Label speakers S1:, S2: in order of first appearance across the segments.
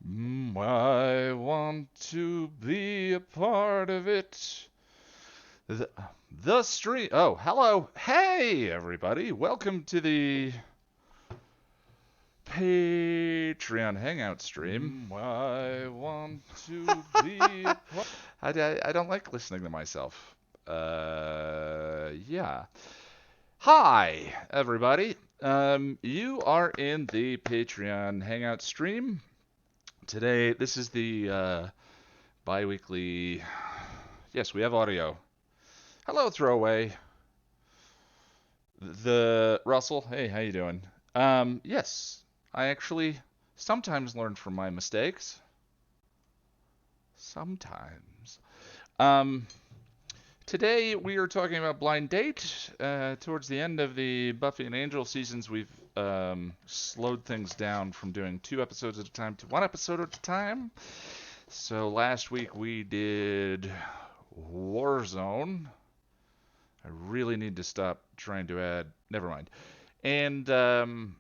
S1: I want to be a part of it. The stream. Oh, hello. Hey, everybody. Welcome to the Patreon Hangout stream. I want to be a part. I don't like listening to myself. Yeah. Hi, everybody. You are in the Patreon Hangout stream. Today, this is the bi-weekly... Yes, we have audio. Hello, Throwaway. The Russell, hey, how you doing? Yes, I actually sometimes learn from my mistakes. Sometimes. Today we are talking about Blind Date. Towards the end of the Buffy and Angel seasons, we've slowed things down from doing 2 episodes at a time to 1 episode at a time. So last week we did Warzone. I really need to stop trying to add... Never mind. And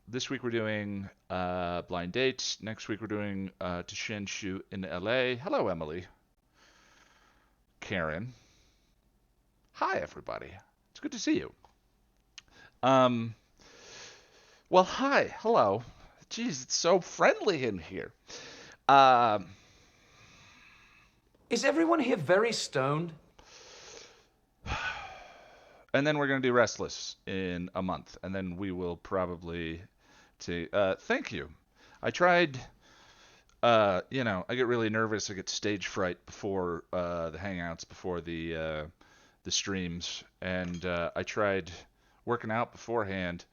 S1: this week we're doing Blind Date. Next week we're doing To Shenshu in LA. Hello, Emily. Karen. Hi, everybody. It's good to see you. Well, hi. Hello. Jeez, it's so friendly in here.
S2: Is everyone here very stoned?
S1: And then we're going to do Restless in a month. And then we will probably... thank you. I tried... I get really nervous. I get stage fright before the Hangouts, before the streams. And I tried working out beforehand,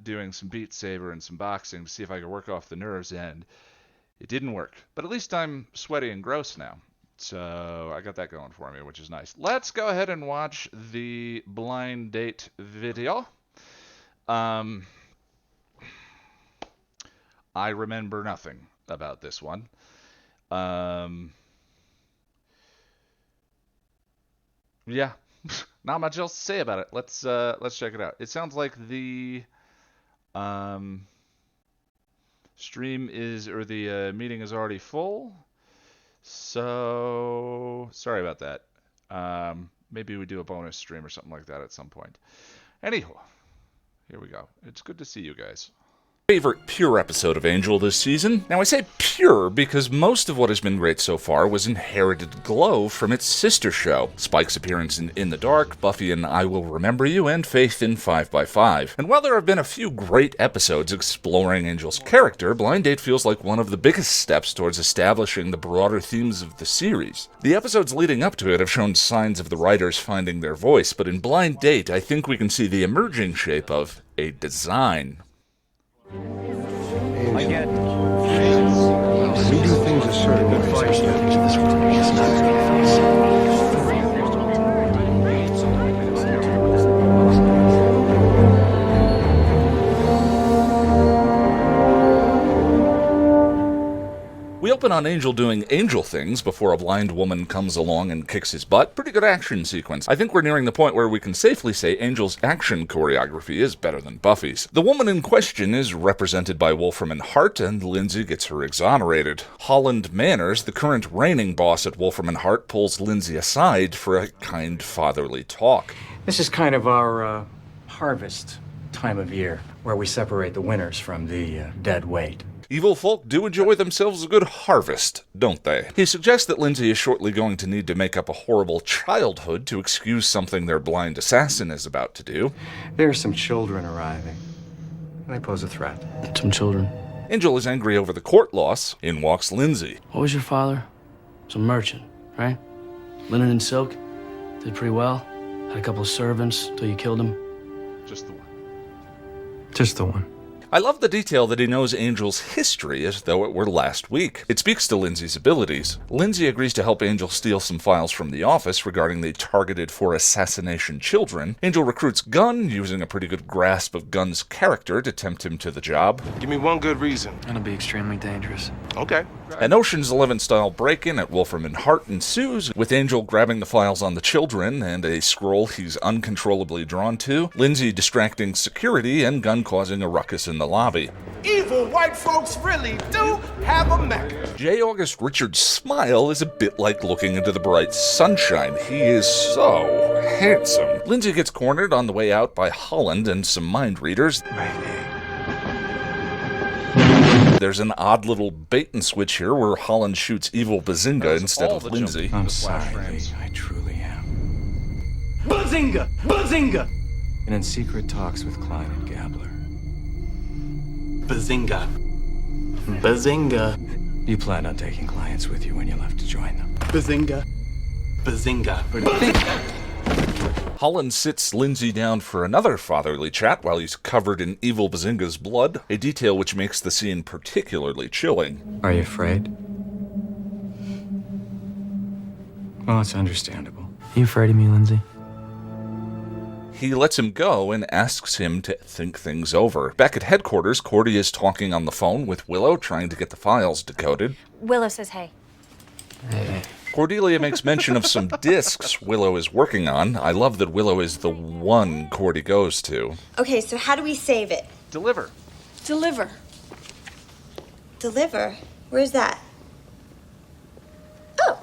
S1: doing some Beat Saber and some boxing to see if I could work off the nerves, and it didn't work. But at least I'm sweaty and gross now. So I got that going for me, which is nice. Let's go ahead and watch the Blind Date video. I remember nothing about this one. Yeah, not much else to say about it. Let's check it out. It sounds like the stream is, or the meeting is already full. So sorry about that. Maybe we do a bonus stream or something like that at some point. Anyhow, here we go. It's good to see you guys.
S3: Favorite pure episode of Angel this season? Now I say pure because most of what has been great so far was inherited glow from its sister show. Spike's appearance in the Dark, Buffy and I Will Remember You, and Faith in 5x5. And while there have been a few great episodes exploring Angel's character, Blind Date feels like one of the biggest steps towards establishing the broader themes of the series. The episodes leading up to it have shown signs of the writers finding their voice, but in Blind Date I think we can see the emerging shape of a design.
S4: I get we do things a certain way.
S3: We open on Angel doing angel things before a blind woman comes along and kicks his butt. Pretty good action sequence. I think we're nearing the point where we can safely say Angel's action choreography is better than Buffy's. The woman in question is represented by Wolfram and Hart, and Lindsay gets her exonerated. Holland Manners, the current reigning boss at Wolfram and Hart, pulls Lindsay aside for a kind fatherly talk.
S5: This is kind of our harvest time of year, where we separate the winners from the dead weight.
S3: Evil folk do enjoy themselves a good harvest, don't they? He suggests that Lindsay is shortly going to need to make up a horrible childhood to excuse something their blind assassin is about to do.
S5: There are some children arriving. They pose a threat.
S6: Some children.
S3: Angel is angry over the court loss. In walks Lindsay.
S6: What was your father? He was a merchant, right? Linen and silk. Did pretty well. Had a couple of servants till you killed him.
S1: Just the one.
S5: Just the one.
S3: I love the detail that he knows Angel's history as though it were last week. It speaks to Lindsay's abilities. Lindsay agrees to help Angel steal some files from the office regarding the targeted for assassination children. Angel recruits Gunn, using a pretty good grasp of Gunn's character to tempt him to the job.
S4: Give me one good reason.
S6: Gonna be extremely dangerous.
S4: Okay.
S3: An Ocean's 11-style break-in at Wolfram and Hart ensues, with Angel grabbing the files on the children and a scroll he's uncontrollably drawn to, Lindsay distracting security, and Gunn causing a ruckus in the lobby.
S7: evil white folks really do have a mecca.
S3: J. August Richard's smile is a bit like looking into the bright sunshine. He is so handsome. Lindsay gets cornered on the way out by Holland and some mind readers. There's an odd little bait and switch here where Holland shoots evil Bazinga instead of Lindsay.
S5: I'm sorry, Lee. I truly am. Bazinga! Bazinga! And in secret talks with Klein and Gabler.
S7: Bazinga. Bazinga.
S5: You planned on taking clients with you when you left to join them.
S7: Bazinga. Bazinga. Bazinga.
S3: Holland sits Lindsay down for another fatherly chat while he's covered in evil Bazinga's blood, a detail which makes the scene particularly chilling.
S5: Are you afraid? Well, it's understandable.
S6: Are you afraid of me, Lindsay?
S3: He lets him go and asks him to think things over. Back at headquarters, Cordy is talking on the phone with Willow, trying to get the files decoded.
S8: Willow says hey.
S6: Hey.
S3: Cordelia makes mention of some discs Willow is working on. I love that Willow is the one Cordy goes to.
S9: Okay, so how do we save it?
S1: Deliver.
S9: Deliver. Deliver? Where's that? Oh.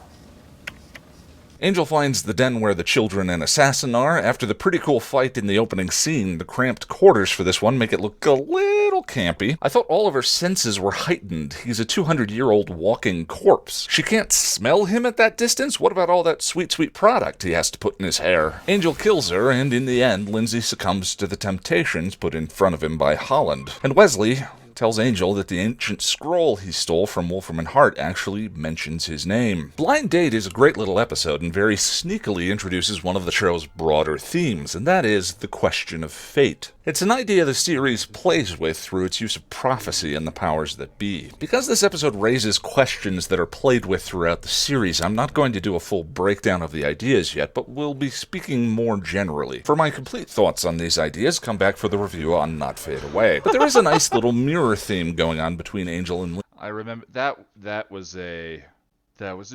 S3: Angel finds the den where the children and assassin are. After the pretty cool fight in the opening scene, the cramped quarters for this one make it look a little campy. I thought all of her senses were heightened. He's a 200-year-old walking corpse. She can't smell him at that distance? What about all that sweet, sweet product he has to put in his hair? Angel kills her, and in the end, Lindsay succumbs to the temptations put in front of him by Holland. And Wesley tells Angel that the ancient scroll he stole from Wolfram and Hart actually mentions his name. Blind Date is a great little episode and very sneakily introduces one of the show's broader themes, and that is the question of fate. It's an idea the series plays with through its use of prophecy and the powers that be. Because this episode raises questions that are played with throughout the series, I'm not going to do a full breakdown of the ideas yet, but we'll be speaking more generally. For my complete thoughts on these ideas, come back for the review on Not Fade Away. But there is a nice little mirror theme going on between Angel and
S1: I remember that was a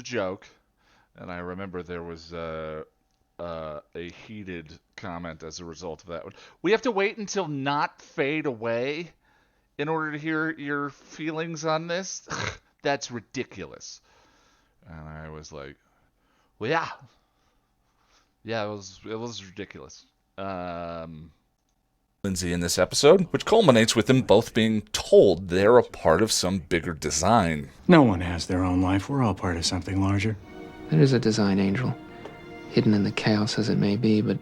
S1: joke, and I remember there was a heated comment as a result of that one. We have to wait until Not Fade Away in order to hear your feelings on this? That's ridiculous. And I was like, well, yeah. Yeah, it was ridiculous.
S3: Lindsay in this episode, which culminates with them both being told they're a part of some bigger design.
S5: No one has their own life. We're all part of something larger.
S10: There is a design, Angel. Hidden in the chaos as it may be, but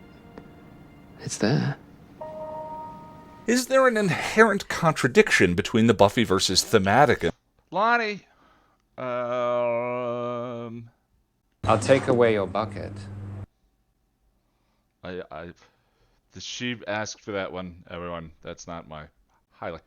S10: it's there.
S3: Is there an inherent contradiction between the Buffy versus thematic?
S1: Lonnie,
S11: I'll take away your bucket.
S1: the sheep asked for that one, everyone. That's not my highlight.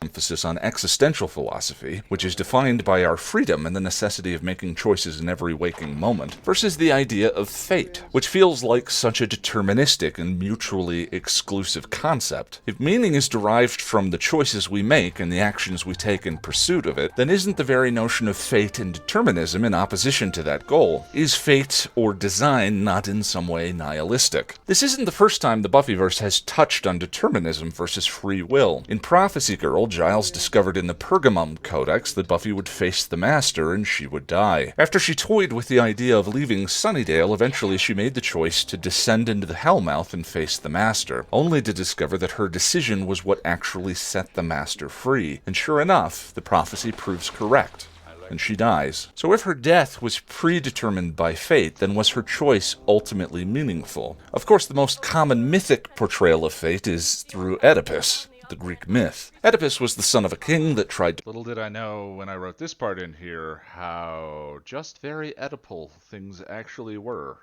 S3: Emphasis on existential philosophy, which is defined by our freedom and the necessity of making choices in every waking moment, versus the idea of fate, which feels like such a deterministic and mutually exclusive concept. If meaning is derived from the choices we make and the actions we take in pursuit of it, then isn't the very notion of fate and determinism in opposition to that goal? Is fate or design not in some way nihilistic? This isn't the first time the Buffyverse has touched on determinism versus free will. In Prophecy Girl, Giles discovered in the Pergamum Codex that Buffy would face the Master and she would die. After she toyed with the idea of leaving Sunnydale, eventually she made the choice to descend into the Hellmouth and face the Master, only to discover that her decision was what actually set the Master free. And sure enough, the prophecy proves correct, and she dies. So if her death was predetermined by fate, then was her choice ultimately meaningful? Of course, the most common mythic portrayal of fate is through Oedipus, the Greek myth. Oedipus was the son of a king that tried to...
S1: Little did I know when I wrote this part in here how just very Oedipal things actually were.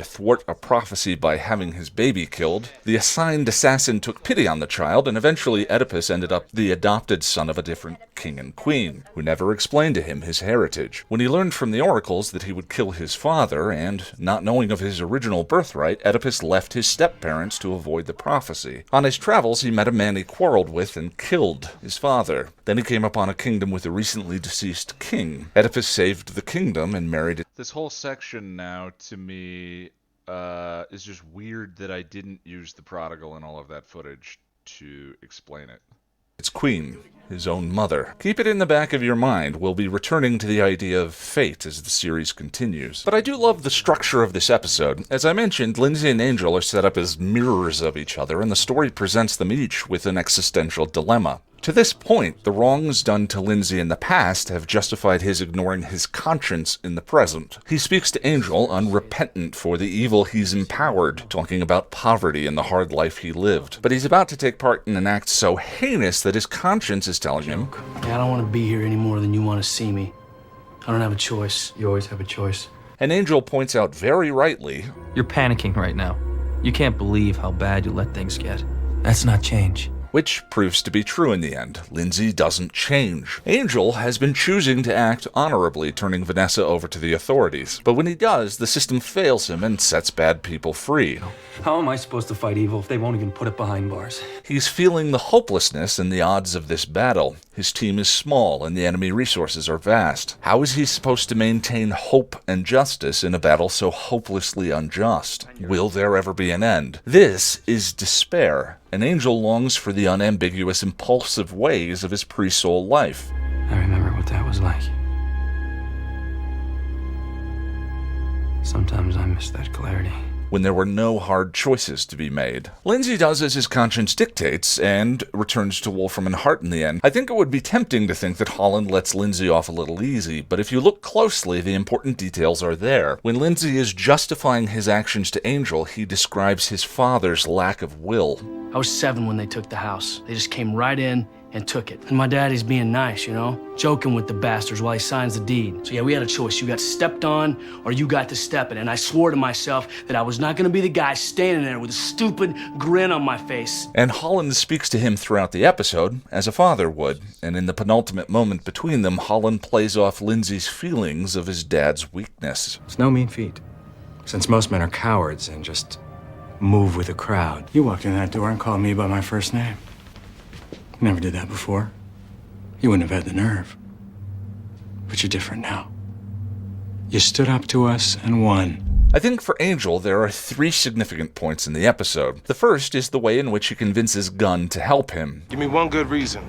S3: thwart a prophecy by having his baby killed. The assigned assassin took pity on the child, and eventually Oedipus ended up the adopted son of a different king and queen, who never explained to him his heritage. When he learned from the oracles that he would kill his father, and, not knowing of his original birthright, Oedipus left his step-parents to avoid the prophecy. On his travels, he met a man he quarreled with and killed his father. Then he came upon a kingdom with a recently deceased king. Oedipus saved the kingdom and married it.
S1: This whole section now, to me, is just weird that I didn't use the prodigal and all of that footage to explain it.
S3: Its queen, his own mother. Keep it in the back of your mind. We'll be returning to the idea of fate as the series continues. But I do love the structure of this episode. As I mentioned, Lindsay and Angel are set up as mirrors of each other, and the story presents them each with an existential dilemma. To this point, the wrongs done to Lindsay in the past have justified his ignoring his conscience in the present. He speaks to Angel, unrepentant for the evil he's empowered, talking about poverty and the hard life he lived. But he's about to take part in an act so heinous that his conscience is telling him,
S6: Yeah, I don't want to be here any more than you want to see me. I don't have a choice.
S5: You always have a choice.
S3: and Angel points out very rightly,
S8: You're panicking right now. You can't believe how bad you let things get. That's not change.
S3: which proves to be true in the end. Lindsay doesn't change. Angel has been choosing to act honorably, turning Vanessa over to the authorities. But when he does, the system fails him and sets bad people free.
S5: How am I supposed to fight evil if they won't even put it behind bars?
S3: He's feeling the hopelessness and the odds of this battle. His team is small and the enemy resources are vast. How is he supposed to maintain hope and justice in a battle so hopelessly unjust? Will there ever be an end? This is despair. An Angel longs for the unambiguous, impulsive ways of his pre-soul life.
S5: I remember what that was like. Sometimes I miss that clarity.
S3: When there were no hard choices to be made. Lindsay does as his conscience dictates and returns to Wolfram and Hart in the end. I think it would be tempting to think that Holland lets Lindsay off a little easy, but if you look closely, the important details are there. When Lindsay is justifying his actions to Angel, he describes his father's lack of will.
S6: I was 7 when they took the house. They just came right in and took it. And my daddy's being nice, you know? Joking with the bastards while he signs the deed. So yeah, we had a choice. You got stepped on or you got to step in. And I swore to myself that I was not gonna be the guy standing there with a stupid grin on my face.
S3: And Holland speaks to him throughout the episode, as a father would. And in the penultimate moment between them, Holland plays off Lindsay's feelings of his dad's weakness.
S5: It's no mean feat, since most men are cowards and just move with the crowd. You walked in that door and called me by my first name. Never did that before. You wouldn't have had the nerve. But you're different now. You stood up to us and won.
S3: I think for Angel, there are 3 significant points in the episode. The first is the way in which he convinces Gunn to help him.
S7: Give me one good reason.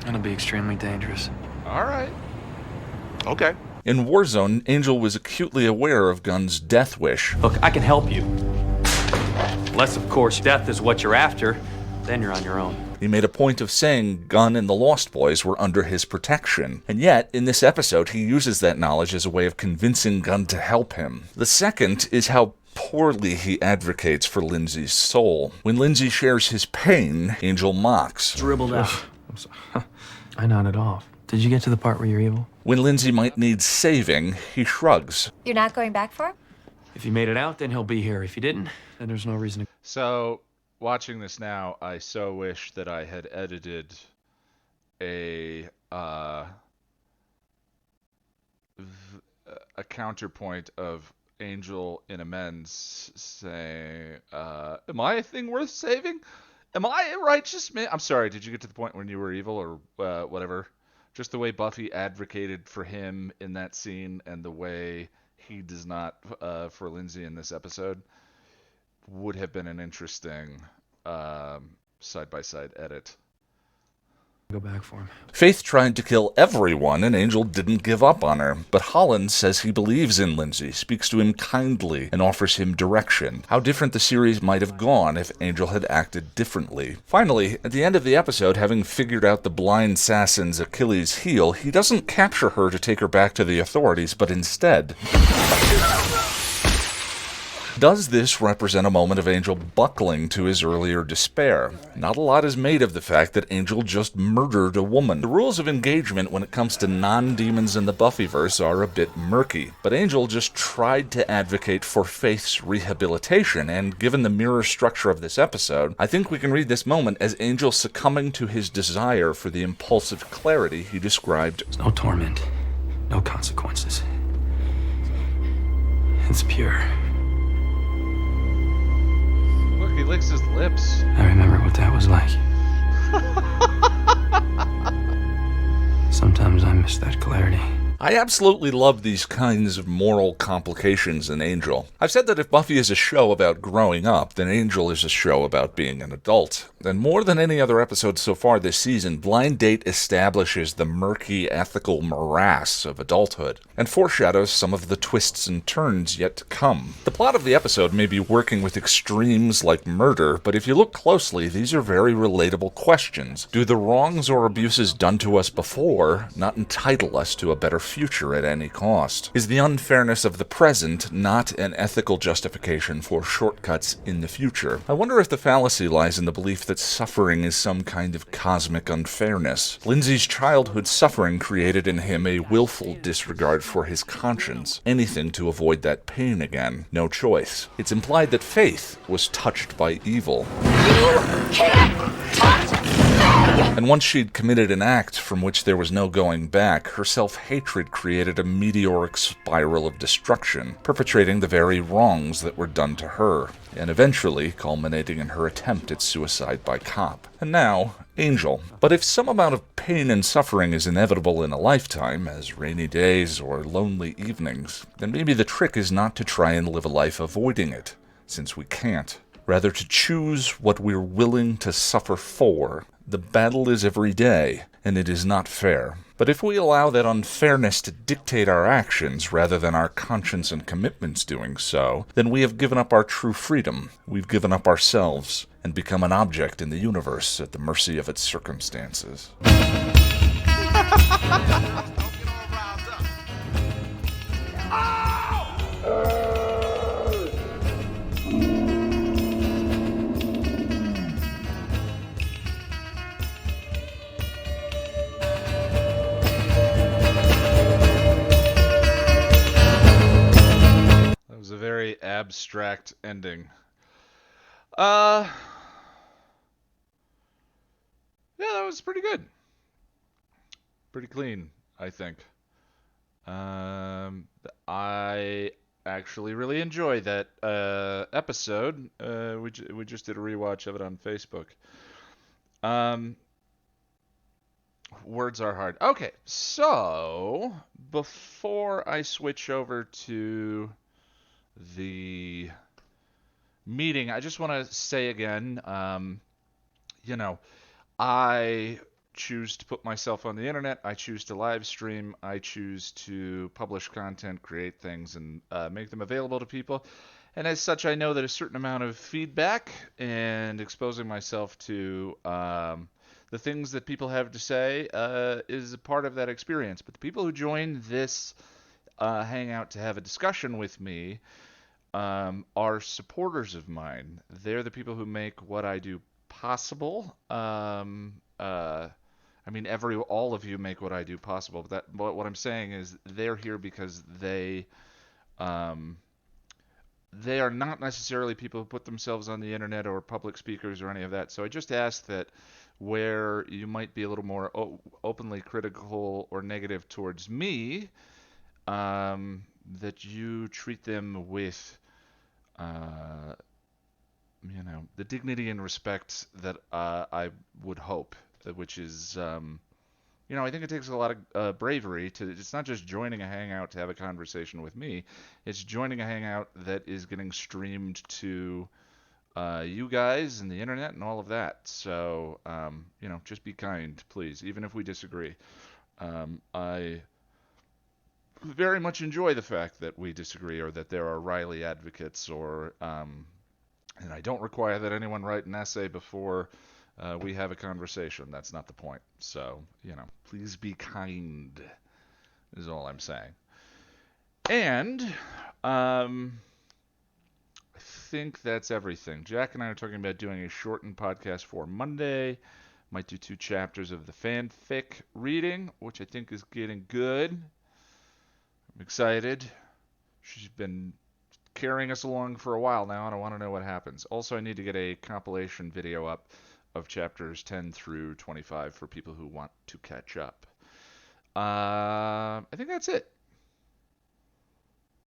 S5: It'll be extremely dangerous.
S1: All right.
S7: Okay.
S3: In Warzone, Angel was acutely aware of Gunn's death wish.
S8: Look, I can help you. Unless, of course, death is what you're after, then you're on your own.
S3: He made a point of saying Gunn and the Lost Boys were under his protection. And yet, in this episode, he uses that knowledge as a way of convincing Gunn to help him. The second is how poorly he advocates for Lindsay's soul. When Lindsay shares his pain, Angel mocks.
S6: Dribbled out.
S8: I nodded off. Did you get to the part where you're evil?
S3: When Lindsay might need saving, he shrugs.
S9: You're not going back for him?
S8: If you made it out, then he'll be here. If you didn't, then there's no reason to...
S1: So, watching this now, I so wish that I had edited a counterpoint of Angel in amends saying, am I a thing worth saving? Am I a righteous man? I'm sorry, did you get to the point when you were evil or whatever? Just the way Buffy advocated for him in that scene and the way he does not for Lindsay in this episode would have been an interesting side-by-side edit.
S5: Go back for him.
S3: Faith tried to kill everyone, and Angel didn't give up on her. But Holland says he believes in Lindsay, speaks to him kindly, and offers him direction. How different the series might have gone if Angel had acted differently. Finally, at the end of the episode, having figured out the blind assassin's Achilles' heel, he doesn't capture her to take her back to the authorities, but instead... Does this represent a moment of Angel buckling to his earlier despair? Not a lot is made of the fact that Angel just murdered a woman. The rules of engagement when it comes to non-demons in the Buffyverse are a bit murky, but Angel just tried to advocate for Faith's rehabilitation, and given the mirror structure of this episode, I think we can read this moment as Angel succumbing to his desire for the impulsive clarity he described.
S5: There's no torment, no consequences. It's pure.
S1: Look, he licks his lips.
S5: I remember what that was like. Sometimes I miss that clarity.
S3: I absolutely love these kinds of moral complications in Angel. I've said that if Buffy is a show about growing up, then Angel is a show about being an adult. And more than any other episode so far this season, Blind Date establishes the murky ethical morass of adulthood, and foreshadows some of the twists and turns yet to come. The plot of the episode may be working with extremes like murder, but if you look closely, these are very relatable questions. Do the wrongs or abuses done to us before not entitle us to a better future at any cost? Is the unfairness of the present not an ethical justification for shortcuts in the future? I wonder if the fallacy lies in the belief that suffering is some kind of cosmic unfairness. Lindsay's childhood suffering created in him a willful disregard for his conscience, anything to avoid that pain again. No choice. It's implied that Faith was touched by evil. And once she'd committed an act from which there was no going back, her self-hatred created a meteoric spiral of destruction, perpetrating the very wrongs that were done to her, and eventually culminating in her attempt at suicide by cop. And now, Angel. But if some amount of pain and suffering is inevitable in a lifetime, as rainy days or lonely evenings, then maybe the trick is not to try and live a life avoiding it, since we can't. Rather to choose what we're willing to suffer for. The battle is every day, and it is not fair. But if we allow that unfairness to dictate our actions rather than our conscience and commitments doing so, then we have given up our true freedom, we've given up ourselves, and become an object in the universe at the mercy of its circumstances.
S1: A very abstract ending. Yeah, that was pretty good. Pretty clean, I think. I actually really enjoyed that episode. We just did a rewatch of it on Facebook. Words are hard. Okay, so before I switch over to the meeting, I just want to say again, I choose to put myself on the internet. I choose to live stream. I choose to publish content, create things, and make them available to people. And as such, I know that a certain amount of feedback and exposing myself to the things that people have to say is a part of that experience. But the people who join this Hangout to have a discussion with me are supporters of mine. They're the people who make what I do possible. I mean, all of you make what I do possible. But what I'm saying is they're here because they are not necessarily people who put themselves on the internet or public speakers or any of that. So I just ask that where you might be a little more openly critical or negative towards me, that you treat them with the dignity and respect that I would hope, which is, I think it takes a lot of bravery it's not just joining a Hangout to have a conversation with me, it's joining a Hangout that is getting streamed to you guys and the internet and all of that. So, just be kind, please, even if we disagree. I very much enjoy the fact that we disagree or that there are Riley advocates and I don't require that anyone write an essay before we have a conversation. That's not the point. So, please be kind is all I'm saying. And I think that's everything. Jack and I are talking about doing a shortened podcast for Monday. Might do 2 chapters of the fanfic reading, which I think is getting good. I'm excited. She's been carrying us along for a while now, and I want to know what happens. Also, I need to get a compilation video up of chapters 10 through 25 for people who want to catch up. I think that's it.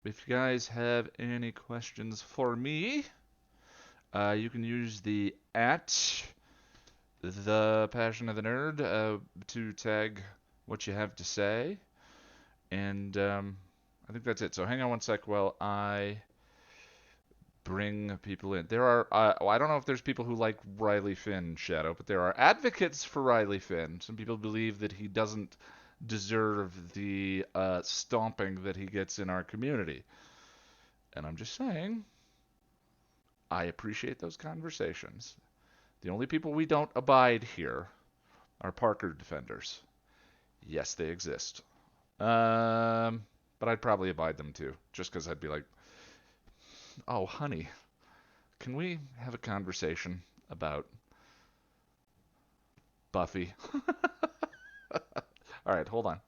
S1: If you guys have any questions for me, you can use the @the Passion of the Nerd to tag what you have to say. And I think that's it. So hang on one sec while I bring people in. There are, well, I don't know if there's people who like Riley Finn, Shadow, but there are advocates for Riley Finn. Some people believe that he doesn't deserve the stomping that he gets in our community. And I'm just saying, I appreciate those conversations. The only people we don't abide here are Parker defenders. Yes, they exist. But I'd probably abide them too, just because I'd be like, oh, honey, can we have a conversation about Buffy? All right, hold on.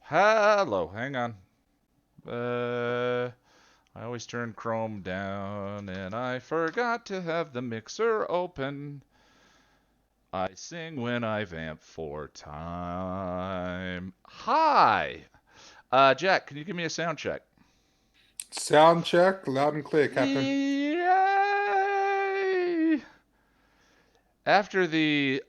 S1: Hello, hang on. I always turn Chrome down, and I forgot to have the mixer open. I sing when I vamp for time. Hi! Jack, can you give me a sound check?
S12: Sound check, loud and clear, Captain.
S1: Yay! After the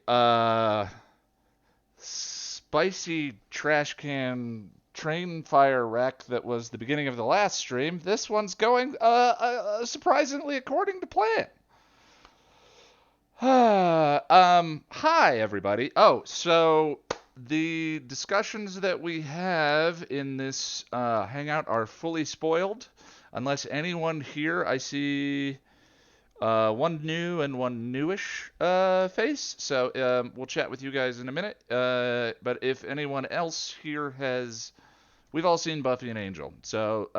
S1: spicy trash can train fire wreck that was the beginning of the last stream, this one's going surprisingly according to plan. Hi everybody. Oh, so the discussions that we have in this hangout are fully spoiled, unless anyone here, I see one new and one newish face. So we'll chat with you guys in a minute. But if anyone else here has, we've all seen Buffy and Angel. So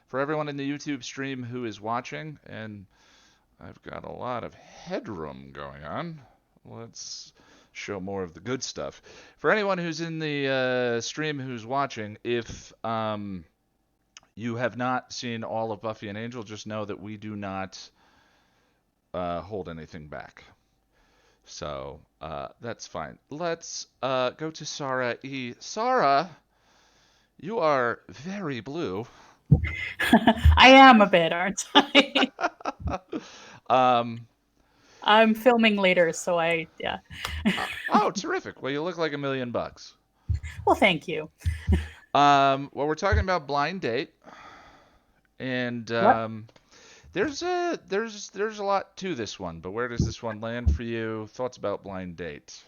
S1: for everyone in the YouTube stream who is watching, and I've got a lot of headroom going on. Let's show more of the good stuff. For anyone who's in the stream who's watching, if you have not seen all of Buffy and Angel, just know that we do not hold anything back. So that's fine. Let's go to Sarah E. Sarah, you are very blue.
S13: I am a bit, aren't I? I'm filming later, so yeah.
S1: Oh, terrific. Well, you look like $1 million.
S13: Well, thank you.
S1: Well, we're talking about Blind Date, and there's a lot to this one, but where does this one land for you? Thoughts about Blind Date?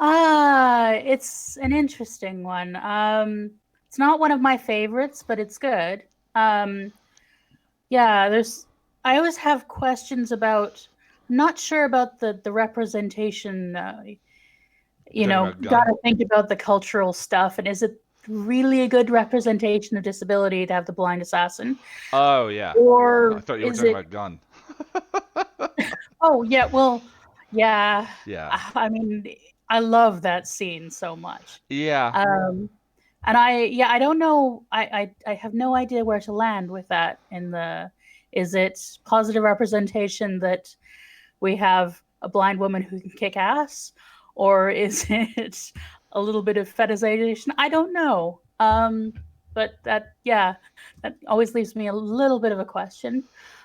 S13: It's an interesting one. It's not one of my favorites, but it's good. Yeah, I always have questions about. I'm not sure about the representation. Gotta think about the cultural stuff, and is it really a good representation of disability to have the blind assassin?
S1: Oh yeah.
S13: Or
S1: I thought you were talking about Gunn.
S13: Oh yeah, well, yeah.
S1: Yeah.
S13: I mean, I love that scene so much.
S1: Yeah.
S13: And I don't know. I have no idea where to land with that. Is it positive representation that we have a blind woman who can kick ass, or is it a little bit of fetishization? I don't know. But that always leaves me a little bit of a question.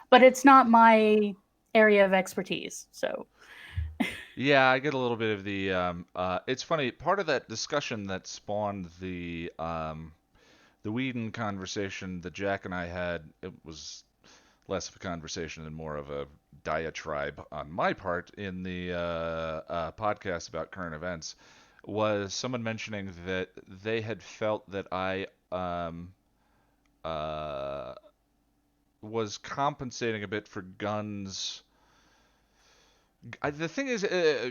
S13: But it's not my area of expertise, so.
S1: Yeah, I get a little bit of the. It's funny. Part of that discussion that spawned the Whedon conversation that Jack and I had, it was less of a conversation and more of a diatribe on my part in the podcast about current events, was someone mentioning that they had felt that I was compensating a bit for Gunn's. The thing is,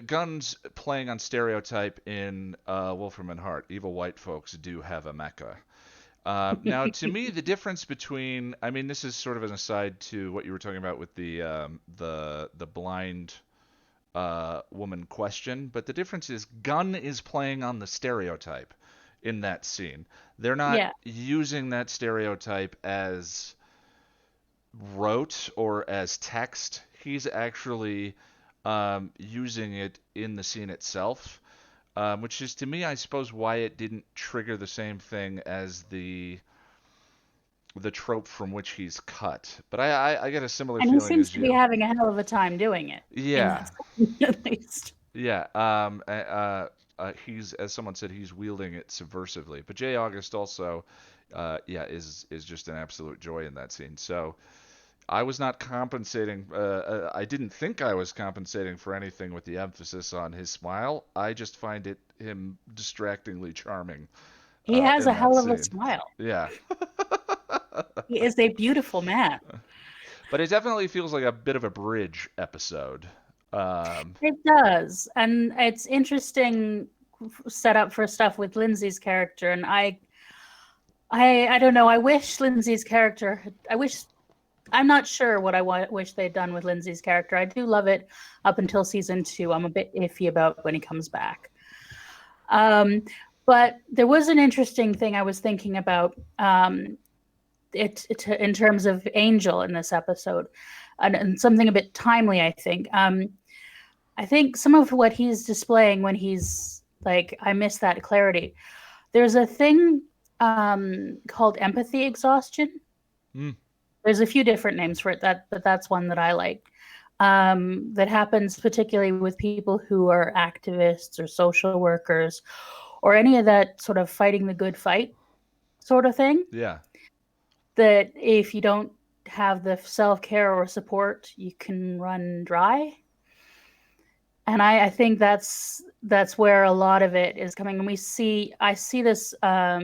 S1: Gunn's playing on stereotype in Wolfram and Hart. Evil white folks do have a mecca. Now, to me, the difference between, I mean, this is sort of an aside to what you were talking about with the blind woman question, but the difference is Gunn is playing on the stereotype in that scene. They're not using that stereotype as rote or as text. He's actually using it in the scene itself, which is to me, I suppose, why it didn't trigger the same thing as the trope from which he's cut. But I get a similar
S13: And he
S1: feeling
S13: seems
S1: as
S13: to be
S1: you.
S13: having a hell of a time doing it. In
S1: Yeah,
S13: that scene, at least.
S1: yeah. He's, as someone said, he's wielding it subversively. But Jay August also, yeah, is just an absolute joy in that scene. So I was not compensating. I didn't think I was compensating for anything with the emphasis on his smile. I just find him distractingly charming
S13: He has
S1: in
S13: a
S1: that
S13: hell of a
S1: scene.
S13: smile.
S1: Yeah.
S13: He is a beautiful man.
S1: But it definitely feels like a bit of a bridge episode.
S13: It does, and it's interesting setup for stuff with Lindsay's character. And I don't know. I wish Lindsay's character. I wish. I'm not sure what I wish they'd done with Lindsay's character. I do love it up until season 2. I'm a bit iffy about when he comes back. But there was an interesting thing I was thinking about. It in terms of Angel in this episode, and something a bit timely, I think. I think some of what he's displaying when he's like, I miss that clarity. There's a thing called empathy exhaustion.
S1: Mm.
S13: There's a few different names for it, but that's one that I like. That happens particularly with people who are activists or social workers or any of that sort of fighting the good fight sort of thing.
S1: Yeah.
S13: That if you don't have the self-care or support, you can run dry. And I think that's where a lot of it is coming. And we see this a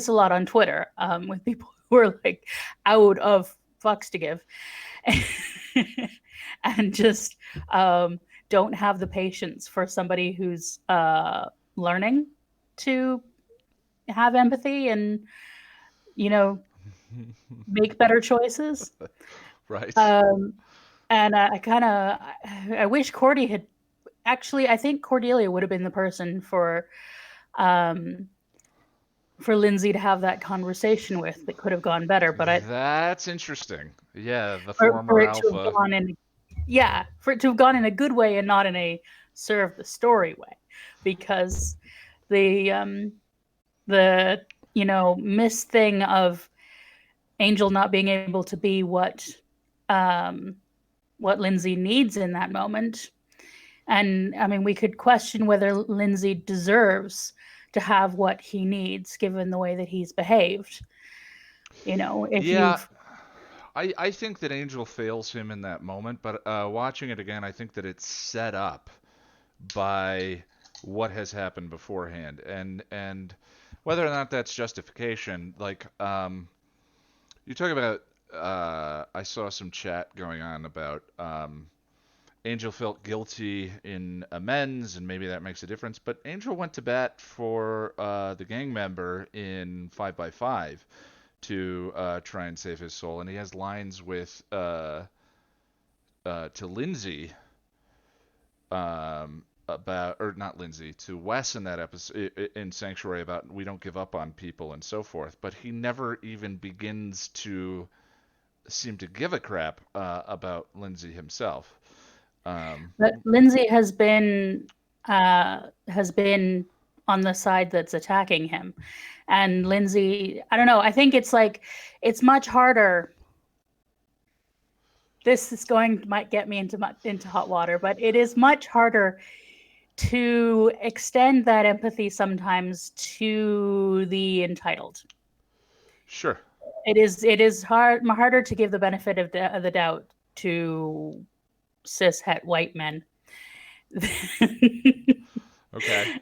S13: lot on Twitter with people who are like out of fucks to give and just don't have the patience for somebody who's learning to have empathy and, you know, make better choices.
S1: Right.
S13: And I wish Cordy had actually, I think Cordelia would have been the person for Lindsay to have that conversation with that could have gone better. But
S1: that's interesting. Yeah, the
S13: for
S1: former
S13: it to have
S1: alpha.
S13: gone in, for it to have gone in a good way and not in a serve the story way, because the miss thing of Angel not being able to be what Lindsay needs in that moment. And I mean, we could question whether Lindsay deserves to have what he needs given the way that he's behaved. You know, if
S1: Yeah,
S13: you've
S1: I think that Angel fails him in that moment, but watching it again, I think that it's set up by what has happened beforehand, and whether or not that's justification. Like, you talk about. I saw some chat going on about Angel felt guilty in amends, and maybe that makes a difference. But Angel went to bat for the gang member in 5x5 to try and save his soul, and he has lines with to Lindsay about, or not Lindsay, to Wes in that episode in Sanctuary about we don't give up on people and so forth. But he never even begins to seem to give a crap about Lindsay himself.
S13: But Lindsay has been on the side that's attacking him, and Lindsay, I don't know. I think it's like it's much harder. This is might get me into hot water, but it is much harder to extend that empathy sometimes to the entitled.
S1: Sure.
S13: It is harder to give the benefit of the doubt to cis-het white men.
S1: Okay.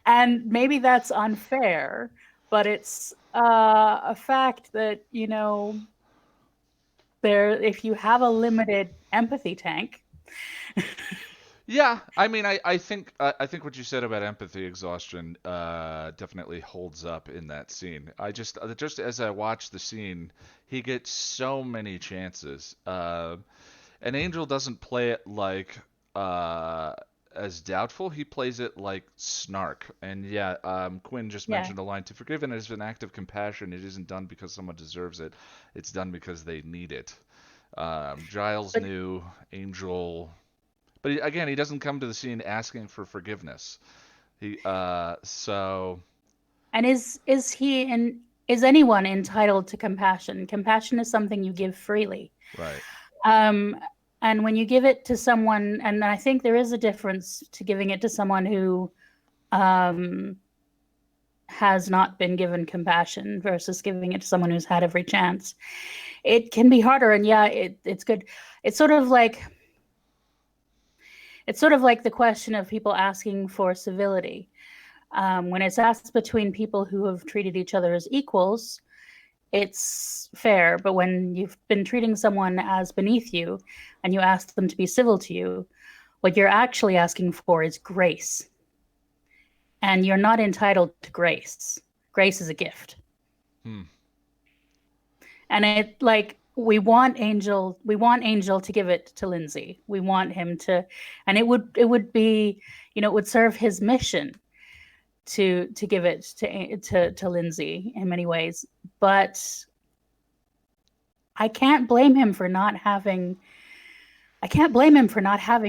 S13: And maybe that's unfair, but it's a fact that, you know, if you have a limited empathy tank.
S1: Yeah, I mean, I think what you said about empathy exhaustion definitely holds up in that scene. I just as I watch the scene, he gets so many chances, and Angel doesn't play it like as doubtful. He plays it like snark. And yeah, Quinn just
S13: Yeah.
S1: mentioned the line, to forgive it is an act of compassion. It isn't done because someone deserves it. It's done because they need it. Giles
S13: But
S1: knew, Angel, but again, he doesn't come to the scene asking for forgiveness. So
S13: and is anyone entitled to compassion? Compassion is something you give freely.
S1: right.
S13: Um, and when you give it to someone, and I think there is a difference to giving it to someone who has not been given compassion versus giving it to someone who's had every chance. It can be harder, and yeah, it's good. It's sort of like the question of people asking for civility. When it's asked between people who have treated each other as equals, it's fair. But when you've been treating someone as beneath you and you ask them to be civil to you, what you're actually asking for is grace. And you're not entitled to grace. Grace is a gift. And it like we want Angel to give it to Lindsay. We want him to, and it would be, it would serve his mission to give it to Lindsay in many ways. But I can't blame him for not having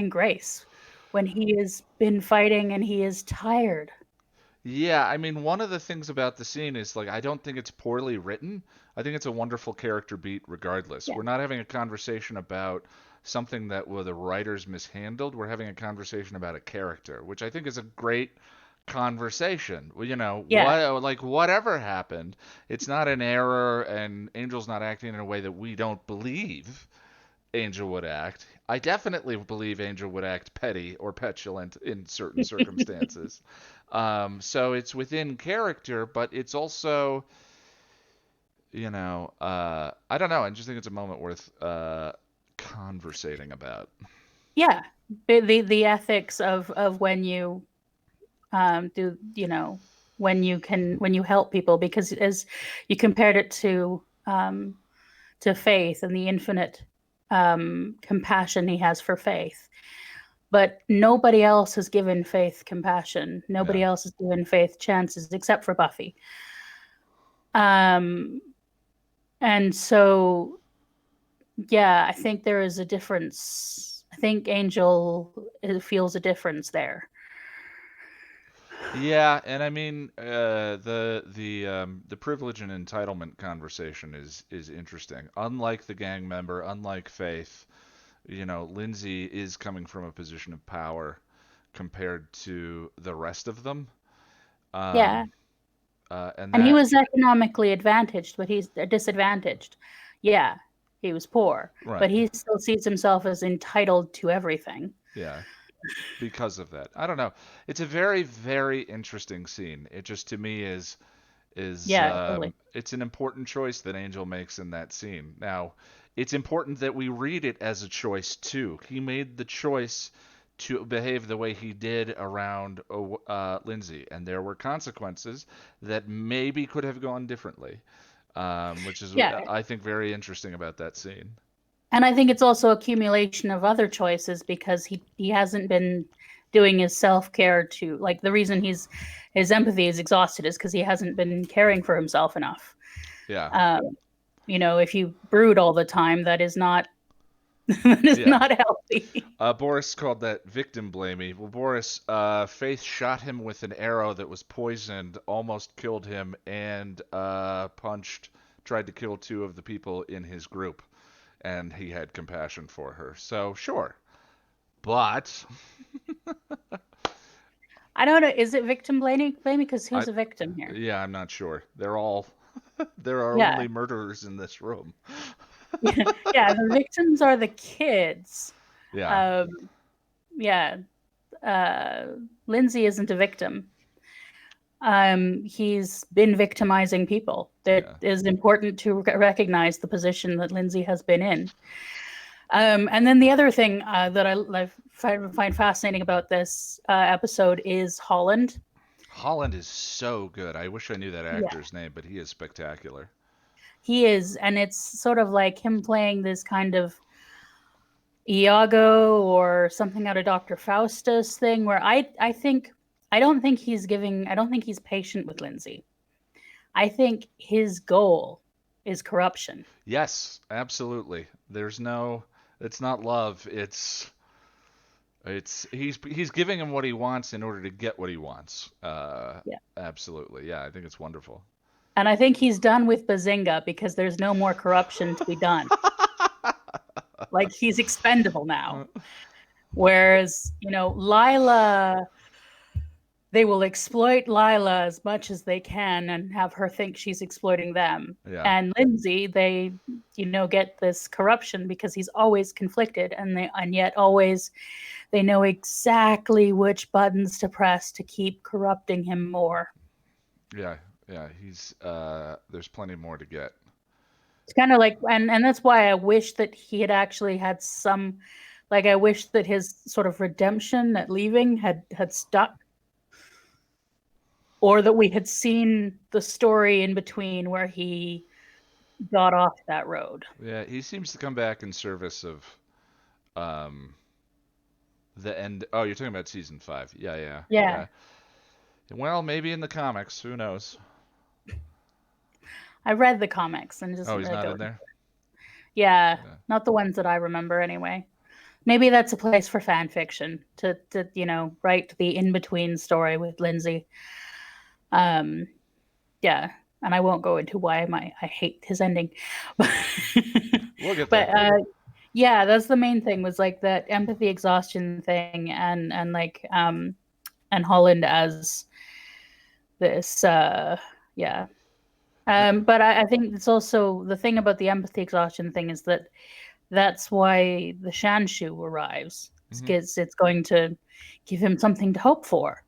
S13: grace when he has been fighting and he is tired.
S1: Yeah, I mean, one of the things about the scene is like I don't think it's poorly written. I think it's a wonderful character beat regardless.
S13: Yeah.
S1: We're not having a conversation about something that the writers mishandled. We're having a conversation about a character, which I think is a great conversation. Well,
S13: Yeah.
S1: whatever happened, it's not an error, and Angel's not acting in a way that we don't believe Angel would act. I definitely believe Angel would act petty or petulant in certain circumstances. So it's within character, but it's also, I don't know. I just think it's a moment worth conversating about.
S13: Yeah. The ethics of when you do, when you help people, because as you compared it to Faith and the infinite compassion he has for Faith. But nobody else has given Faith compassion. Nobody else has given Faith chances except for Buffy. And so, yeah, I think there is a difference. I think Angel feels a difference there.
S1: Yeah, and I mean the privilege and entitlement conversation is interesting. Unlike the gang member, unlike Faith, Lindsay is coming from a position of power compared to the rest of them.
S13: Yeah.
S1: And
S13: he
S1: that
S13: was economically advantaged, but he's disadvantaged. Yeah, he was poor,
S1: Right.
S13: but he still sees himself as entitled to everything.
S1: Yeah. Because of that. I don't know. It's a very, very interesting scene. It just to me is
S13: Totally.
S1: it's an important choice that Angel makes in that scene. Now, it's important that we read it as a choice too. He made the choice to behave the way he did around Lindsay, and there were consequences that maybe could have gone differently, which is I think very interesting about that scene.
S13: And I think it's also accumulation of other choices because he hasn't been doing his self-care to, like, the reason his empathy is exhausted is because he hasn't been caring for himself enough.
S1: Yeah.
S13: If you brood all the time, that is not not healthy.
S1: Boris called that victim blamey. Well, Boris, Faith shot him with an arrow that was poisoned, almost killed him, and tried to kill two of the people in his group. And he had compassion for her. So, sure. But
S13: I don't know. Is it victim blaming? Because who's a victim here?
S1: Yeah, I'm not sure. There are only murderers in this room.
S13: Yeah, the victims are the kids.
S1: Yeah.
S13: Lindsay isn't a victim. He's been victimizing people. That is important to recognize the position that Lindsay has been in. And then the other thing that I find fascinating about this episode is Holland.
S1: Holland is so good. I wish I knew that actor's name, but he is spectacular.
S13: He is, and it's sort of like him playing this kind of Iago or something out of Dr. Faustus thing where I don't think he's patient with Lindsay. I think his goal is corruption.
S1: Yes, absolutely. It's not love. He's giving him what he wants in order to get what he wants.
S13: Yeah.
S1: Absolutely. Yeah, I think it's wonderful.
S13: And I think he's done with Bazinga because there's no more corruption to be done. Like, he's expendable now. Whereas, Lila, they will exploit Lila as much as they can and have her think she's exploiting them.
S1: Yeah.
S13: And Lindsay, they, get this corruption because he's always conflicted, and yet always they know exactly which buttons to press to keep corrupting him more.
S1: Yeah, he's there's plenty more to get.
S13: It's kind of like, and that's why I wish that he had actually had some, like, I wish that his sort of redemption at leaving had stuck, or that we had seen the story in between where he got off that road.
S1: Yeah, he seems to come back in service of the end. Oh, you're talking about season 5. Yeah. Well, maybe in the comics, who knows?
S13: I read the comics and just.
S1: Oh, he's not in there?
S13: Yeah, not the ones that I remember anyway. Maybe that's a place for fan fiction to write the in-between story with Lindsay. Yeah, and I won't go into why I hate his ending.
S1: We'll get there.
S13: But yeah, that's the main thing, was like that empathy exhaustion thing, and Holland as this yeah. But I think it's also the thing about the empathy exhaustion thing is that's why the Shanshu arrives. Because it's going to give him something to hope for,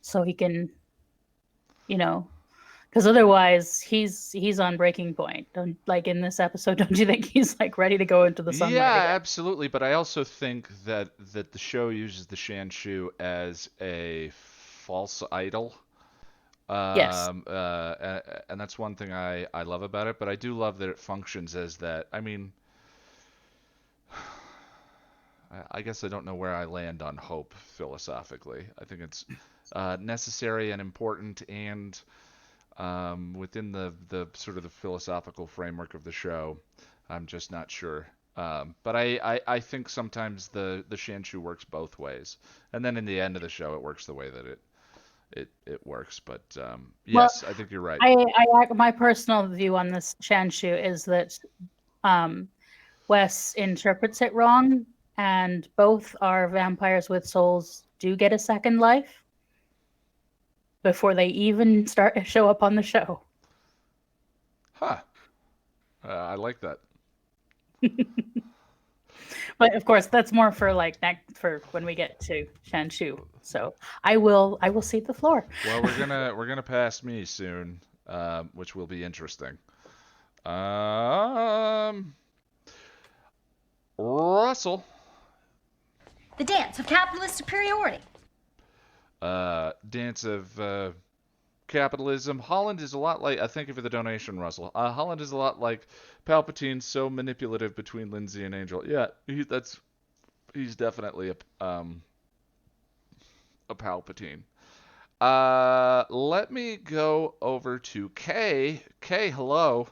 S13: so he can, because otherwise he's on breaking point. Like in this episode, don't you think he's like ready to go into the sunlight?
S1: Yeah,
S13: again?
S1: absolutely. But I also think that the show uses the Shanshu as a false idol.
S13: Yes.
S1: And that's one thing I love about it, but I do love that it functions as that. I mean, I guess I don't know where I land on hope philosophically. I think it's necessary and important, and within the sort of the philosophical framework of the show, I'm just not sure. But I think sometimes the Shanshu works both ways, and then in the end of the show, it works the way that it works. But yes, I think you're right.
S13: My personal view on this Shanshu is that Wes interprets it wrong, and both our vampires with souls do get a second life before they even show up on the show.
S1: Huh. I like that.
S13: But of course, that's more for for when we get to Shanshu. So I will cede the floor.
S1: Well, we're gonna pass me soon, which will be interesting. Russell.
S14: The dance of capitalist superiority.
S1: Dance of capitalism. Holland is a lot like, thank you for the donation, Russell. Holland is a lot like Palpatine, so manipulative between Lindsay and Angel. Yeah, he's definitely a Palpatine. Let me go over to Kay. Kay, hello.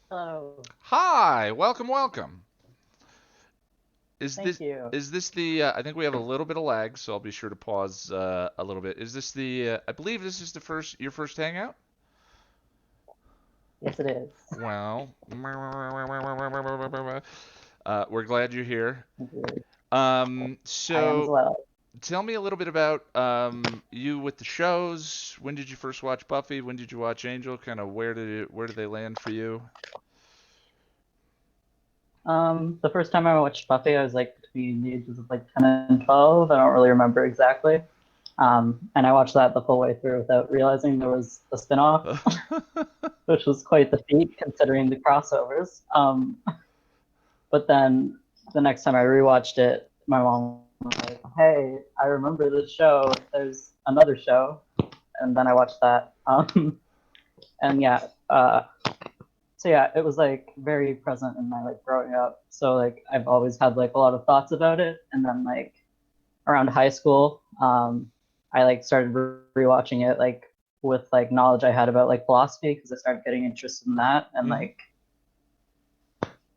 S15: Hello.
S1: Hi, welcome.
S15: Thank you.
S1: Is this the? I think we have a little bit of lag, so I'll be sure to pause a little bit. Is this the? I believe this is your first hangout.
S15: Yes, it is.
S1: Well, we're glad you're here. So
S15: I am as well.
S1: Tell me a little bit about you with the shows. When did you first watch Buffy? When did you watch Angel? Kind of where did they land for you?
S15: The first time I watched Buffy, I was like between the ages of like 10 and 12. I don't really remember exactly. And I watched that the full way through without realizing there was a spinoff, which was quite the feat considering the crossovers. But then the next time I rewatched it, my mom was like, "Hey, I remember this show. There's another show." And then I watched that. And yeah, so yeah, it was like very present in my like growing up. So like I've always had like a lot of thoughts about it, and then like around high school, I like started rewatching it like with like knowledge I had about like philosophy because I started getting interested in that, and like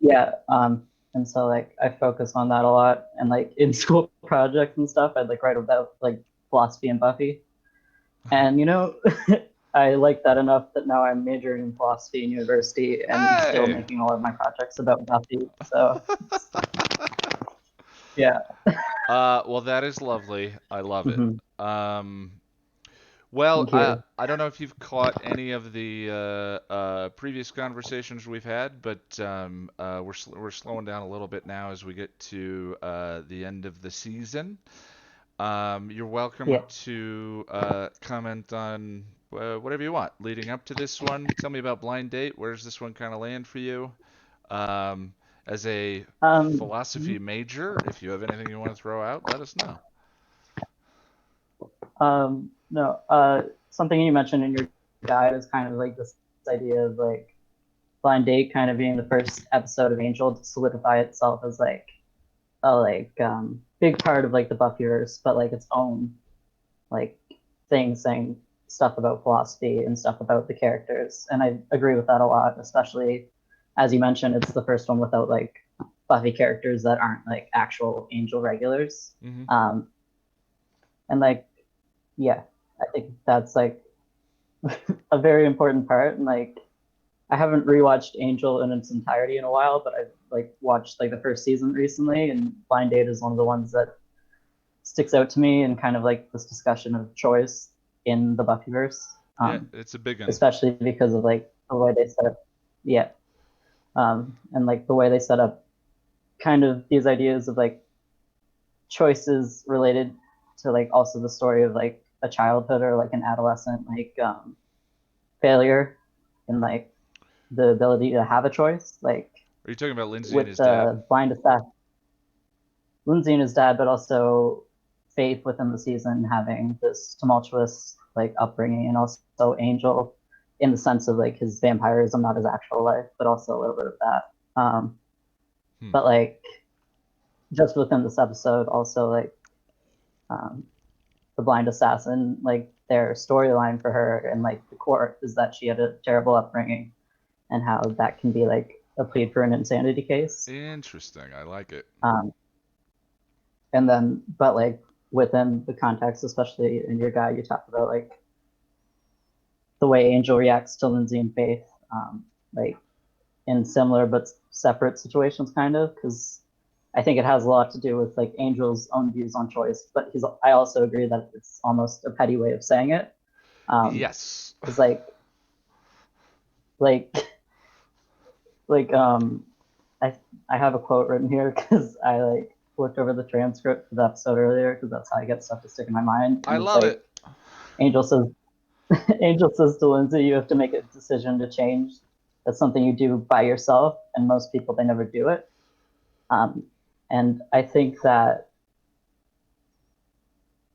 S15: yeah, and so like I focus on that a lot, and like in school projects and stuff, I'd like write about like philosophy and Buffy, and you know. I like that enough that now I'm majoring in philosophy in university and still making all of my projects about Buffy. So, yeah.
S1: Well, that is lovely. I love it. Well,
S15: Thank you.
S1: I don't know if you've caught any of the previous conversations we've had, but we're slowing down a little bit now as we get to the end of the season. You're welcome to comment on whatever you want leading up to this one. Tell me about Blind Date. Where's this one kind of land for you? As a philosophy major, if you have anything you want to throw out, let us know.
S15: No, something you mentioned in your guide is kind of like this idea of like Blind Date kind of being the first episode of Angel to solidify itself as like a big part of like the Buffyverse, but like its own like thing, saying stuff about philosophy and stuff about the characters. And I agree with that a lot, especially as you mentioned, it's the first one without like Buffy characters that aren't like actual Angel regulars. And like, yeah, I think that's like a very important part. And like, I haven't rewatched Angel in its entirety in a while, but I've like watched like the first season recently, and Blind Date is one of the ones that sticks out to me, and kind of like this discussion of choice in the Buffyverse.
S1: Yeah, it's a big one.
S15: Especially because of like the way they set up, yeah, and like the way they set up kind of these ideas of like choices related to like also the story of like a childhood or like an adolescent like failure and like the ability to have a choice. Like,
S1: are you talking about Lindsay
S15: with
S1: and his dad?
S15: Blind Assassin, Lindsay and his dad, but also Faith within the season having this tumultuous like upbringing, and also Angel in the sense of like his vampirism, not his actual life, but also a little bit of that. But like just within this episode, also like the blind assassin, like their storyline for her and like the core is that she had a terrible upbringing, and how that can be like a plead for an insanity case.
S1: Interesting. I like it.
S15: And then, but like within the context, especially in your guide, you talk about like the way Angel reacts to Lindsay and Faith, like in similar but separate situations, kind of, because I think it has a lot to do with like Angel's own views on choice, but I also agree that it's almost a petty way of saying it.
S1: Yes.
S15: It's like I have a quote written here because I like looked over the transcript for the episode earlier because that's how I get stuff to stick in my mind.
S1: I love it.
S15: Angel says, Angel says to Lindsay, "You have to make a decision to change. That's something you do by yourself, and most people they never do it." And I think that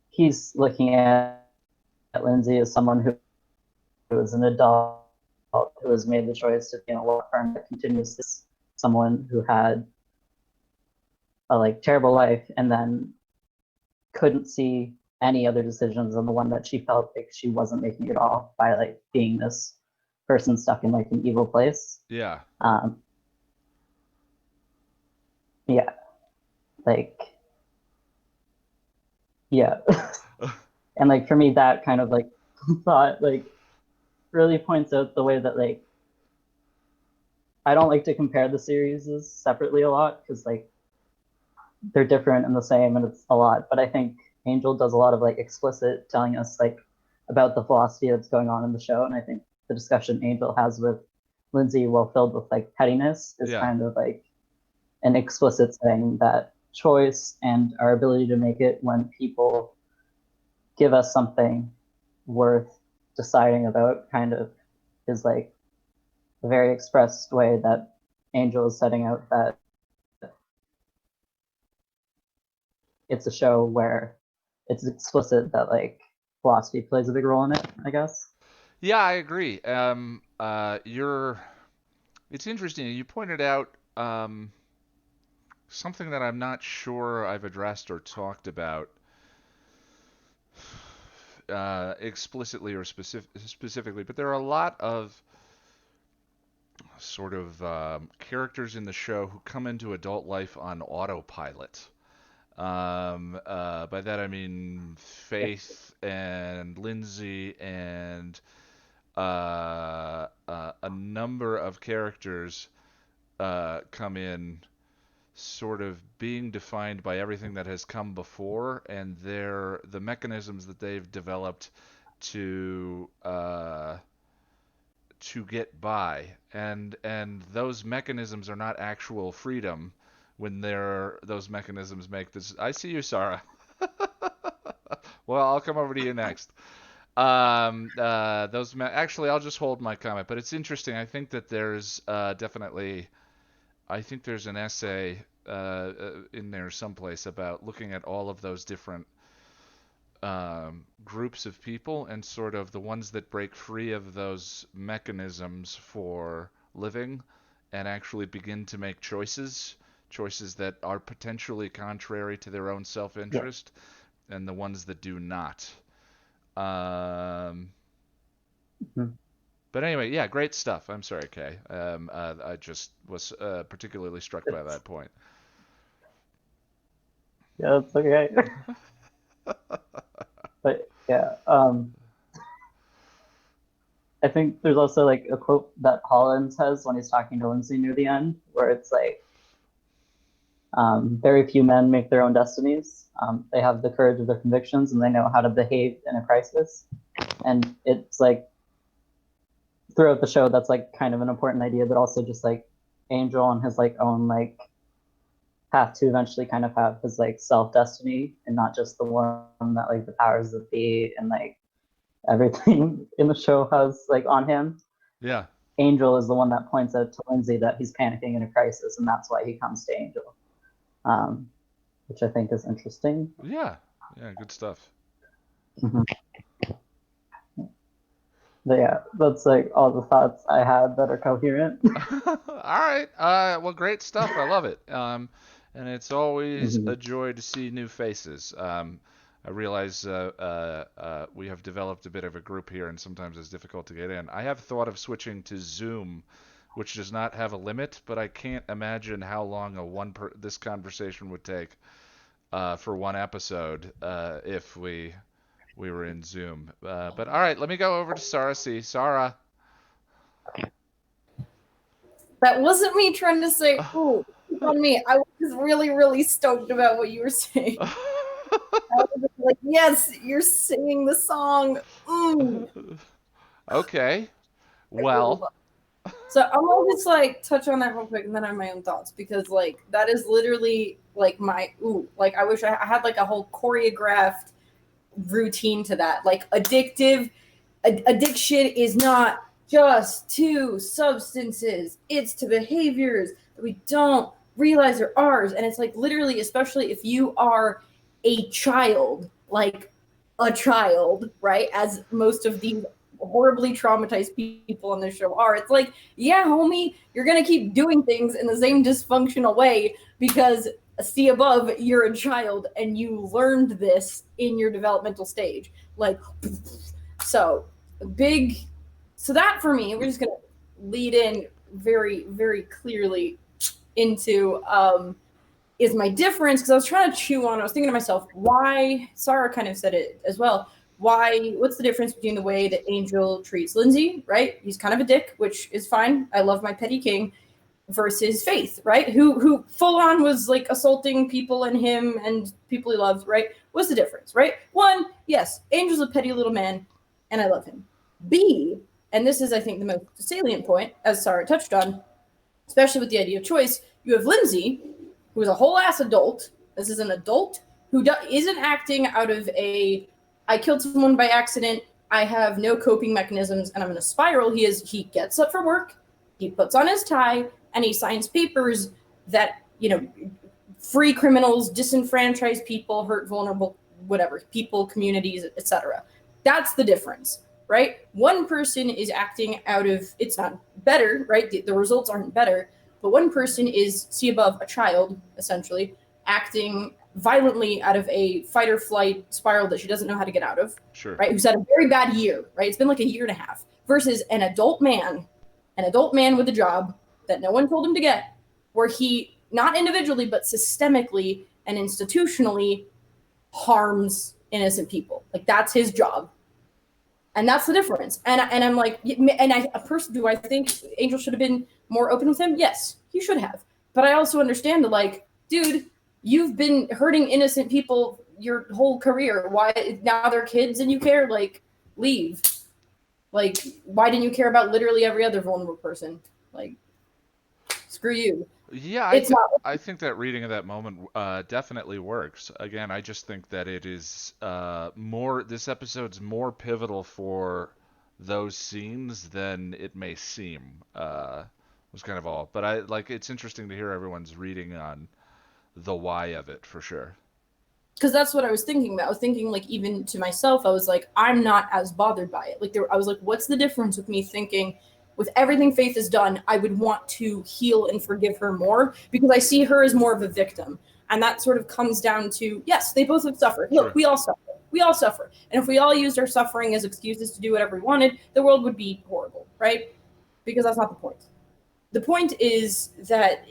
S15: he's looking at Lindsay as someone who is an adult who has made the choice to be in a law firm that continues this, someone who had a like terrible life and then couldn't see any other decisions than the one that she felt like she wasn't making at all by like being this person stuck in like an evil place.
S1: Yeah.
S15: Yeah. Like, yeah. And like for me, that kind of like thought like really points out the way that like I don't like to compare the series separately a lot because like they're different and the same and it's a lot, but I think Angel does a lot of like explicit telling us like about the philosophy that's going on in the show, and I think the discussion Angel has with Lindsay, while filled with like pettiness, is kind of like an explicit saying that choice and our ability to make it when people give us something worth deciding about kind of is like a very expressed way that Angel is setting out that it's a show where it's explicit that like philosophy plays a big role in it, I guess.
S1: Yeah, I agree. It's interesting. You pointed out something that I'm not sure I've addressed or talked about explicitly or specifically, but there are a lot of sort of characters in the show who come into adult life on autopilot. By that I mean Faith and Lindsay and a number of characters come in sort of being defined by everything that has come before, and the mechanisms that they've developed to get by, and those mechanisms are not actual freedom when those mechanisms make this. I see you, Sarah. Well, I'll come over to you next. Actually, I'll just hold my comment, but it's interesting. I think that there's definitely, I think there's an essay in there someplace about looking at all of those different groups of people and sort of the ones that break free of those mechanisms for living and actually begin to make choices that are potentially contrary to their own self-interest, and the ones that do not. But anyway, yeah, great stuff. I'm sorry, Kay. I just was particularly struck by that point.
S15: Yeah, it's okay. But yeah, I think there's also like a quote that Holland says when he's talking to Lindsay near the end, where it's like, very few men make their own destinies. They have the courage of their convictions and they know how to behave in a crisis. And it's like throughout the show, that's like kind of an important idea, but also just like Angel and his like own like path to eventually kind of have his like self-destiny and not just the one that like the powers that be and like everything in the show has like on him.
S1: Yeah.
S15: Angel is the one that points out to Lindsay that he's panicking in a crisis, and that's why he comes to Angel, which I think is interesting.
S1: Yeah, good stuff.
S15: Mm-hmm. But yeah, that's like all the thoughts I had that are coherent.
S1: All right. Well, great stuff. I love it. And it's always a joy to see new faces. I realize we have developed a bit of a group here, and sometimes it's difficult to get in. I have thought of switching to Zoom, which does not have a limit, but I can't imagine how long this conversation would take for one episode if we were in Zoom. But all right, let me go over to Sarah C. Sarah.
S16: That wasn't me trying to say, ooh, on me. I was really, really stoked about what you were saying. I was like, yes, you're singing the song.
S1: Okay. Well.
S16: So I'm gonna just like touch on that real quick and then I have my own thoughts, because like that is literally like my like I wish I had like a whole choreographed routine to that. Like addiction is not just to substances, it's to behaviors that we don't realize are ours. And it's like literally, especially if you are a child, like a child, right? As most of these horribly traumatized people on this show are. It's like, yeah, homie, you're gonna keep doing things in the same dysfunctional way because see above, you're a child and you learned this in your developmental stage. Like, so that for me, we're just gonna lead in very, very clearly into is my difference, because I was trying to chew on, I was thinking to myself, why, Sarah kind of said it as well, what's the difference between the way that Angel treats Lindsay, right? He's kind of a dick, which is fine. I love my petty king, versus Faith, right? Who full on was like assaulting people and him and people he loved, right? What's the difference, right? One, yes, Angel's a petty little man and I love him. B, and this is, I think, the most salient point, as Sarah touched on, especially with the idea of choice, you have Lindsay, who is a whole ass adult. This is an adult who isn't acting out of I killed someone by accident, I have no coping mechanisms, and I'm in a spiral. He gets up for work, he puts on his tie, and he signs papers that, free criminals, disenfranchised people, hurt, vulnerable, whatever, people, communities, etc. That's the difference. right? One person is acting out of, it's not better, right? The results aren't better, but one person is see above a child, essentially, acting violently out of a fight or flight spiral that she doesn't know how to get out of,
S1: Sure.
S16: right? Who's had a very bad year, right? It's been like a year and a half, versus an adult man with a job that no one told him to get, where he, not individually, but systemically and institutionally harms innocent people. Like, that's his job. And that's the difference. And I'm like, do I think Angel should have been more open with him? Yes, he should have. But I also understand that, like, dude, you've been hurting innocent people your whole career. Why now they're kids and you care? Like, leave. Like, why didn't you care about literally every other vulnerable person? Like, screw you.
S1: Yeah, I think that reading of that moment definitely works. Again, I just think that it is this episode's more pivotal for those scenes than it may seem. Was kind of all. But it's interesting to hear everyone's reading on the why of it for sure.
S16: Because that's what I was thinking about. I was thinking, like, even to myself, I was like, I'm not as bothered by it. Like, I was like, what's the difference with me thinking, with everything Faith has done, I would want to heal and forgive her more, because I see her as more of a victim. And that sort of comes down to, yes, they both have suffered. Look, we all suffer. We all suffer. And if we all used our suffering as excuses to do whatever we wanted, the world would be horrible, right? Because that's not the point. The point is that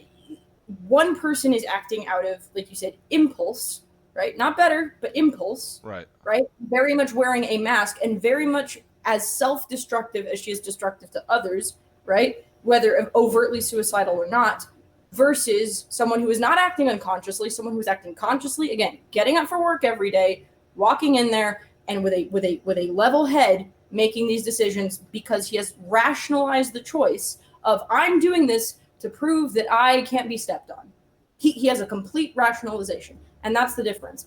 S16: one person is acting out of, like you said, impulse, right? Not better, but impulse.
S1: Right.
S16: Right? Very much wearing a mask and very much as self-destructive as she is destructive to others, right? Whether overtly suicidal or not, versus someone who is not acting unconsciously, someone who's acting consciously, again, getting up for work every day, walking in there, and with a level head, making these decisions because he has rationalized the choice of, I'm doing this to prove that I can't be stepped on. He has a complete rationalization, and that's the difference.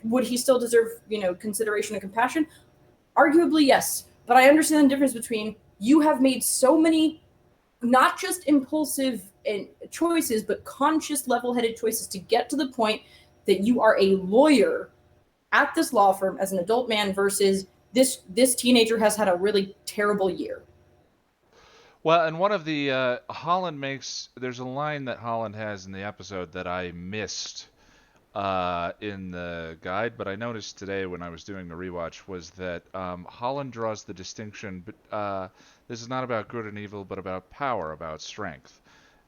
S16: Would he still deserve, consideration and compassion? Arguably, yes. But I understand the difference between, you have made so many, not just impulsive choices, but conscious, level-headed choices to get to the point that you are a lawyer at this law firm as an adult man, versus this teenager has had a really terrible year.
S1: Well, and one of the Holland makes, there's a line that Holland has in the episode that I missed in the guide, but I noticed today when I was doing the rewatch, was that Holland draws the distinction, but this is not about good and evil, but about power, about strength,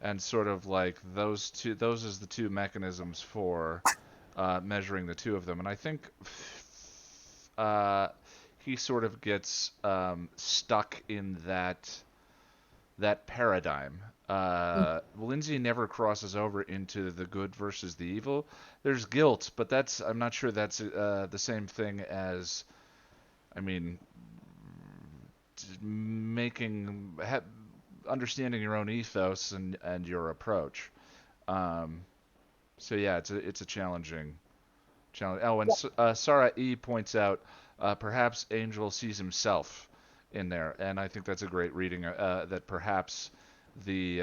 S1: and sort of like those is the two mechanisms for measuring the two of them. And I think he sort of gets stuck in that paradigm. Lindsay never crosses over into the good versus the evil. There's guilt, but I'm not sure that's the same thing as, understanding your own ethos and your approach. So yeah, it's a challenging challenge. Oh, and Sarah E points out perhaps Angel sees himself in there, and I think that's a great reading. That perhaps the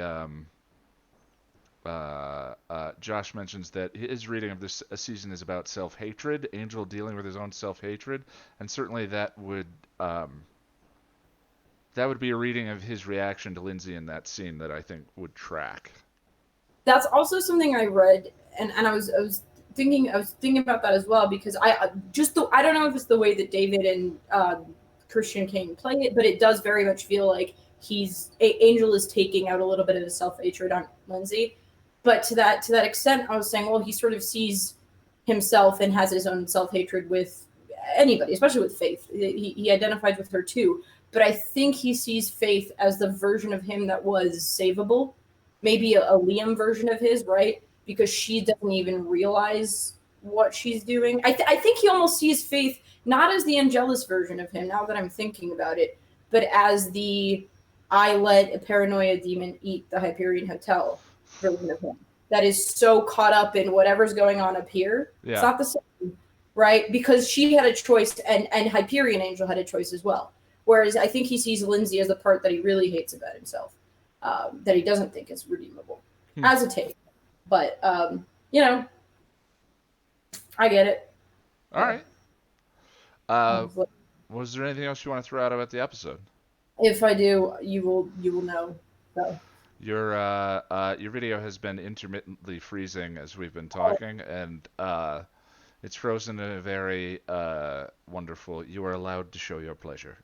S1: Josh mentions that his reading of this season is about self-hatred, Angel dealing with his own self-hatred, and certainly that would be a reading of his reaction to Lindsay in that scene that I think would track.
S16: That's also something I read, and I was thinking about that as well, because I don't know if it's the way that David and Christian King play it, but it does very much feel like Angel is taking out a little bit of his self-hatred on Lindsay. But to that extent, I was saying, well, he sort of sees himself and has his own self-hatred with anybody, especially with Faith. He identified with her too. But I think he sees Faith as the version of him that was savable, maybe a Liam version of his, right? Because she doesn't even realize what she's doing. I think he almost sees Faith not as the Angelus version of him, now that I'm thinking about it, but as the I let a paranoia demon eat the Hyperion Hotel version of him. That is so caught up in whatever's going on up here. Yeah. It's not the same, right? Because she had a choice, and Hyperion Angel had a choice as well. Whereas I think he sees Lindsay as the part that he really hates about himself, that he doesn't think is redeemable as a take. But, I get it.
S1: All right. Was there anything else you want to throw out about the episode?
S16: If I do, you will know. So.
S1: Your video has been intermittently freezing as we've been talking, and it's frozen in a very wonderful. You are allowed to show your pleasure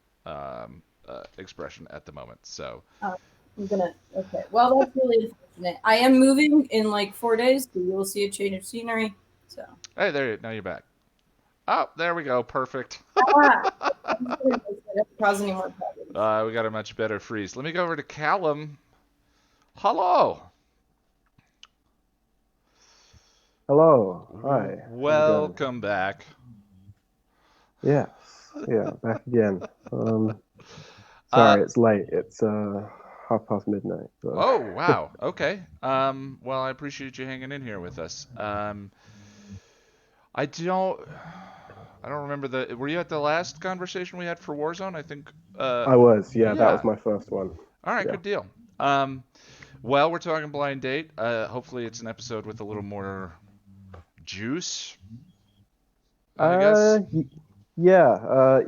S1: expression at the moment. So.
S16: I'm gonna. Okay. Well, that's really unfortunate. I am moving in like 4 days, so you will see a change of scenery. So.
S1: Hey, there. Now you're back. Oh, there we go. Perfect.
S16: Cause any more problems.
S1: We got a much better freeze. Let me go over to Callum. Hello.
S17: Hello. Hi.
S1: Welcome back.
S17: Yes. Yeah, back again. Sorry, it's late. It's midnight. So.
S1: Oh, wow. Okay. Well, I appreciate you hanging in here with us. I don't remember were you at the last conversation we had for Warzone? I think
S17: I was. Yeah, that was my first one.
S1: All right,
S17: yeah.
S1: Good deal. Well, we're talking Blind Date. Hopefully it's an episode with a little more juice, I guess.
S17: Yeah.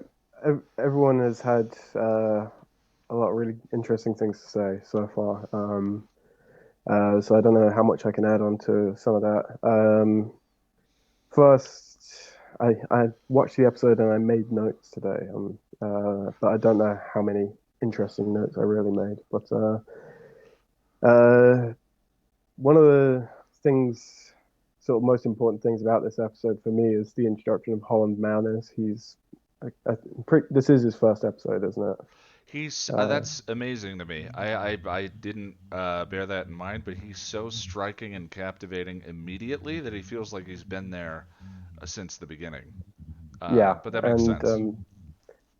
S17: Everyone has had a lot of really interesting things to say so far. So I don't know how much I can add on to some of that. First, I watched the episode and I made notes today, but I don't know how many interesting notes I really made. But one of the things, sort of most important things about this episode for me is the introduction of Holland Manners. This is his first episode, isn't it?
S1: That's amazing to me. I didn't bear that in mind, but he's so striking and captivating immediately that he feels like he's been there since the beginning.
S17: Yeah,
S1: but that makes sense.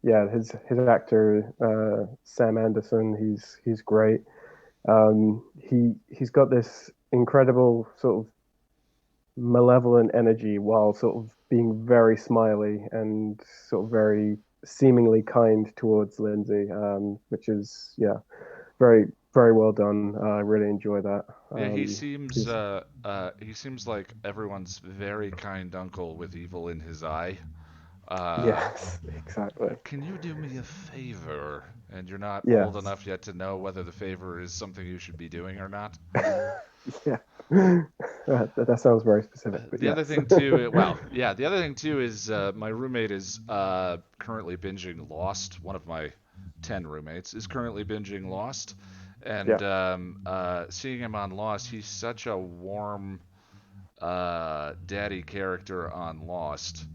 S17: Yeah, his actor Sam Anderson, he's great. He's got this incredible sort of malevolent energy while sort of being very smiley and sort of very seemingly kind towards Lindsay, which is very very well done. I really enjoy that.
S1: Yeah, he seems like everyone's very kind uncle with evil in his eye.
S17: Yes, exactly.
S1: Can you do me a favor? And you're not
S17: Yes.
S1: old enough yet to know whether the favor is something you should be doing or not.
S17: Yeah, that sounds very specific. But
S1: the other thing too, the other thing too is my roommate is currently binging Lost. One of my 10 roommates is currently binging Lost, and seeing him on Lost, he's such a warm daddy character on Lost.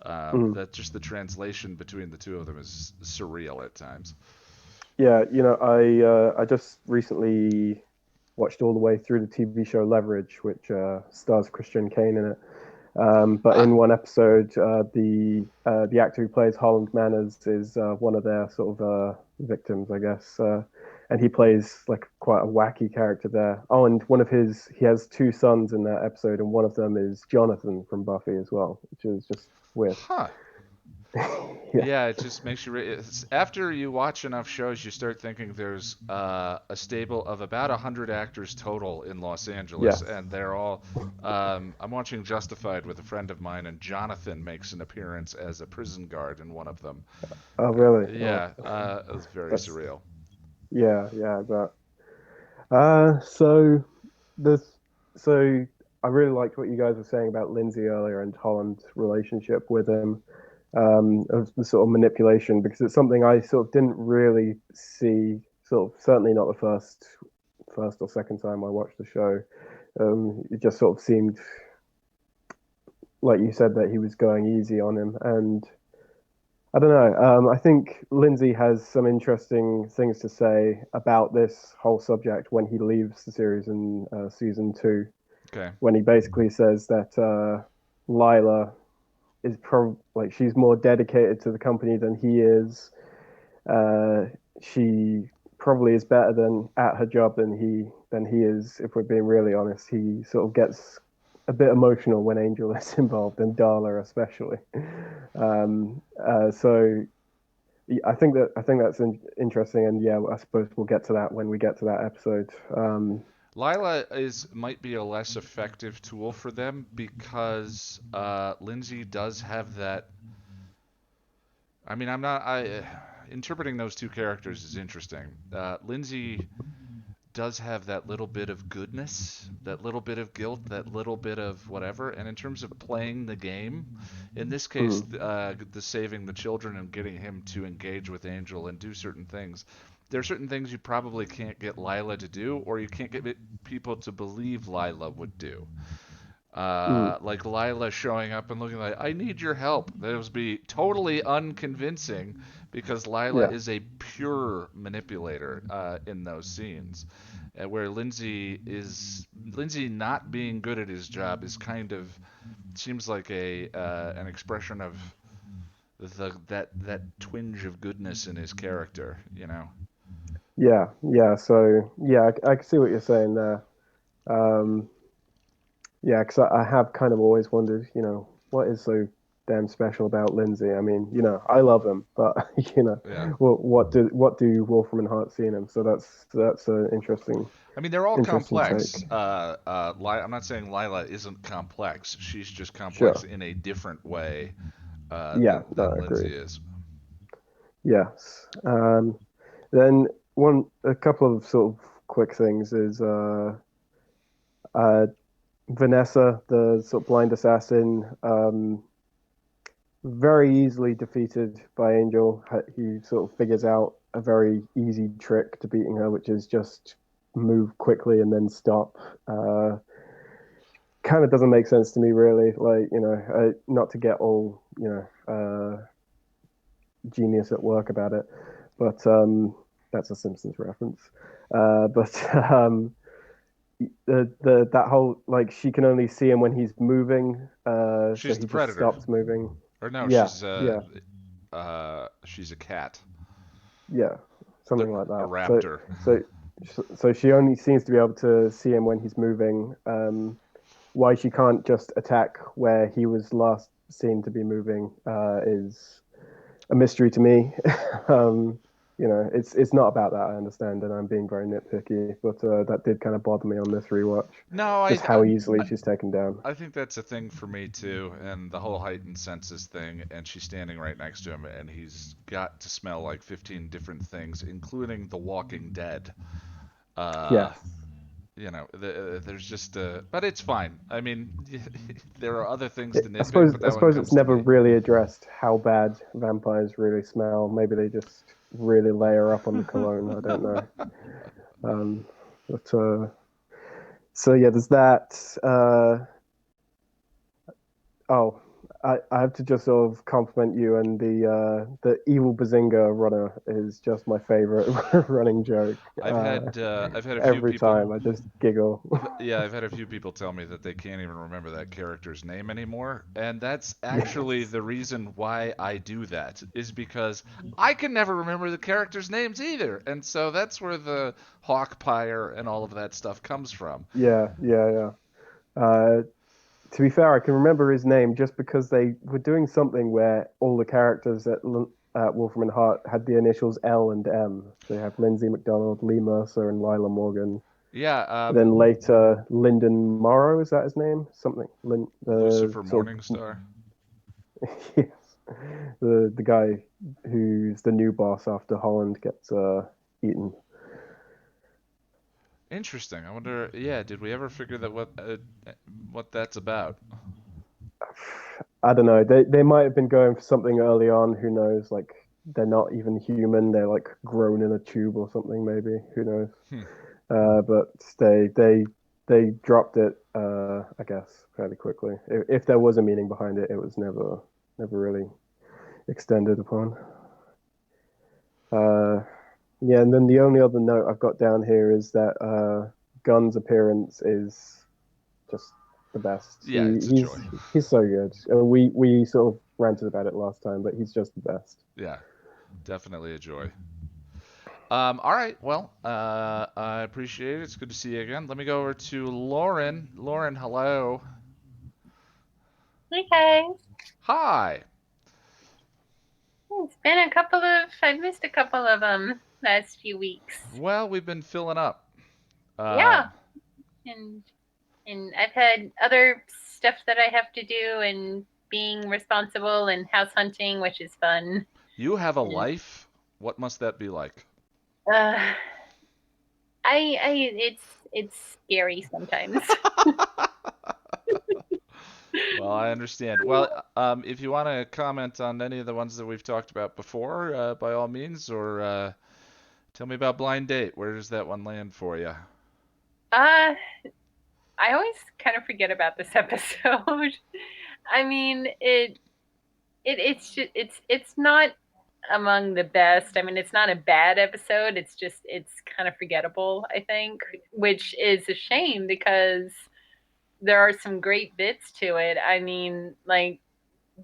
S1: That just the translation between the two of them is surreal at times.
S17: Yeah, I just recently watched all the way through the TV show Leverage, which stars Christian Kane in it. But in one episode, the actor who plays Holland Manners is one of their sort of victims, I guess, and he plays like quite a wacky character there. Oh, and he has two sons in that episode, and one of them is Jonathan from Buffy as well, which is just weird.
S1: Huh. Yeah, it just makes you. After you watch enough shows, you start thinking there's a stable of about 100 actors total in Los Angeles, and they're all. I'm watching Justified with a friend of mine, and Jonathan makes an appearance as a prison guard in one of them.
S17: Oh, really?
S1: Yeah, it was very surreal.
S17: Yeah, but so I really liked what you guys were saying about Lindsay earlier and Holland's relationship with him. Of the sort of manipulation, because it's something I sort of didn't really see, sort of certainly not the first or second time I watched the show. It just sort of seemed like you said that he was going easy on him, and I don't know. I think Lindsay has some interesting things to say about this whole subject when he leaves the series in season 2.
S1: Okay.
S17: When he basically says that Lila is she's more dedicated to the company than he is. She probably is better at her job than he is. If we're being really honest, he sort of gets a bit emotional when Angel is involved, and Darla especially. So I think that's interesting, and I suppose we'll get to that when we get to that episode.
S1: Lila might be a less effective tool for them because Lindsay does have that I mean, interpreting those two characters is interesting. Lindsay does have that little bit of goodness, that little bit of guilt, that little bit of whatever. And in terms of playing the game, in this case, the saving the children and getting him to engage with Angel and do certain things, there are certain things you probably can't get Lila to do, or you can't get people to believe Lila would do. Like Lila showing up and looking like, I need your help. That would be totally unconvincing because Lila
S17: Yeah.
S1: is a pure manipulator in those scenes. Where Lindsay not being good at his job is kind of seems like an expression of that twinge of goodness in his character, you know.
S17: Yeah, yeah. So yeah, I can see what you're saying there. Um, yeah, because I have kind of always wondered, what is so damn special about Lindsay? I mean, I love him, but
S1: Yeah.
S17: what do Wolfram and Hart see in him? So that's an
S1: I mean, they're all
S17: interesting
S1: complex.
S17: take.
S1: I'm not saying Lila isn't complex. She's just complex
S17: Sure.
S1: in a different way
S17: Yeah, no,
S1: than
S17: I agree.
S1: Lindsay is.
S17: Yes. Then a couple of sort of quick things is uh, Vanessa, the sort of blind assassin, very easily defeated by Angel. He sort of figures out a very easy trick to beating her, which is just move quickly and then stop. Kind of doesn't make sense to me, really. Like, not to get all, genius at work about it, but that's a Simpsons reference. But that whole like she can only see him when he's moving, so
S1: She's the
S17: he just
S1: predator.
S17: stops moving.
S1: Or no,
S17: Yeah,
S1: she's a cat.
S17: yeah, something like
S1: A
S17: that.
S1: raptor.
S17: So she only seems to be able to see him when he's moving. Why she can't just attack where he was last seen to be moving is a mystery to me. It's not about that, I understand, and I'm being very nitpicky, but that did kind of bother me on this rewatch.
S1: No,
S17: Just how easily she's taken down.
S1: I think that's a thing for me too, and the whole heightened senses thing. And she's standing right next to him, and he's got to smell like 15 different things, including The Walking Dead.
S17: Yes.
S1: There's just but it's fine. I mean, there are other things to
S17: I
S1: nitpick,
S17: suppose
S1: but
S17: I
S1: that one
S17: suppose
S1: comes
S17: it's
S1: to
S17: never
S1: me.
S17: really addressed how bad vampires really smell. Maybe they just really layer up on the cologne. I don't know. But so yeah, there's that. Oh, I have to just sort of compliment you, and the evil Bazinga runner is just my favorite running joke.
S1: I've had a few
S17: Every
S1: people.
S17: time I just giggle.
S1: Yeah, I've had a few people tell me that they can't even remember that character's name anymore, and that's actually the reason why I do that, is because I can never remember the characters' names either, and so that's where the Hawkpire and all of that stuff comes from.
S17: Yeah, yeah, yeah. To be fair, I can remember his name just because they were doing something where all the characters at Wolfram and Hart had the initials L and M. So you have Lindsay McDonald, Lee Mercer, and Lila Morgan.
S1: Yeah.
S17: Then later, Lyndon Morrow, is that his name? Something.
S1: Lucifer Morningstar.
S17: Yes. The guy who's the new boss after Holland gets eaten.
S1: Interesting. I wonder. Yeah, did we ever figure that what that's about?
S17: I don't know. They might have been going for something early on. Who knows? Like they're not even human. They're like grown in a tube or something. Maybe. Who knows? But they dropped it. I guess fairly quickly. If there was a meaning behind it, it was never really extended upon. Yeah, and then the only other note I've got down here is that Gunn's appearance is just the best.
S1: Yeah, it's a joy.
S17: He's so good. We sort of ranted about it last time, but he's just the best.
S1: Yeah, definitely a joy. All right, well, I appreciate it. It's good to see you again. Let me go over to Lauren. Lauren, hello.
S18: Hey guys.
S1: Hi.
S18: It's been I've missed a couple of last few weeks.
S1: Well, we've been filling up.
S18: Yeah. And I've had other stuff that I have to do and being responsible and house hunting, which is fun.
S1: You have a
S18: And,
S1: life? What must that be like?
S18: uh, it's scary sometimes.
S1: Well, I understand. Well, if you want to comment on any of the ones that we've talked about before, by all means, or tell me about Blind Date. Where does that one land for you?
S18: Uh, I always kind of forget about this episode. I mean, it's just it's not among the best. I mean, it's not a bad episode. It's just it's kind of forgettable, I think, which is a shame because there are some great bits to it. I mean, like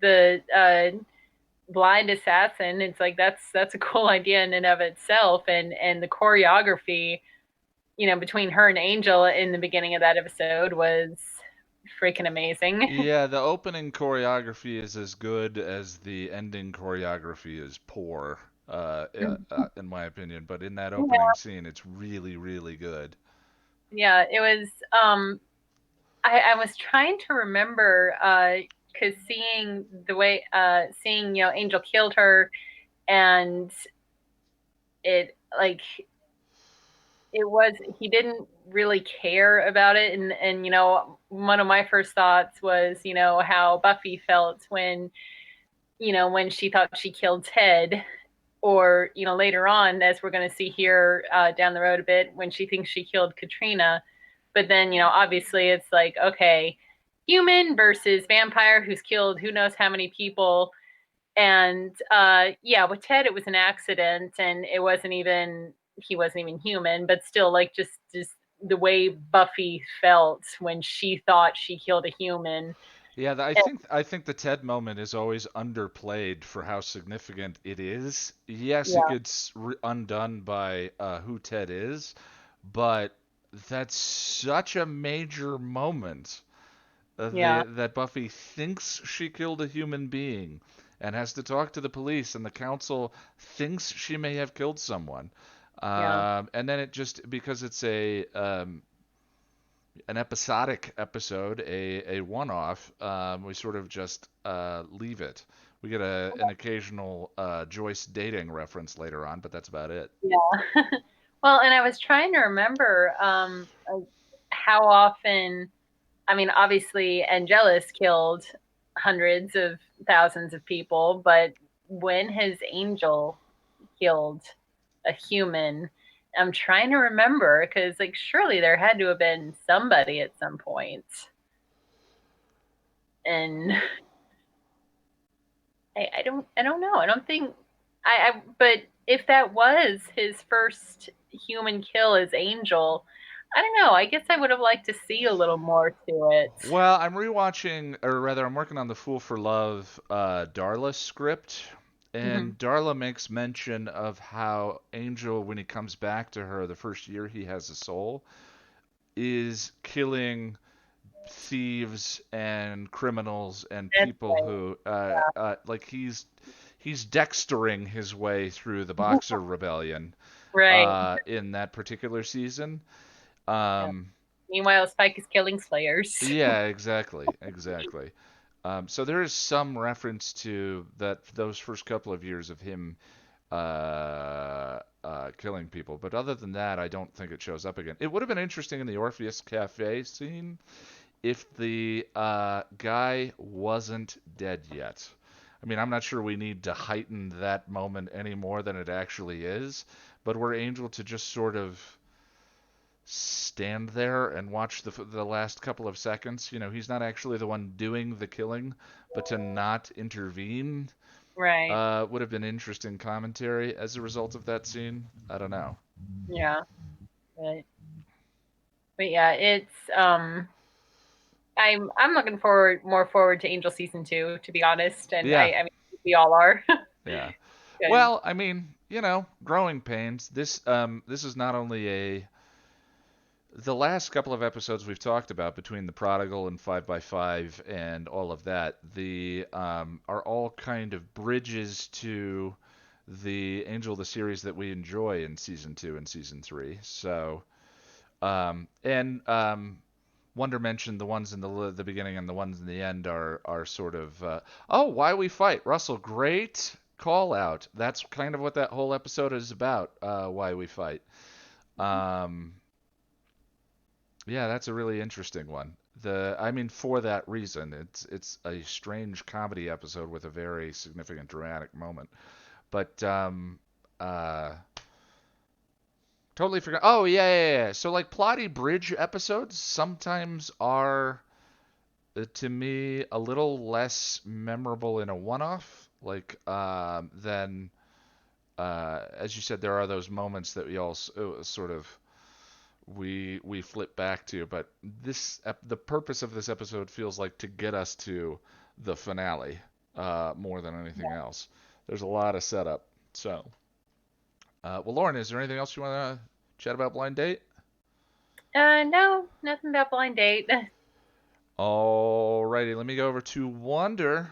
S18: the blind assassin, it's like that's a cool idea in and of itself, and the choreography, between her and Angel in the beginning of that episode was freaking amazing.
S1: Yeah, the opening choreography is as good as the ending choreography is poor, in my opinion. But in that opening
S18: Yeah,
S1: scene, it's really, really good.
S18: yeah, it was. I was trying to remember because seeing the way seeing Angel killed her, and it like it was he didn't really care about it, and one of my first thoughts was how Buffy felt when she thought she killed Ted, or later on, as we're going to see here down the road a bit, when she thinks she killed Katrina. But then obviously it's like, okay, human versus vampire who's killed who knows how many people. And yeah, with Ted it was an accident, and he wasn't even human, but still, like, just the way Buffy felt when she thought she killed a human.
S1: Yeah,
S18: And,
S1: I think the Ted moment is always underplayed for how significant it is. Yes, it
S18: yeah,
S1: gets undone by who Ted is, but that's such a major moment.
S18: yeah,
S1: That Buffy thinks she killed a human being and has to talk to the police, and the council thinks she may have killed someone.
S18: yeah,
S1: And then it just, because it's a an episodic episode, a one-off, we sort of just leave it. We get an occasional Joyce dating reference later on, but that's about it.
S18: yeah. Well, and I was trying to remember how often. I mean, obviously, Angelus killed hundreds of thousands of people, but when has Angel killed a human? I'm trying to remember because, like, surely there had to have been somebody at some point. And I don't know. I don't think but if that was his first human kill as Angel, I don't know. I guess I would have liked to see a little more to it.
S1: Well, I'm rewatching, or rather, I'm working on the Fool for Love Darla script,
S18: Mm-hmm.
S1: and Darla makes mention of how Angel, when he comes back to her the first year he has a soul, is killing thieves and criminals and
S18: That's
S1: people who like he's dextering his way through the
S18: right.
S1: Boxer Rebellion
S18: Right.
S1: in that particular season.
S18: Yeah.
S1: Um,
S18: Meanwhile, Spike is killing Slayers.
S1: yeah, exactly, exactly. So there is some reference to those first couple of years of him killing people, but other than that, I don't think it shows up again. It would have been interesting in the Orpheus Cafe scene if the guy wasn't dead yet. I mean, I'm not sure we need to heighten that moment any more than it actually is, but we're Angel to just sort of stand there and watch the last couple of seconds. You know, he's not actually the one doing the killing, but to not intervene
S18: Right.
S1: would have been interesting commentary as a result of that scene. I don't know.
S18: Yeah. But, but yeah, it's I'm looking more forward to Angel season 2, to be honest, and
S1: Yeah,
S18: I mean we all are.
S1: yeah.
S18: Good.
S1: Well, I mean, growing pains. This is not only a the last couple of episodes we've talked about between the prodigal and 5 by 5 and all of that, the are all kind of bridges to the Angel the series that we enjoy in season 2 and season 3. So, and Wonder mentioned the ones in the beginning and the ones in the end are sort of oh, why we fight, Russell, great call out. That's kind of what that whole episode is about. Why we fight. Um, yeah, that's a really interesting one. I mean, for that reason, it's a strange comedy episode with a very significant dramatic moment. But uh, totally forgot. Oh yeah, yeah, yeah. So like plotty bridge episodes sometimes are to me a little less memorable in a one-off. Like than as you said, there are those moments that we all sort of we flip back to, but the purpose of this episode feels like to get us to the finale more than anything else. There's a lot of setup. So, well, Lauren, is there anything else you want to chat about Blind Date?
S18: No, nothing about Blind Date.
S1: Alrighty, let me go over to Wonder.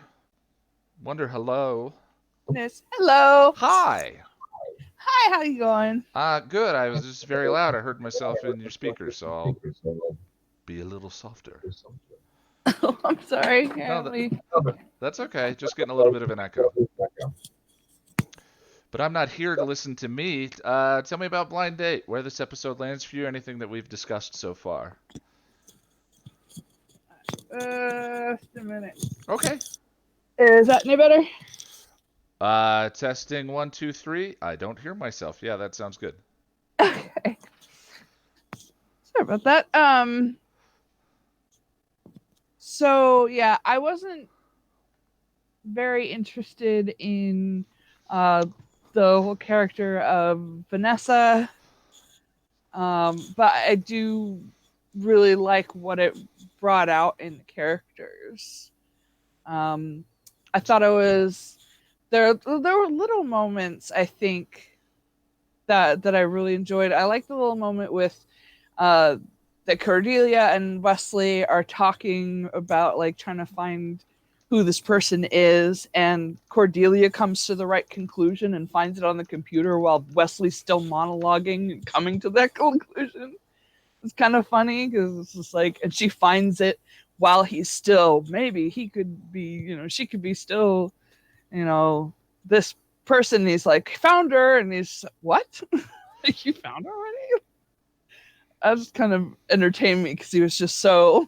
S1: Wonder, hello.
S19: Hello.
S1: Hi.
S19: Hi, how you going?
S1: Good. I was just very loud. I heard myself in your speakers, so I'll be a little softer.
S19: Oh, I'm sorry.
S1: No, that's okay. Just getting a little bit of an echo. But I'm not here to listen to me. Tell me about Blind Date, where this episode lands for you, anything that we've discussed so far.
S19: Just a minute.
S1: Okay.
S19: Is that any better?
S1: Testing 1, 2, 3. I don't hear myself. Yeah, that sounds good.
S19: Okay. Sorry about that. So yeah, I wasn't very interested in the whole character of Vanessa. But I do really like what it brought out in the characters. I thought it was there were little moments I think that I really enjoyed. I like the little moment with that Cordelia and Wesley are talking about like trying to find who this person is, and Cordelia comes to the right conclusion and finds it on the computer while Wesley's still monologuing and coming to that conclusion. It's kind of funny because it's just like, and she finds it while he's still, maybe he could be, she could be still, this person. And he's like, found her, and he's what? Like, you found her already? That just kind of entertained me because he was just so.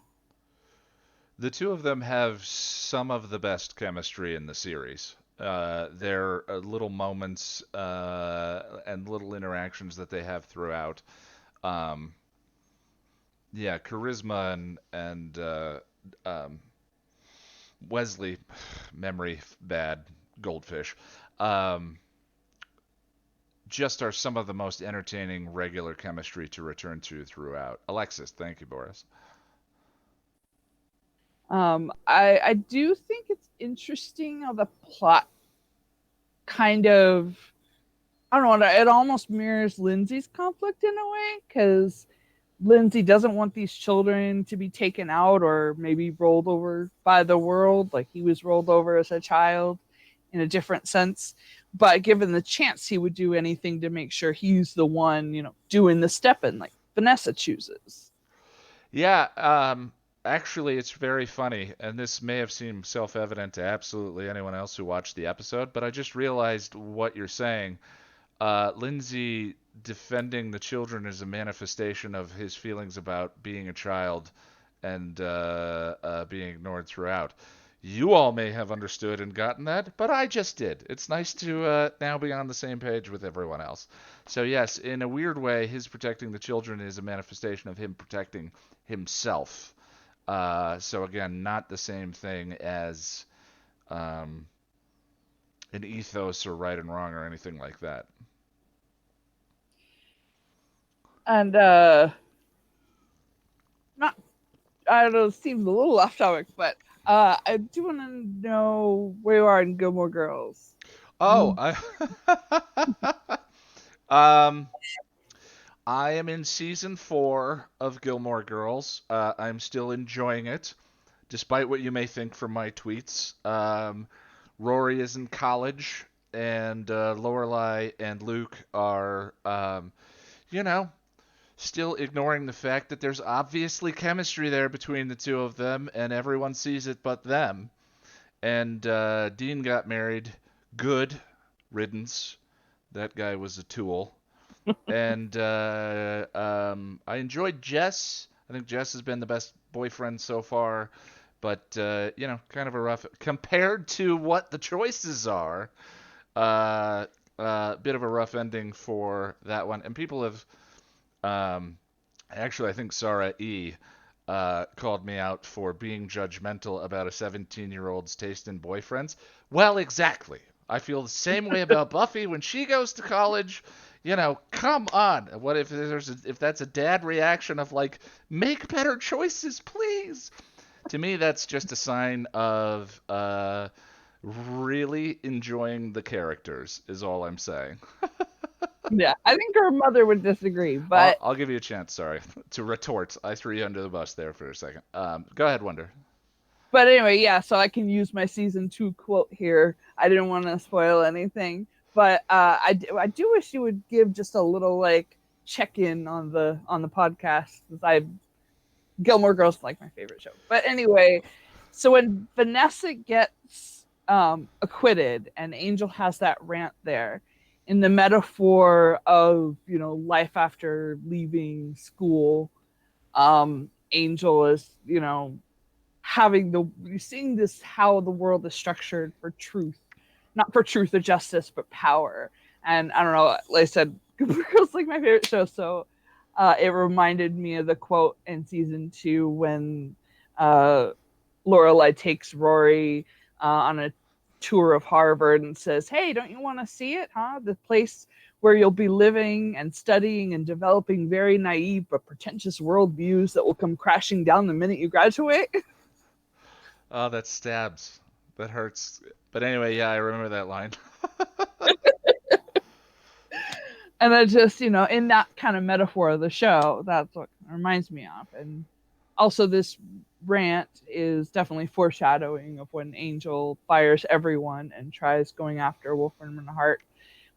S1: The two of them have some of the best chemistry in the series. Their little moments and little interactions that they have throughout. Yeah, charisma and Wesley, memory bad, goldfish, just are some of the most entertaining regular chemistry to return to throughout. Alexis, thank you, Boris.
S19: I do think it's interesting how the plot kind of, I don't know, it almost mirrors Lindsay's conflict in a way, because Lindsay doesn't want these children to be taken out or maybe rolled over by the world like he was rolled over as a child in a different sense. But given the chance, he would do anything to make sure he's the one, doing the stepping like Vanessa chooses.
S1: Yeah, actually, it's very funny, and this may have seemed self-evident to absolutely anyone else who watched the episode, but I just realized what you're saying. Lindsay defending the children is a manifestation of his feelings about being a child and being ignored throughout. You all may have understood and gotten that, but I just did. It's nice to now be on the same page with everyone else. So yes, in a weird way, his protecting the children is a manifestation of him protecting himself. So again, not the same thing as an ethos or right and wrong or anything like that.
S19: And not, I don't know, it seems a little off topic, but I do want to know where you are in Gilmore Girls.
S1: Oh, I am in season 4 of Gilmore Girls. I'm still enjoying it, despite what you may think from my tweets. Rory is in college, and Lorelai and Luke are, still ignoring the fact that there's obviously chemistry there between the two of them, and everyone sees it but them. And Dean got married. Good. riddance. That guy was a tool. And I enjoyed Jess. I think Jess has been the best boyfriend so far, but kind of a rough compared to what the choices are. Bit of a rough ending for that one. And people have, actually, I think Sarah E. Called me out for being judgmental about a 17-year-old's taste in boyfriends. Well, exactly. I feel the same way about Buffy when she goes to college. Come on. What if if that's a dad reaction of like, make better choices, please? To me, that's just a sign of really enjoying the characters. Is all I'm saying.
S19: Yeah, I think her mother would disagree, but
S1: I'll give you a chance. Sorry to retort. I threw you under the bus there for a second. Go ahead, Wonder.
S19: but anyway, yeah. So I can use my season 2 quote here. I didn't want to spoil anything, but I do wish you would give just a little like check in on the podcast, because Gilmore Girls is like my favorite show. But anyway, so when Vanessa gets acquitted and Angel has that rant there, in the metaphor of life after leaving school, Angel is seeing this, how the world is structured for truth, not for truth or justice, but power. And I don't know, like I said, Girls like my favorite show, so it reminded me of the quote in season 2 when Lorelai takes Rory on a tour of Harvard and says, "Hey, don't you want to see it, huh? The place where you'll be living and studying and developing very naive but pretentious worldviews that will come crashing down the minute you graduate."
S1: Oh, that stabs. That hurts. But anyway, yeah, I remember that line.
S19: And then just, in that kind of metaphor of the show, that's what it reminds me of. And also this rant is definitely foreshadowing of when Angel fires everyone and tries going after Wolfram and Hart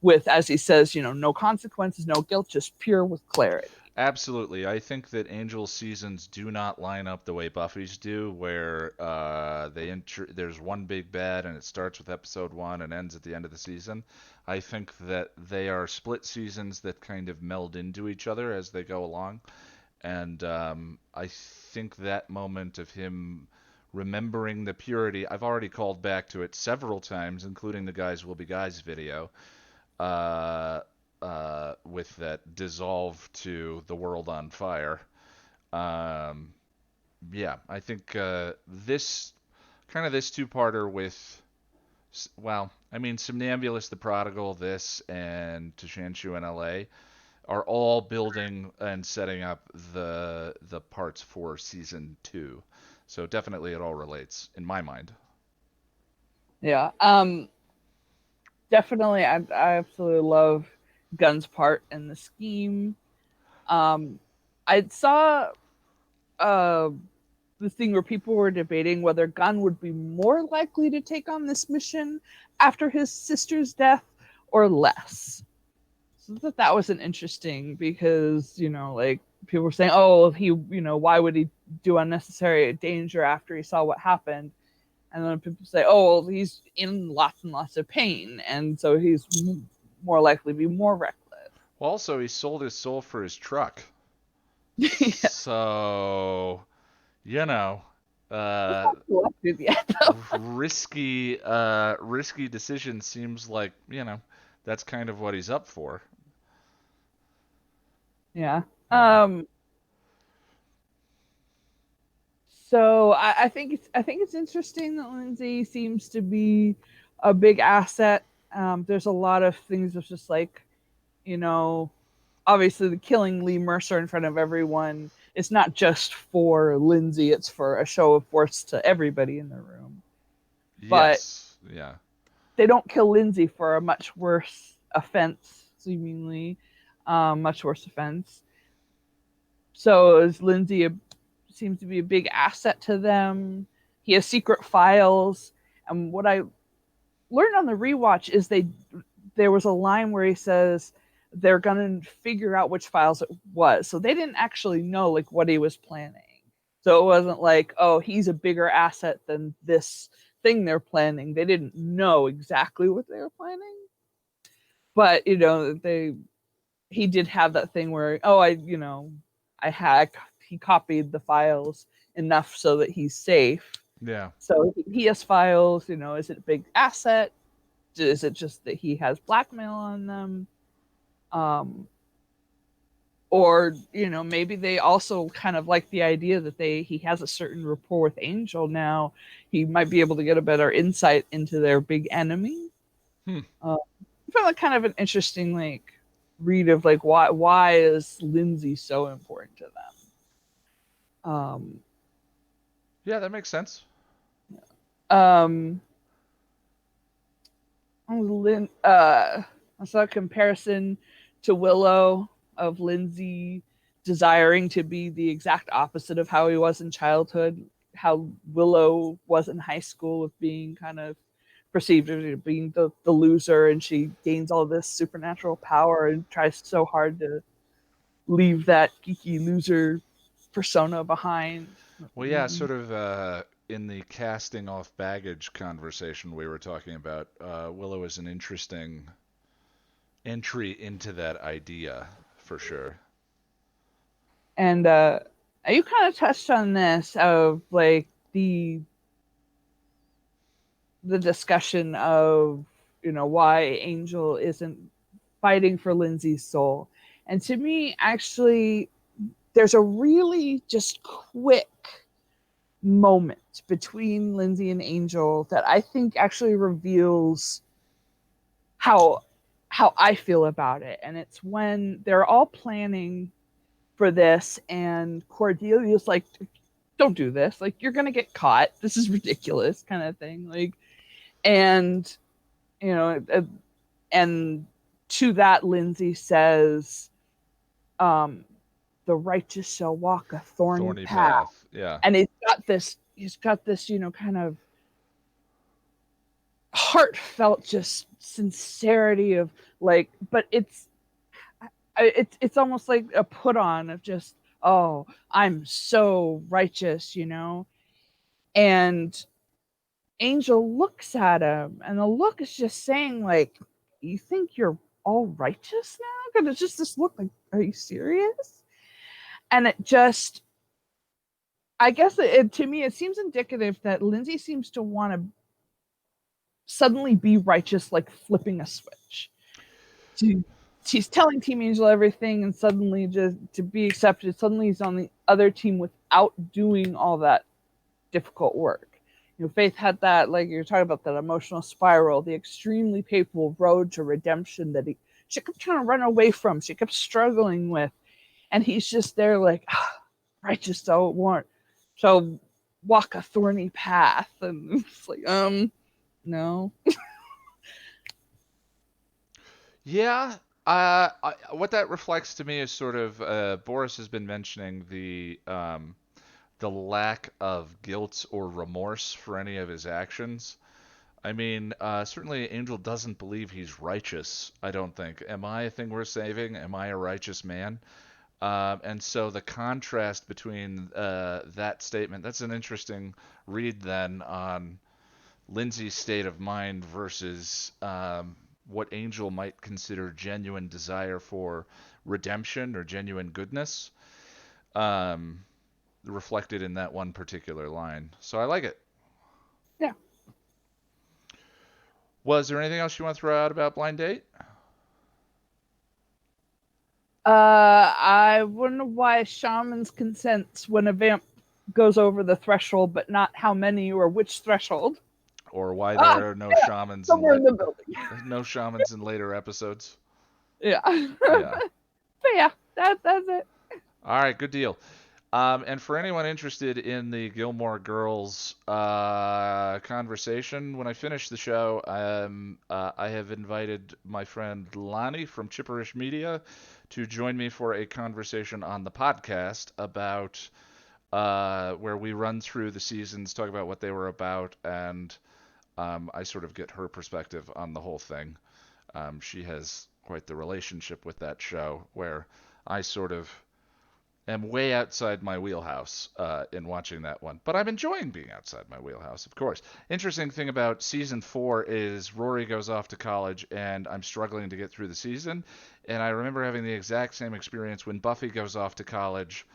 S19: with, as he says, no consequences, no guilt, just pure with clarity.
S1: Absolutely. I think that Angel's seasons do not line up the way Buffy's do, where there's one big bad and it starts with episode 1 and ends at the end of the season. I think that they are split seasons that kind of meld into each other as they go along. And I think that moment of him remembering the purity, I've already called back to it several times, including the Guys Will Be Guys video. With that dissolve to the world on fire. Yeah, I think this two-parter with, well, I mean, Somnambulist the Prodigal, this, and Tashanshu in L.A. are all building and setting up the parts for season 2. So definitely it all relates, in my mind.
S19: Yeah. Definitely, I absolutely love Gunn's part in the scheme. I saw the thing where people were debating whether Gunn would be more likely to take on this mission after his sister's death or less. So that was an interesting, because like people were saying, oh, he why would he do unnecessary danger after he saw what happened? And then people say, oh, well, he's in lots and lots of pain, and so he's more likely to be more reckless.
S1: Well, also, he sold his soul for his truck.
S19: Yeah.
S1: So, risky decision seems like, that's kind of what he's up for.
S19: Yeah. So I think it's interesting that Lindsay seems to be a big asset. There's a lot of things that's just like, obviously the killing Lee Mercer in front of everyone. It's not just for Lindsay; it's for a show of force to everybody in the room.
S1: Yes. But yeah.
S19: They don't kill Lindsay for a much worse offense, seemingly, much worse offense. So is Lindsay seems to be a big asset to them. He has secret files, and what I learned on the rewatch is there was a line where he says they're gonna figure out which files it was. So they didn't actually know like what he was planning. So it wasn't like, oh, he's a bigger asset than this thing they're planning. They didn't know exactly what they were planning. but he did have that thing where he copied the files enough so that he's safe.
S1: Yeah.
S19: So he has files. Is it a big asset? Is it just that he has blackmail on them? Or maybe they also kind of like the idea that he has a certain rapport with Angel now. He might be able to get a better insight into their big enemy. I found that kind of an interesting read of why is Lindsay so important to them.
S1: Yeah, that makes sense.
S19: I saw a comparison to Willow of Lindsay desiring to be the exact opposite of how he was in childhood, how Willow was in high school with being kind of perceived as being the loser, and she gains all this supernatural power and tries so hard to leave that geeky loser persona behind.
S1: Well, yeah, sort of in the casting off baggage conversation we were talking about, Willow is an interesting entry into that idea for sure.
S19: And you kind of touched on this of the discussion of why Angel isn't fighting for Lindsay's soul. And to me, actually, there's a really just quick moment between Lindsay and Angel that I think actually reveals how I feel about it. And it's when they're all planning for this and Cordelia's like, don't do this, you're gonna get caught, this is ridiculous, kind of thing. And and to that Lindsay says, the righteous shall walk a thorny path.
S1: Yeah.
S19: And he's got this kind of heartfelt just sincerity of but it's almost like a put on of just, oh, I'm so righteous, and Angel looks at him and the look is just saying you think you're all righteous now? Because it's just this look are you serious? And it just, I guess to me it seems indicative that Lindsay seems to want to suddenly be righteous, flipping a switch. She's telling Team Angel everything, and suddenly just to be accepted, suddenly he's on the other team without doing all that difficult work. Faith had that, you're talking about, that emotional spiral, the extremely painful road to redemption that she kept trying to run away from, she kept struggling with, and he's just there righteous don't want, so walk a thorny path, and it's no.
S1: Yeah. What that reflects to me is sort of Boris has been mentioning the lack of guilt or remorse for any of his actions. I mean, certainly Angel doesn't believe he's righteous, I don't think. Am I a thing worth saving? Am I a righteous man? And so the contrast between that statement, that's an interesting read then on Lindsay's state of mind versus what Angel might consider genuine desire for redemption or genuine goodness, reflected in that one particular line. So I like it.
S19: Yeah.
S1: Was there anything else you want to throw out about Blind Date?
S19: I wonder why shamans consent when a vamp goes over the threshold, but not how many or which threshold.
S1: Or why there are no shamans
S19: somewhere in the building.
S1: No shamans in later episodes.
S19: Yeah.
S1: Yeah.
S19: But yeah, that's it.
S1: All right, good deal. And for anyone interested in the Gilmore Girls conversation, when I finish the show, I have invited my friend Lonnie from Chipperish Media to join me for a conversation on the podcast about where we run through the seasons, talk about what they were about, and I sort of get her perspective on the whole thing. She has quite the relationship with that show, where I sort of am way outside my wheelhouse in watching that one, but I'm enjoying being outside my wheelhouse, of course. Interesting thing about season 4 is Rory goes off to college, and I'm struggling to get through the season. And I remember having the exact same experience when Buffy goes off to college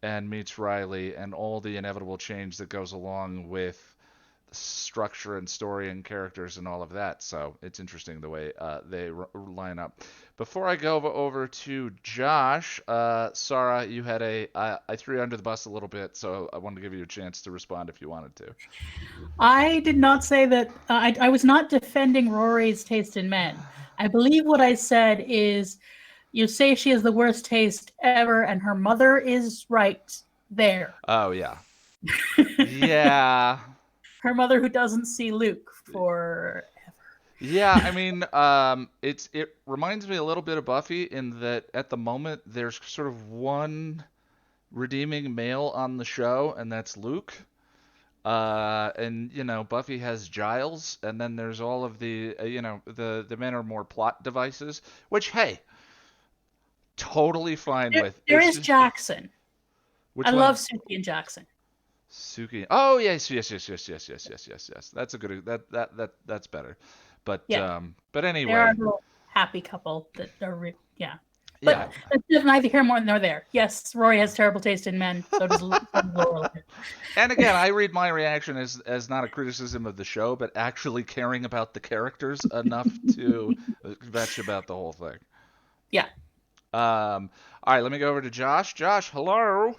S1: and meets Riley, and all the inevitable change that goes along with structure and story and characters and all of that. So it's interesting the way they line up. Before I go over to Josh, Sarah, you had I threw you under the bus a little bit, so I wanted to give you a chance to respond if you wanted to.
S13: I did not say that. I was not defending Rory's taste in men. I believe what I said is, you say she has the worst taste ever, and her mother is right there.
S1: Oh yeah, yeah.
S13: Her mother who doesn't see Luke forever.
S1: Yeah, I mean, it reminds me a little bit of Buffy in that at the moment there's sort of one redeeming male on the show, and that's Luke. And Buffy has Giles, and then there's all of the the men are more plot devices, which hey, totally fine with.
S13: There is Jackson.
S1: Which
S13: I
S1: one?
S13: love Suki and Jackson.
S1: Suki. Oh yes. That's a good. That's better. But
S13: Yeah.
S1: But anyway.
S13: They're a little happy couple that are yeah. But that's neither here nor there. Yes, Rory has terrible taste in men. So does Laurel.
S1: And again, I read my reaction as not a criticism of the show, but actually caring about the characters enough to vetch about the whole thing.
S13: Yeah.
S1: All right, let me go over to Josh. Josh, hello.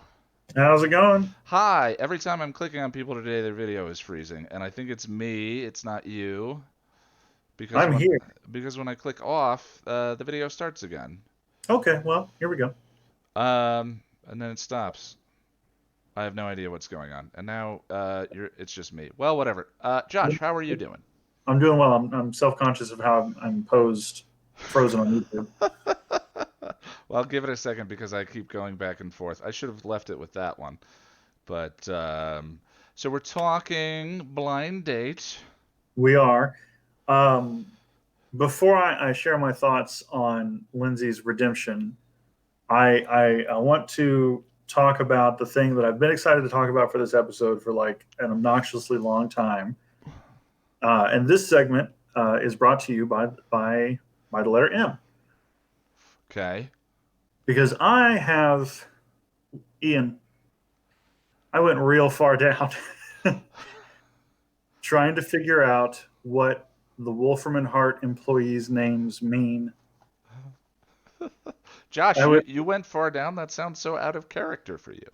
S20: How's it going?
S1: Hi. Every time I'm clicking on people today, their video is freezing, and I think it's me. It's not you.
S20: I'm here.
S1: Because when I click off, the video starts again.
S20: Okay, well, here we go.
S1: And then it stops. I have no idea what's going on. And now it's just me. Well, whatever. Josh, how are you doing?
S20: I'm doing well. I'm self-conscious of how I'm frozen on YouTube.
S1: Well, I'll give it a second because I keep going back and forth. I should have left it with that one. But, so we're talking blind date.
S20: We are. Before I share my thoughts on Lindsay's redemption, I want to talk about the thing that I've been excited to talk about for this episode for like an obnoxiously long time. And this segment is brought to you by the letter M.
S1: Okay.
S20: Because Ian, I went real far down trying to figure out what the Wolfram and Hart employees' names mean.
S1: Josh, you went far down. That sounds so out of character for you.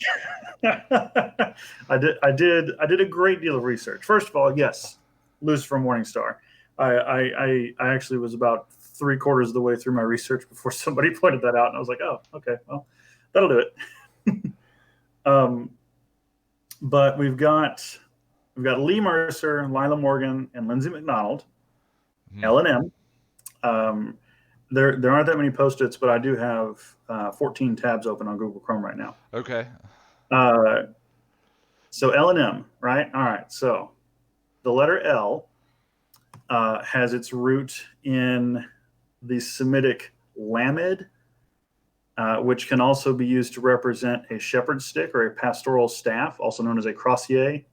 S20: I did a great deal of research. First of all, yes, Lucifer Morningstar. I actually was about 3/4 of the way through my research before somebody pointed that out, and I was like, oh, okay, well, that'll do it. But we've got Lee Mercer, Lila Morgan, and Lindsay McDonald, L&M. There aren't that many Post-its, but I do have 14 tabs open on Google Chrome right now.
S1: Okay.
S20: So L&M, right? All right. So the letter L has its root in the Semitic lamed, which can also be used to represent a shepherd's stick or a pastoral staff, also known as a crossier.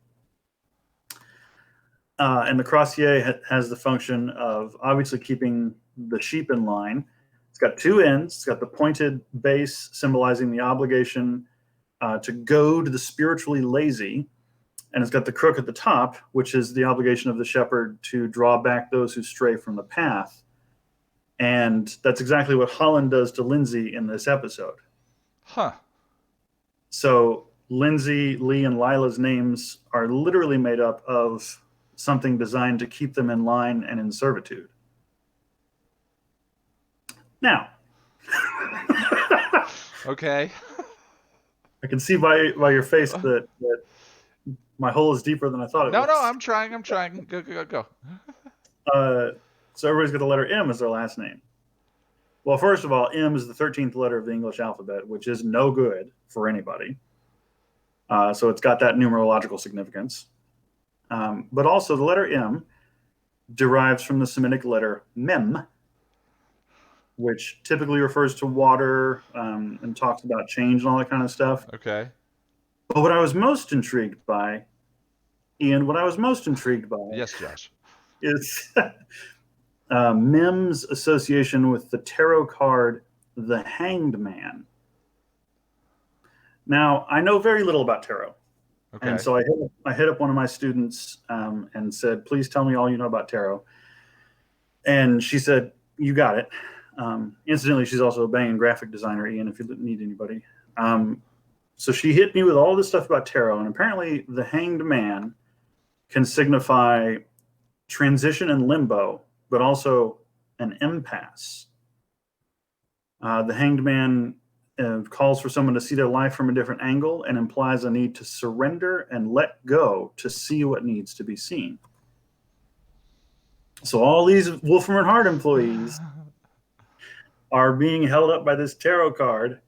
S20: And the crossier has the function of obviously keeping the sheep in line. It's got two ends. It's got the pointed base symbolizing the obligation to goad the spiritually lazy. And it's got the crook at the top, which is the obligation of the shepherd to draw back those who stray from the path. And that's exactly what Holland does to Lindsay in this episode.
S1: Huh.
S20: So Lindsay, Lee, and Lila's names are literally made up of something designed to keep them in line and in servitude. Now.
S1: Okay.
S20: I can see by your face that my hole is deeper than I thought it was.
S1: No, I'm trying. Go.
S20: So everybody's got the letter M as their last name. Well, first of all, M is the 13th letter of the English alphabet, which is no good for anybody. So it's got that numerological significance. But also the letter M derives from the Semitic letter Mem, which typically refers to water and talks about change and all that kind of stuff.
S1: Okay.
S20: But what I was most intrigued by, Ian, what I was most intrigued by
S1: Yes, Josh.
S20: is Mim's association with the tarot card, the Hanged Man. Now, I know very little about tarot.
S1: Okay.
S20: And so I hit up one of my students and said, please tell me all you know about tarot. And she said, you got it. Incidentally, she's also a banging graphic designer, Ian, if you need anybody. So she hit me with all this stuff about tarot. And apparently the Hanged Man can signify transition and limbo, but also an impasse. The Hanged Man calls for someone to see their life from a different angle and implies a need to surrender and let go to see what needs to be seen. So all these Wolfram and Hart employees are being held up by this tarot card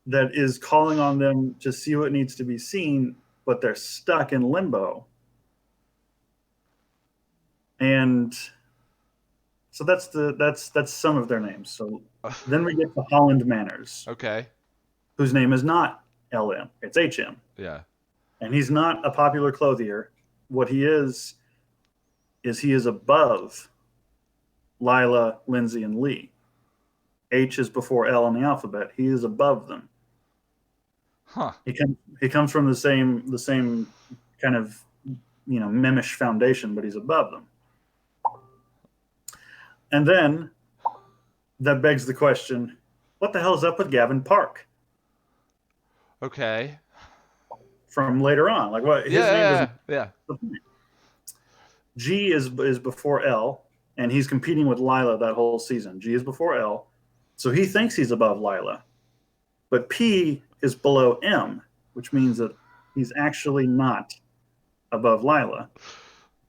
S20: that is calling on them to see what needs to be seen, but they're stuck in limbo. And so that's some of their names. So then we get to Holland Manners.
S1: Okay.
S20: Whose name is not LM, it's HM.
S1: Yeah.
S20: And he's not a popular clothier. What he is he is above Lila, Lindsay, and Lee. H is before L in the alphabet. He is above them.
S1: Huh.
S20: He comes from the same kind of mimish foundation, but he's above them. And then that begs the question, what the hell is up with Gavin Park?
S1: Okay.
S20: From later on. Like what his name is G is before L, and he's competing with Lila that whole season. G is before L. So he thinks he's above Lila. But P is below M, which means that he's actually not above Lila.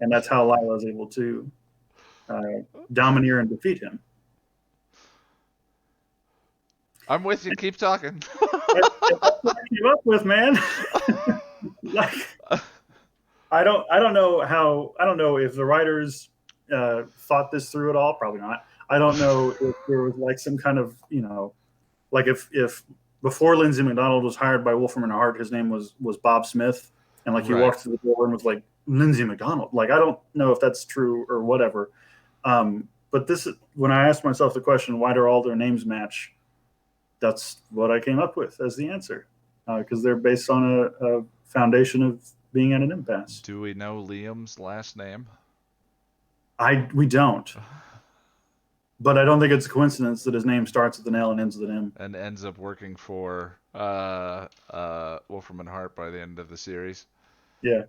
S20: And that's how Lila is able to domineer and defeat him.
S1: I'm with you. Keep talking.
S20: That's what I came up with, man. Like, I don't know if the writers thought this through at all. Probably not. I don't know if there was like some kind of like if before Lindsay McDonald was hired by Wolfram and Hart, his name was Bob Smith, and like he walked through the door and was like Lindsay McDonald. Like I don't know if that's true or whatever. But this is when I asked myself the question, why do all their names match? That's what I came up with as the answer, because they're based on a foundation of being at an impasse.
S1: Do we know Liam's last name?
S20: We don't. But I don't think it's a coincidence that his name starts with an L and ends with an M.
S1: And ends up working for Wolfram and Hart by the end of the series.
S20: Yeah.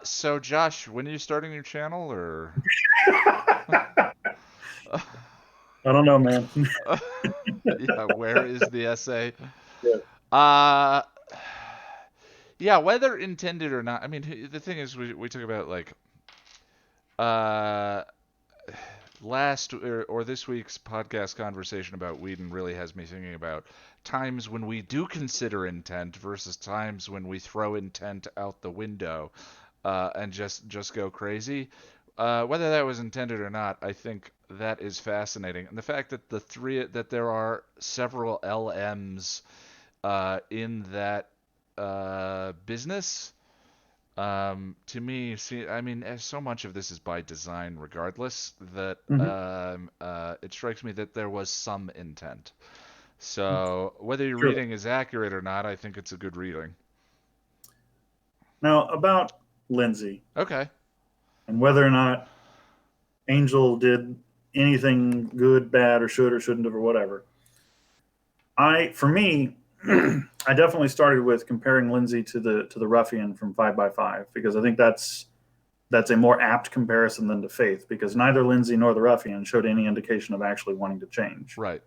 S1: So Josh, when are you starting your channel, or?
S20: I don't know, man.
S1: Yeah, where is the essay?
S20: Yeah.
S1: Yeah, whether intended or not. I mean, the thing is, we talk about like last or this week's podcast conversation about Whedon really has me thinking about times when we do consider intent versus times when we throw intent out the window and just go crazy. Whether that was intended or not, I think that is fascinating, and the fact that there are several LMs in that business. To me, I mean, so much of this is by design, regardless. That it strikes me that there was some intent. So whether your reading is accurate or not, I think it's a good reading.
S20: Now about Lindsay.
S1: Okay.
S20: And whether or not Angel did anything good, bad, or should or shouldn't have, or whatever. For me. I definitely started with comparing Lindsay to the ruffian from 5x5 because I think that's a more apt comparison than to Faith, because neither Lindsay nor the ruffian showed any indication of actually wanting to change.
S1: Right.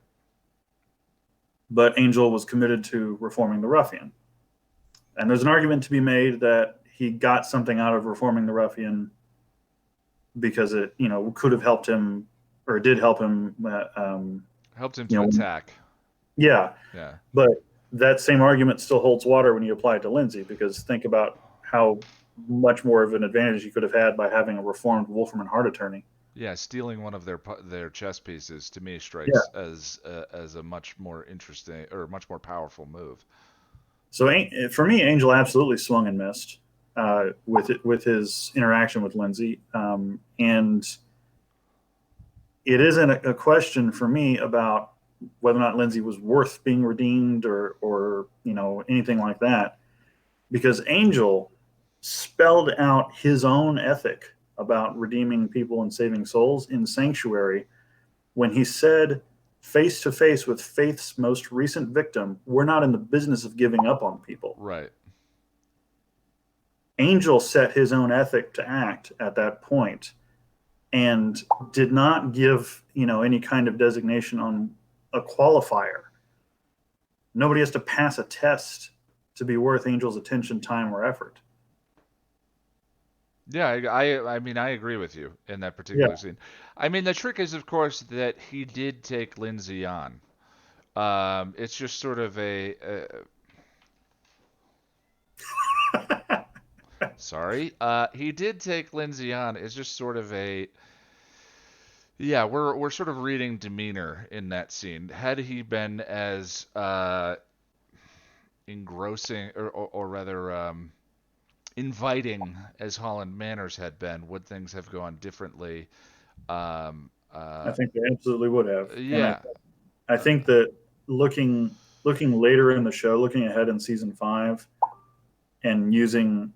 S20: But Angel was committed to reforming the ruffian. And there's an argument to be made that he got something out of reforming the ruffian because it, could have helped him, or it did help him.
S1: Helped him to attack.
S20: Yeah.
S1: Yeah.
S20: But that same argument still holds water when you apply it to Lindsay, because think about how much more of an advantage he could have had by having a reformed Wolfram and Hart attorney.
S1: Yeah, stealing one of their chess pieces to me
S20: Yeah.
S1: strikes as a much more interesting or much more powerful move.
S20: So for me, Angel absolutely swung and missed with his interaction with Lindsay, and it isn't a question for me about whether or not Lindsay was worth being redeemed or anything like that, because Angel spelled out his own ethic about redeeming people and saving souls in Sanctuary when he said face to face with Faith's most recent victim, we're not in the business of giving up on people.
S1: Right.
S20: Angel set his own ethic to act at that point and did not give any kind of designation on a qualifier. Nobody has to pass a test to be worth Angel's attention, time, or effort.
S1: Yeah, I mean I agree with you in that particular scene. I mean the trick is of course that he did take Lindsay on. It's just sort of sorry. He did take Lindsay on. It's just sort of yeah, we're sort of reading demeanor in that scene. Had he been as engrossing or rather inviting as Holland Manners had been, would things have gone differently?
S20: I think they absolutely would have. And
S1: Yeah.
S20: I think that looking later in the show, looking ahead in season 5, and using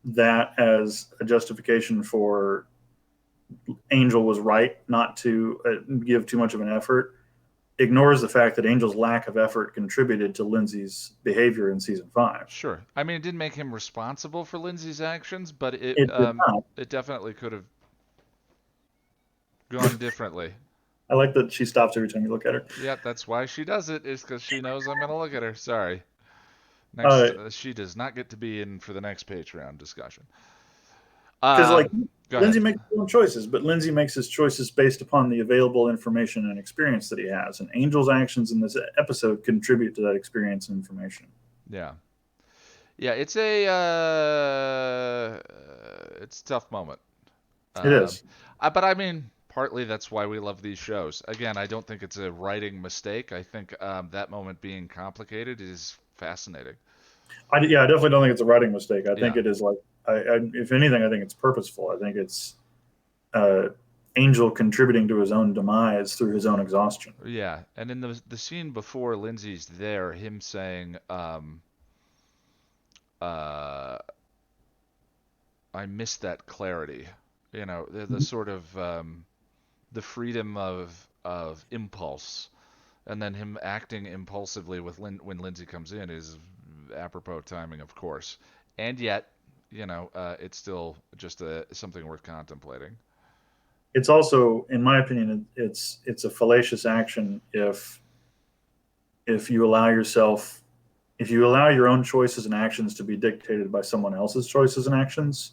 S20: that as a justification for Angel was right not to give too much of an effort, ignores the fact that Angel's lack of effort contributed to Lindsay's behavior in season 5.
S1: Sure. I mean, it didn't make him responsible for Lindsay's actions, but
S20: It did not.
S1: it definitely could have gone differently.
S20: I like that she stops every time you look at her.
S1: Yep, that's why she does it, is because she knows I'm going to look at her. Sorry. Next, she does not get to be in for the next Patreon discussion.
S20: Because
S1: Go
S20: Lindsay
S1: ahead.
S20: makes his own choices, but Lindsay makes his choices based upon the available information and experience that he has. And Angel's actions in this episode contribute to that experience and information.
S1: Yeah. Yeah, it's a tough moment.
S20: It is.
S1: But I mean, partly that's why we love these shows. Again, I don't think it's a writing mistake. I think that moment being complicated is fascinating.
S20: I definitely don't think it's a writing mistake. I think
S1: Yeah.
S20: it is if anything, I think it's purposeful. I think it's Angel contributing to his own demise through his own exhaustion.
S1: Yeah, and in the scene before Lindsay's there, him saying, I miss that clarity. You know, the sort of the freedom of impulse, and then him acting impulsively with when Lindsay comes in is apropos timing, of course. And yet, it's still just something worth contemplating.
S20: It's also, in my opinion, it's a fallacious action if you allow your own choices and actions to be dictated by someone else's choices and actions.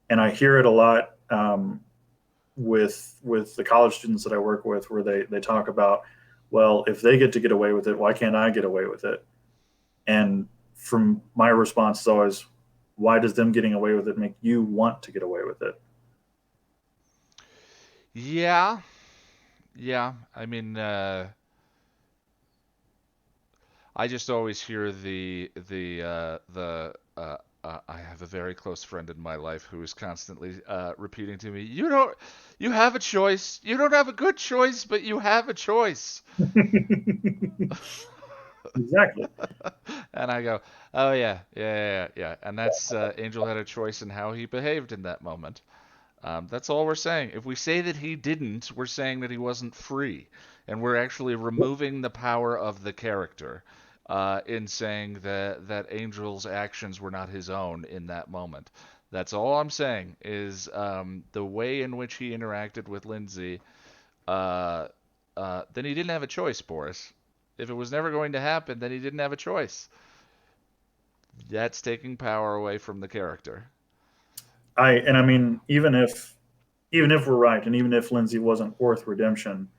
S20: And I hear it a lot with the college students that I work with, where they talk about, well, if they get away with it, why can't I get away with it? And from my response is always, why does them getting away with it make you want to get away with it?
S1: Yeah. I mean, I just always hear I have a very close friend in my life who is constantly repeating to me, you have a choice. You don't have a good choice, but you have a choice.
S20: Exactly.
S1: And I go, oh yeah. And that's Angel had a choice in how he behaved in that moment. That's all we're saying. If we say that he didn't, we're saying that he wasn't free. And we're actually removing the power of the character in saying that Angel's actions were not his own in that moment. That's all I'm saying is the way in which he interacted with Lindsay, then he didn't have a choice, Boris. If it was never going to happen, then he didn't have a choice. That's taking power away from the character.
S20: I mean, even if we're right, and even if Lindsay wasn't worth redemption,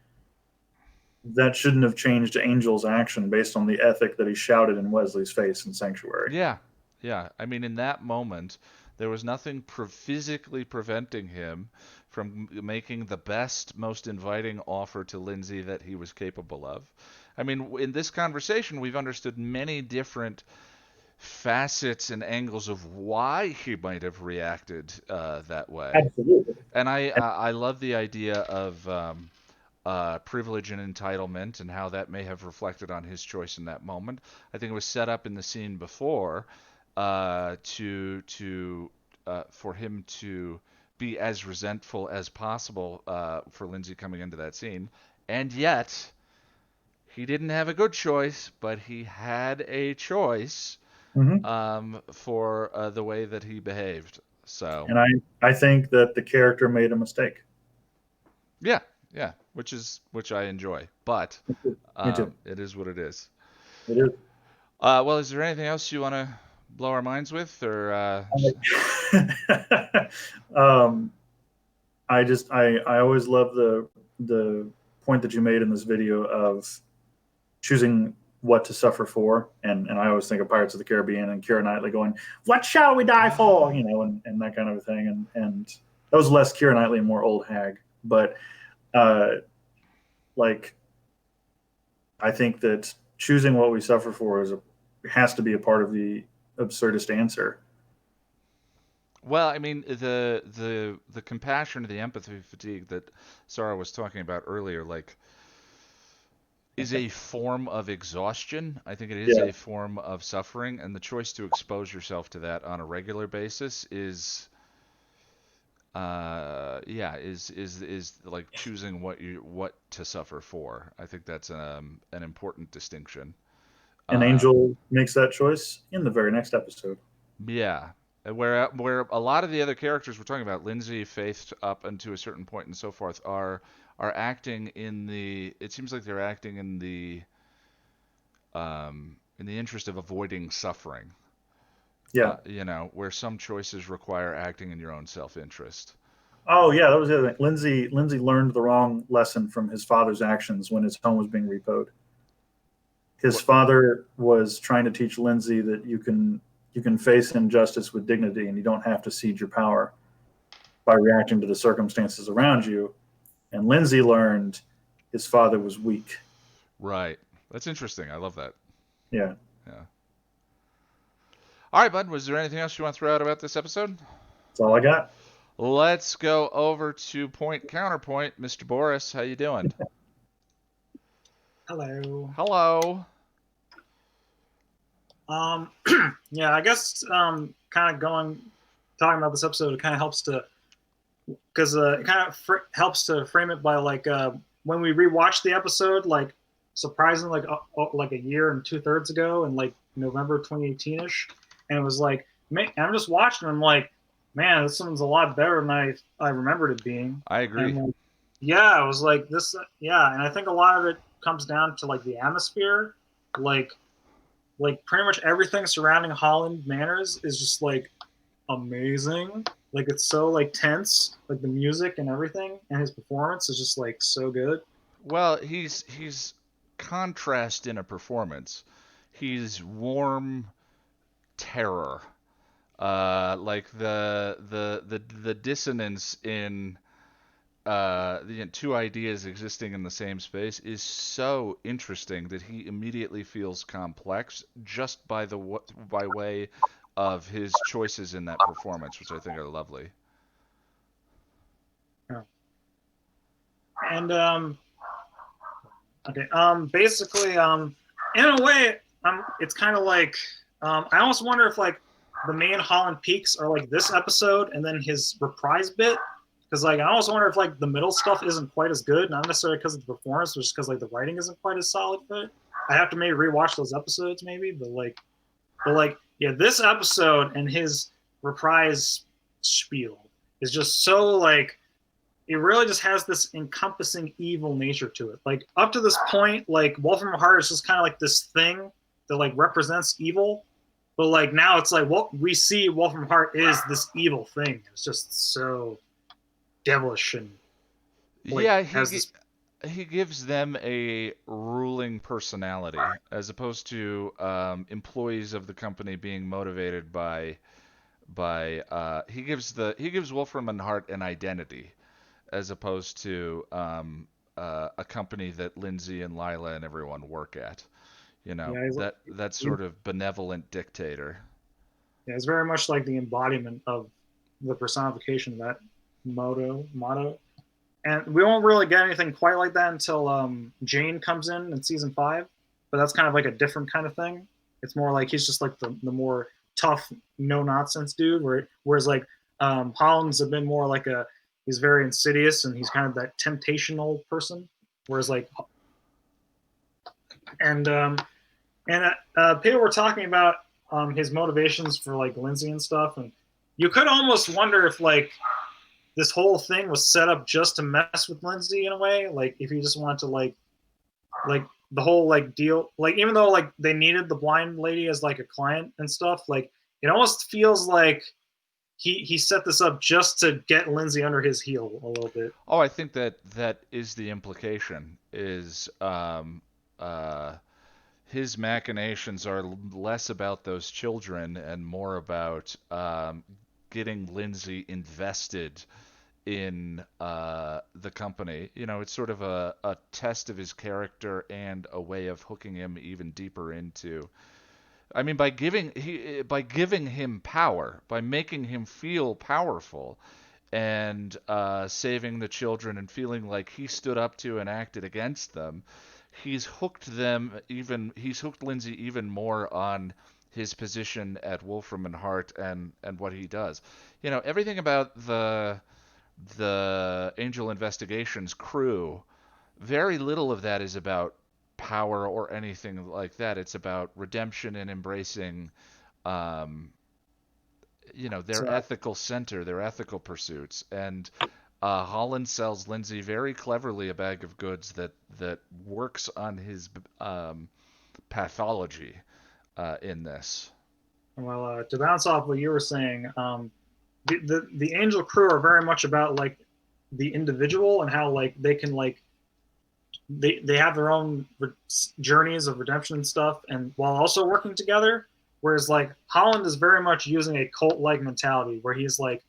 S20: that shouldn't have changed Angel's action based on the ethic that he shouted in Wesley's face in Sanctuary.
S1: Yeah. I mean, in that moment, there was nothing physically preventing him from making the best, most inviting offer to Lindsay that he was capable of. I mean, in this conversation, we've understood many different facets and angles of why he might have reacted that way.
S20: Absolutely.
S1: And I love the idea of privilege and entitlement and how that may have reflected on his choice in that moment. I think it was set up in the scene before for him to be as resentful as possible for Lindsay coming into that scene, and yet he didn't have a good choice, but he had a choice for the way that he behaved. So,
S20: and I think that the character made a mistake.
S1: yeah, which I enjoy, but
S20: Me too.
S1: it is what it is.
S20: It is.
S1: Well, is there anything else you want to blow our minds with, or
S20: I always love the point that you made in this video of choosing what to suffer for, and I always think of Pirates of the Caribbean and Keira Knightley going, "What shall we die for?" And that kind of a thing, and that was less Keira Knightley and more old hag, but like I think that choosing what we suffer for has to be a part of the absurdist answer.
S1: Well, I mean, the compassion, the empathy fatigue that Sarah was talking about earlier, like, is a form of exhaustion. I think it is a form of suffering, and the choice to expose yourself to that on a regular basis is like choosing what to suffer for. I think that's an important distinction.
S20: And Angel makes that choice in the very next episode.
S1: Yeah. Where a lot of the other characters we're talking about, Lindsay, Faith, up until a certain point and so forth, are acting in the. It seems like they're acting in the interest of avoiding suffering.
S20: Yeah.
S1: Where some choices require acting in your own self-interest.
S20: Oh yeah, that was the other thing. Lindsay learned the wrong lesson from his father's actions when his home was being repoed. His father was trying to teach Lindsay that you can face injustice with dignity, and you don't have to cede your power by reacting to the circumstances around you. And Lindsay learned his father was weak.
S1: Right. That's interesting. I love that.
S20: Yeah.
S1: Yeah. All right, bud. Was there anything else you want to throw out about this episode?
S20: That's all I got.
S1: Let's go over to point counterpoint. Mr. Boris, how you doing?
S21: Hello.
S1: Hello.
S21: Yeah, I guess kind of talking about this episode, it kind of helps to, because it kind of helps to frame it by like when we rewatched the episode, like surprisingly like a year and 2/3 ago, in like November 2018ish, and it was like, man, I'm just watching, and I'm like, man, this one's a lot better than I remembered it being.
S1: I agree.
S21: And, yeah, it was like this. Yeah, and I think a lot of it comes down to like the atmosphere, like pretty much everything surrounding Holland Manors is just like amazing. Like it's so like tense, like the music and everything, and his performance is just like so good.
S1: Well, he's contrast in a performance. He's warm terror. Like the dissonance in the two ideas existing in the same space is so interesting that he immediately feels complex just by way of his choices in that performance, which I think are lovely.
S21: Yeah. And okay, basically, in a way, it's kind of like I almost wonder if like the main Holland peaks are like this episode and then his reprise bit. Because like I almost wonder if like the middle stuff isn't quite as good, not necessarily because of the performance, but just because like the writing isn't quite as solid for it. I have to maybe rewatch those episodes maybe, but yeah, this episode and his reprise spiel is just so like it really just has this encompassing evil nature to it. Like up to this point, like Wolfram Hart is just kind of like this thing that like represents evil, but like now it's like what we see Wolfram Hart is this evil thing. It's just so devilish and like,
S1: yeah, he gives them a ruling personality as opposed to employees of the company being motivated by he gives Wolfram and Hart an identity. as opposed to a company that Lindsay and Lila and everyone work at. You know,
S21: Yeah, he's,
S1: that sort of benevolent dictator.
S21: yeah, it's very much like the embodiment of the personification of that motto. And we won't really get anything quite like that until Jane comes in season 5. But that's kind of like a different kind of thing. It's more like he's just like the more tough, no nonsense dude. Whereas like Holland's a bit more like he's very insidious and he's kind of that temptational person. Whereas like and people were talking about his motivations for like Lindsay and stuff, and you could almost wonder if like this whole thing was set up just to mess with Lindsay in a way, like if he just wanted to like the whole like deal, like even though like they needed the blind lady as like a client and stuff, like it almost feels like he set this up just to get Lindsay under his heel a little bit.
S1: Oh, I think that is the implication. Is his machinations are less about those children and more about getting Lindsay invested in the company. You know, it's sort of a test of his character and a way of hooking him even deeper into. I mean, by giving him power, by making him feel powerful, and saving the children and feeling like he stood up to and acted against them, he's hooked Lindsay even more on his position at Wolfram and Hart and what he does. You know, everything about the Angel Investigations crew, very little of that is about power or anything like that. It's about redemption and embracing their ethical center, their ethical pursuits. And Holland sells Lindsay very cleverly a bag of goods that works on his pathology in this.
S21: Well, to bounce off what you were saying, the Angel crew are very much about like the individual and how like they can like they have their own journeys of redemption and stuff, and while also working together. Whereas like Holland is very much using a cult-like mentality where he's like,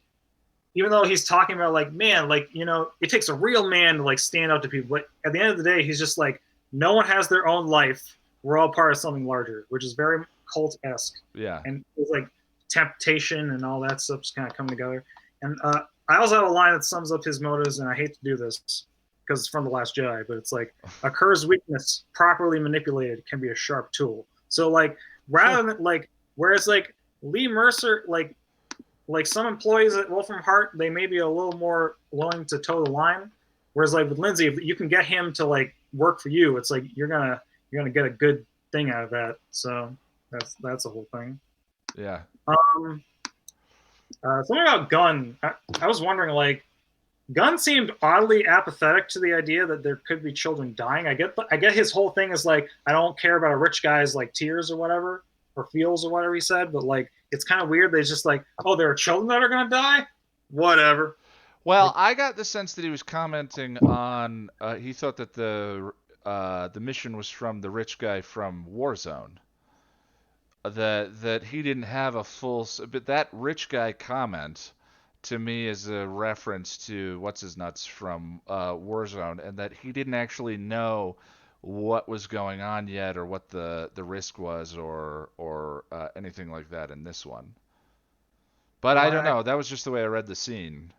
S21: even though he's talking about like, man, like, you know, it takes a real man to like stand up to people, but at the end of the day, he's just like, no one has their own life. We're all part of something larger, which is very cult-esque.
S1: Yeah.
S21: And it's like temptation and all that stuff's kind of coming together. And I also have a line that sums up his motives, and I hate to do this because it's from The Last Jedi, but it's like, a cur's weakness properly manipulated can be a sharp tool. So like, rather than like, whereas like Lee Mercer, like some employees at Wolfram Hart, they may be a little more willing to toe the line. Whereas like with Lindsay, if you can get him to like work for you, it's like you're gonna get a good thing out of that. So that's the whole thing.
S1: Yeah.
S21: Something about Gunn. I was wondering, like, Gunn seemed oddly apathetic to the idea that there could be children dying. I get his whole thing is like, I don't care about a rich guy's like tears or whatever, or feels or whatever he said, but like it's kind of weird that he's just like, oh, there are children that are gonna die? Whatever.
S1: Well, I got the sense that he was commenting on he thought that the mission was from the rich guy from Warzone. That he didn't have a full, but that rich guy comment to me is a reference to what's his nuts from Warzone, and that he didn't actually know what was going on yet, or what the risk was, or anything like that in this one. But I don't know. That was just the way I read the scene.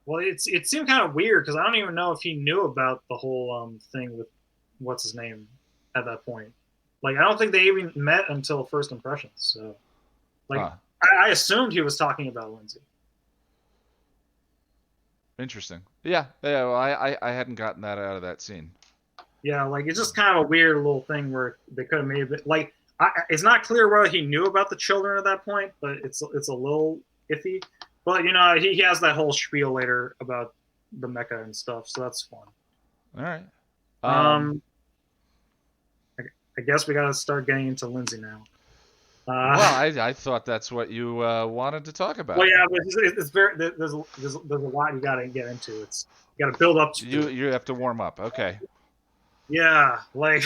S21: Well, it seemed kind of weird because I don't even know if he knew about the whole thing with what's his name at that point. Like, I don't think they even met until First Impressions. So, like, I assumed he was talking about Lindsay.
S1: Interesting. Yeah. Well, I hadn't gotten that out of that scene.
S21: Yeah, like it's just kind of a weird little thing where they could have made it. Like, it's not clear whether he knew about the children at that point, but it's a little iffy. But you know, he has that whole spiel later about the mecha and stuff, so that's fun.
S1: All right.
S21: I guess we got to start getting into Lindsay now.
S1: Well, I thought that's what you wanted to talk about.
S21: Well, yeah, but it's very there's a lot you got to get into. It's you got to build up to.
S1: You have to warm up. Okay.
S21: Yeah, like,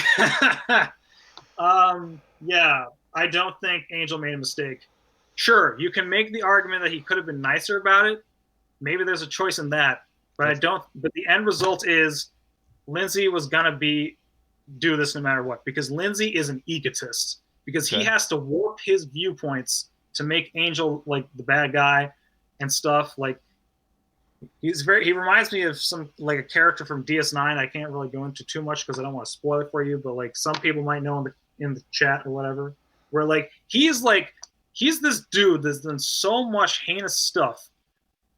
S21: yeah, I don't think Angel made a mistake. Sure, you can make the argument that he could have been nicer about it. Maybe there's a choice in that. But I don't. But the end result is Lindsay was gonna do this no matter what, because Lindsay is an egotist, because he has to warp his viewpoints to make Angel like the bad guy and stuff. Like he reminds me of some like a character from DS9. I can't really go into too much because I don't want to spoil it for you, but like some people might know in the chat or whatever, where like he's this dude that's done so much heinous stuff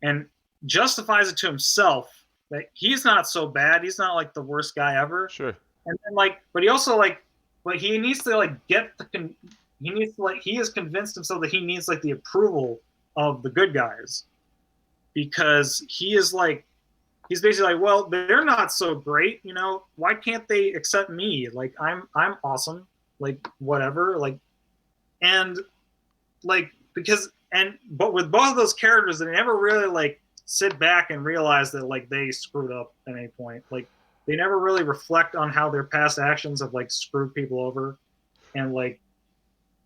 S21: and justifies it to himself that he's not so bad. He's not like the worst guy ever.
S1: Sure.
S21: And then like, but he also like, but he needs to like he has convinced himself that he needs like the approval of the good guys, because he is like, he's basically like, well, they're not so great, you know, why can't they accept me? Like I'm awesome, like whatever, like, and like, but with both of those characters, they never really like sit back and realize that like they screwed up at any point. Like they never really reflect on how their past actions have like screwed people over, and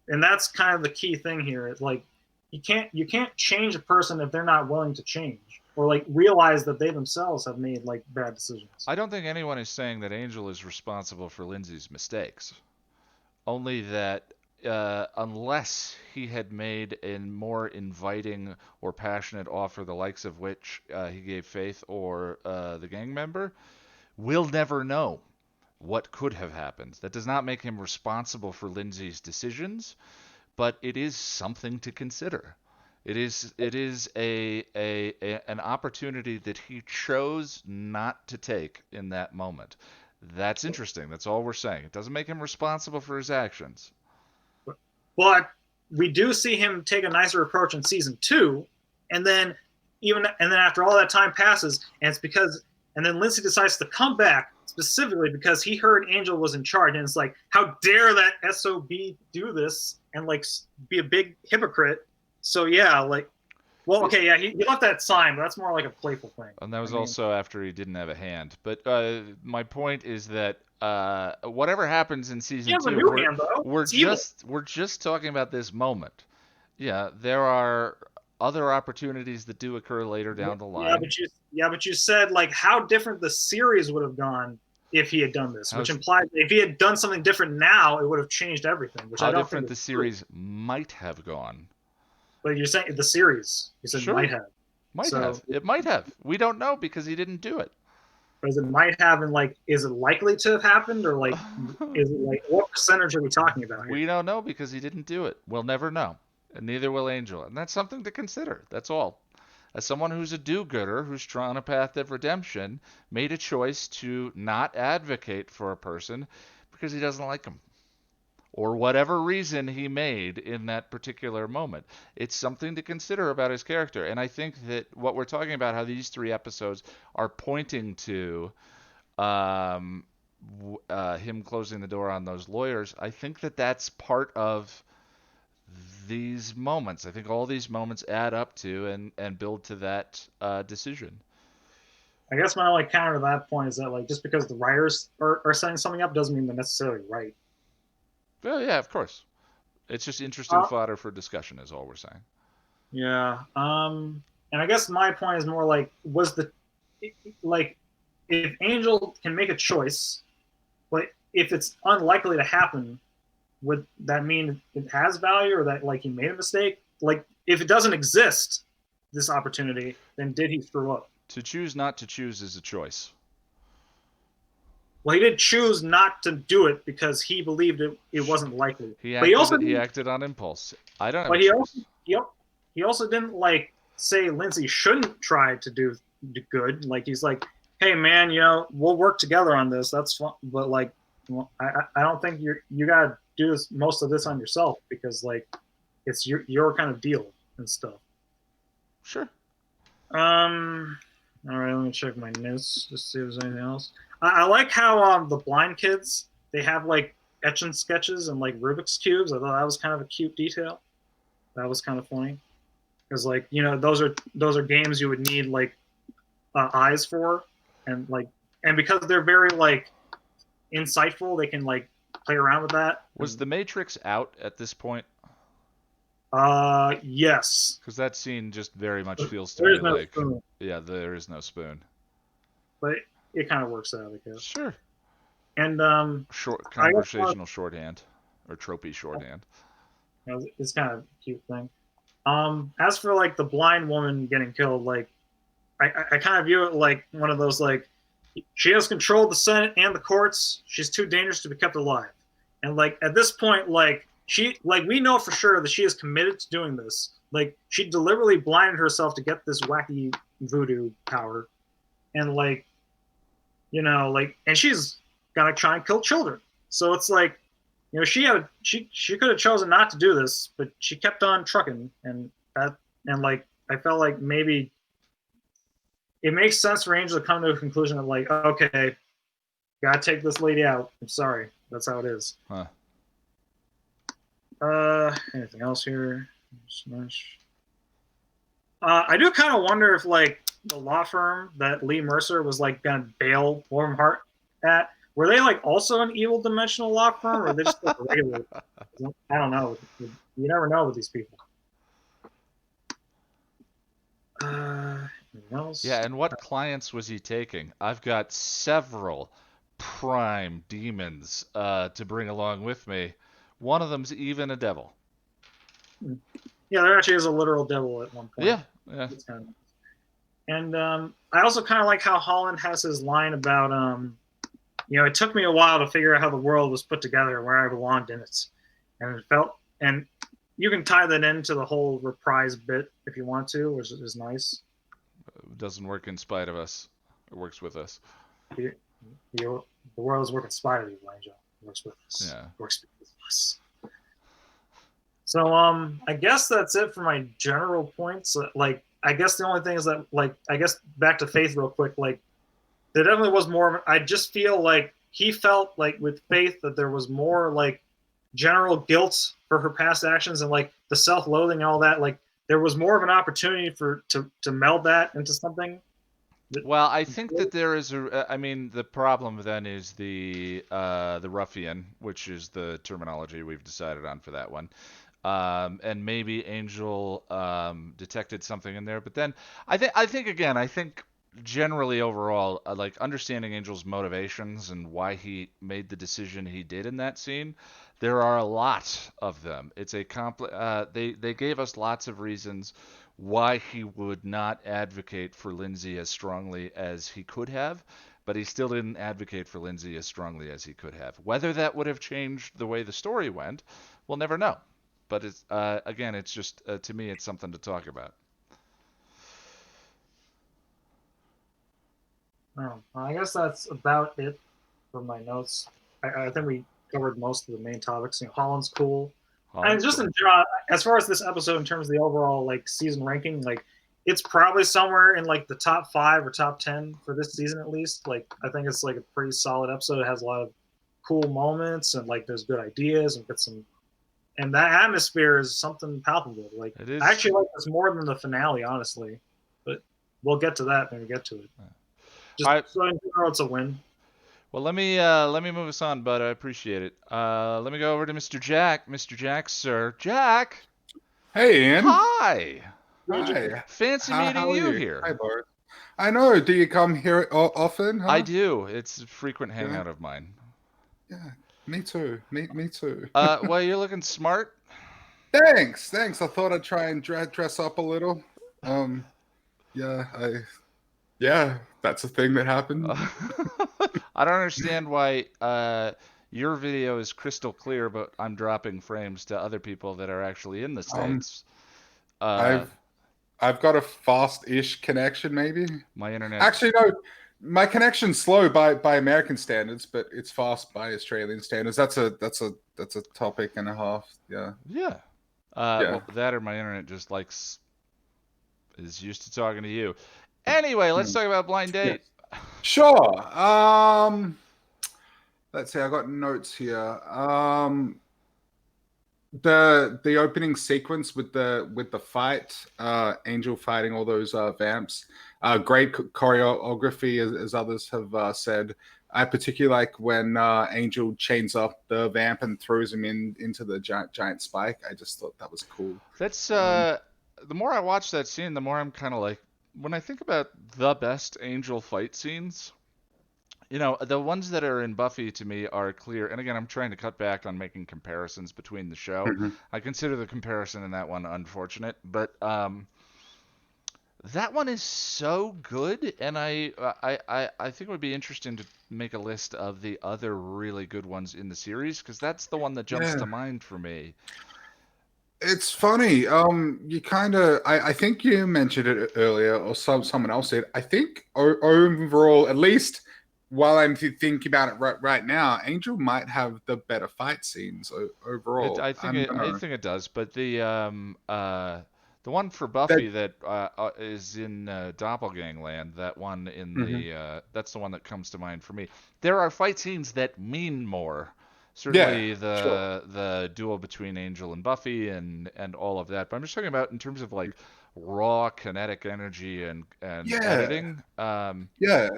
S21: that's kind of the key thing here. It's like you can't change a person if they're not willing to change or like realize that they themselves have made like bad decisions.
S1: I don't think anyone is saying that Angel is responsible for Lindsay's mistakes. Only that unless he had made a more inviting or passionate offer, the likes of which he gave Faith or the gang member, we'll never know what could have happened. That does not make him responsible for Lindsay's decisions, but it is something to consider. It is an opportunity that he chose not to take in that moment. That's interesting. That's all we're saying. It doesn't make him responsible for his actions.
S21: But we do see him take a nicer approach in season 2, and then after all that time passes, and then Lindsay decides to come back specifically because he heard Angel was in charge, and it's like, how dare that SOB do this and like be a big hypocrite. So yeah, like, well, okay, yeah, he left that sign, but that's more like a playful thing.
S1: And that was also after he didn't have a hand. But my point is that whatever happens in season 2, we're just talking about this moment. Yeah, there are other opportunities that do occur later down the line.
S21: But you said like how different the series would have gone if he had done this, which implies if he had done something different now, it would have changed everything. Which
S1: how
S21: I don't
S1: different
S21: think
S1: the series might have gone.
S21: But you're saying the series. You said
S1: sure.
S21: Might have.
S1: It might have. We don't know because he didn't do it.
S21: But is it might have, and like, is it likely to have happened, or like, is it like, what percentage are we talking about here?
S1: We don't know because he didn't do it. We'll never know, and neither will Angel, and that's something to consider. That's all. As someone who's a do-gooder, who's on a path of redemption, made a choice to not advocate for a person because he doesn't like him, or whatever reason he made in that particular moment. It's something to consider about his character. And I think that what we're talking about, how these 3 episodes are pointing to him closing the door on those lawyers, I think that that's part of these moments. I think all these moments add up to and build to that decision.
S21: I guess my only counter to that point is that like just because the writers are setting something up doesn't mean they're necessarily right.
S1: Well, yeah, of course. It's just interesting fodder for discussion is all we're saying.
S21: Yeah. And I guess my point is more like, if Angel can make a choice, but if it's unlikely to happen, would that mean it has value, or that like he made a mistake? Like if it doesn't exist, this opportunity, then did he screw up?
S1: To choose not to choose is a choice.
S21: Well, he did choose not to do it because he believed it wasn't likely.
S1: He acted on impulse. I don't know.
S21: But he also didn't like say Lindsay shouldn't try to do good. Like he's like, hey man, you know, we'll work together on this. That's fun. But like, well, I don't think you gotta do most of this on yourself, because like it's your kind of deal and stuff.
S1: Sure.
S21: All right, let me check my notes just to see if there's anything else. I like how the blind kids, they have like etching sketches and like Rubik's cubes. I thought that was kind of a cute detail. That was kind of funny, because like, you know, those are games you would need like eyes for, and because they're very like insightful, they can like play around with that.
S1: Was the Matrix out at this point?
S21: Yes.
S1: Because that scene just very much feels to me like,
S21: spoon.
S1: Yeah, there is no spoon.
S21: but it kind of works out, I guess.
S1: Sure.
S21: And
S1: Short
S21: I guess
S1: conversational shorthand or tropey shorthand.
S21: it's kind of a cute thing. As for like the blind woman getting killed, like I kind of view it like one of those like she has control of the Senate and the courts. She's too dangerous to be kept alive. And like at this point, like we know for sure that she is committed to doing this. Like she deliberately blinded herself to get this wacky voodoo power, and like and she's gonna try and kill children. So it's like she could have chosen not to do this, but she kept on trucking, and like I felt like maybe it makes sense for Angel to come to a conclusion of like, okay, gotta take this lady out. I'm sorry, that's how it is.
S1: Huh.
S21: Anything else here? Smash. I do kind of wonder if like the law firm that Lee Mercer was like gonna bail Warm Heart at, were they like also an evil dimensional law firm, or are they just like regular? I don't know. You never know with these people. Anything else?
S1: Yeah, and what clients was he taking? I've got several prime demons to bring along with me. One of them's even a devil.
S21: Yeah, there actually is a literal devil at one point.
S1: Yeah.
S21: It's kind of nice. And I also kind of like how Holland has his line about, it took me a while to figure out how the world was put together and where I belonged in it. And you can tie that into the whole reprise bit if you want to, which is nice.
S1: It doesn't work in spite of us. It works with us.
S21: The world is working in spite of you, Angel. It works with us.
S1: Yeah.
S21: It works with us. So I guess that's it for my general points. Like I guess the only thing is that like I guess back to Faith real quick. Like there definitely was more. I just feel like he felt like with Faith that there was more like general guilt for her past actions and like the self-loathing and all that. Like there was more of an opportunity to meld that into something.
S1: Well, I think that there is I mean, the problem then is the ruffian, which is the terminology we've decided on for that one. And maybe Angel detected something in there, but then I think generally overall, like understanding Angel's motivations and why he made the decision he did in that scene, there are a lot of them. It's a they gave us lots of reasons why he would not advocate for Lindsay as strongly as he could have, but he still didn't advocate for Lindsay as strongly as he could have. Whether that would have changed the way the story went, we'll never know. But it's again, it's just to me, it's something to talk about.
S21: I guess that's about it for my notes. I think we covered most of the main topics. Holland's cool. And just in general, as far as this episode in terms of the overall like season ranking, like it's probably somewhere in like the top 5 or top 10 for this season at least. Like I think it's like a pretty solid episode. It has a lot of cool moments and like there's good ideas and and that atmosphere is something palpable. Like
S1: it is.
S21: I actually like this more than the finale, honestly. But we'll get to that when we get to it. So in general, it's a win.
S1: Well, let me move us on, bud. I appreciate it. Let me go over to Mr. Jack. Mr. Jack, sir. Jack.
S12: Hey, Ian.
S1: Hi.
S12: Hi.
S1: Fancy meeting
S12: how are
S1: you here.
S12: Hi, Bart. I know. Do you come here often? Huh?
S1: I do. It's a frequent hangout of mine.
S12: Yeah, me too. Me too.
S1: Well, you're looking smart.
S12: Thanks. I thought I'd try and dress up a little. Yeah, that's a thing that happened.
S1: I don't understand why your video is crystal clear, but I'm dropping frames to other people that are actually in the States.
S12: I've got a fast-ish connection, maybe.
S1: My internet.
S12: Actually, no. My connection's slow by American standards, but it's fast by Australian standards. That's a topic and a half. Yeah.
S1: Yeah. Well, that or my internet just is used to talking to you. Anyway, let's talk about Blind Date.
S12: Sure. Let's see. I got notes here. The opening sequence with the fight, Angel fighting all those vamps. Great choreography, as others have said. I particularly like when Angel chains up the vamp and throws him into the giant spike. I just thought that was cool.
S1: That's the more I watch that scene, the more I'm kind of like, when I think about the best Angel fight scenes, the ones that are in Buffy to me are clear. And again, I'm trying to cut back on making comparisons between the show.
S12: Mhm.
S1: I consider the comparison in that one unfortunate, but that one is so good, and I think it would be interesting to make a list of the other really good ones in the series because that's the one that jumps
S12: Yeah.
S1: to mind for me.
S12: It's funny. You kind of, I think you mentioned it earlier, or someone else did. I think overall, at least while I'm thinking about it right now, Angel might have the better fight scenes overall. I don't
S1: I
S12: know.
S1: think it does, but the one for
S12: That,
S1: Buffy that is in Doppelgangland, that one in
S12: Mhm.
S1: the that's the one that comes to mind for me. There are fight scenes that mean more.
S12: Yeah,
S1: Certainly
S12: sure.
S1: the duel between Angel and Buffy and all of that. But I'm just talking about in terms of like raw kinetic energy and
S12: Yeah,
S1: editing.
S12: yeah.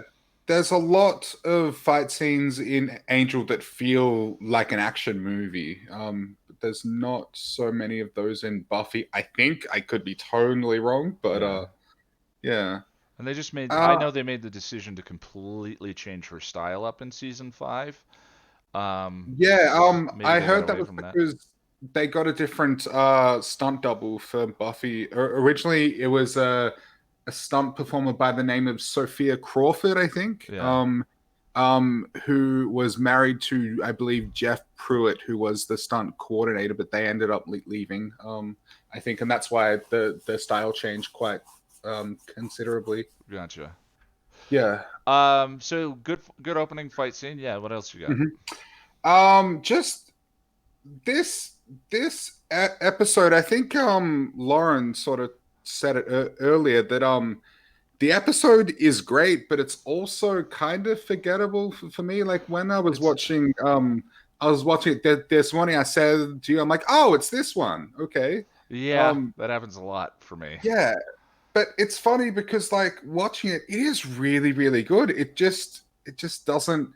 S12: There's a lot of fight scenes in Angel that feel like an action movie. But there's not so many of those in Buffy. I think I could be totally wrong, but
S1: Yeah.
S12: yeah.
S1: And they just made I
S12: Uh,
S1: know they made the decision to completely change her style up in season 5.
S12: yeah,
S1: Maybe
S12: I
S1: they got
S12: heard that
S1: away
S12: was
S1: from that.
S12: because they got a different stunt double for Buffy. Originally, it was a stunt performer by the name of Sophia Crawford, I think.
S1: Yeah.
S12: Who was married to, I believe, Jeff Pruitt, who was the stunt coordinator, but they ended up leaving. I think, and that's why the style changed quite considerably.
S1: Gotcha.
S12: Yeah.
S1: So good opening fight scene. Yeah, what else you got?
S12: Just this episode, I think Lauren sort of said it earlier that the episode is great, but it's also kind of forgettable for me. Like when
S1: It's
S12: I was watching it this morning, I said to you, I'm like, oh, it's this one. Okay.
S1: Yeah,
S12: Um
S1: that happens a lot for me.
S12: yeah, but it's funny because like watching it, it is really, really good. It just doesn't.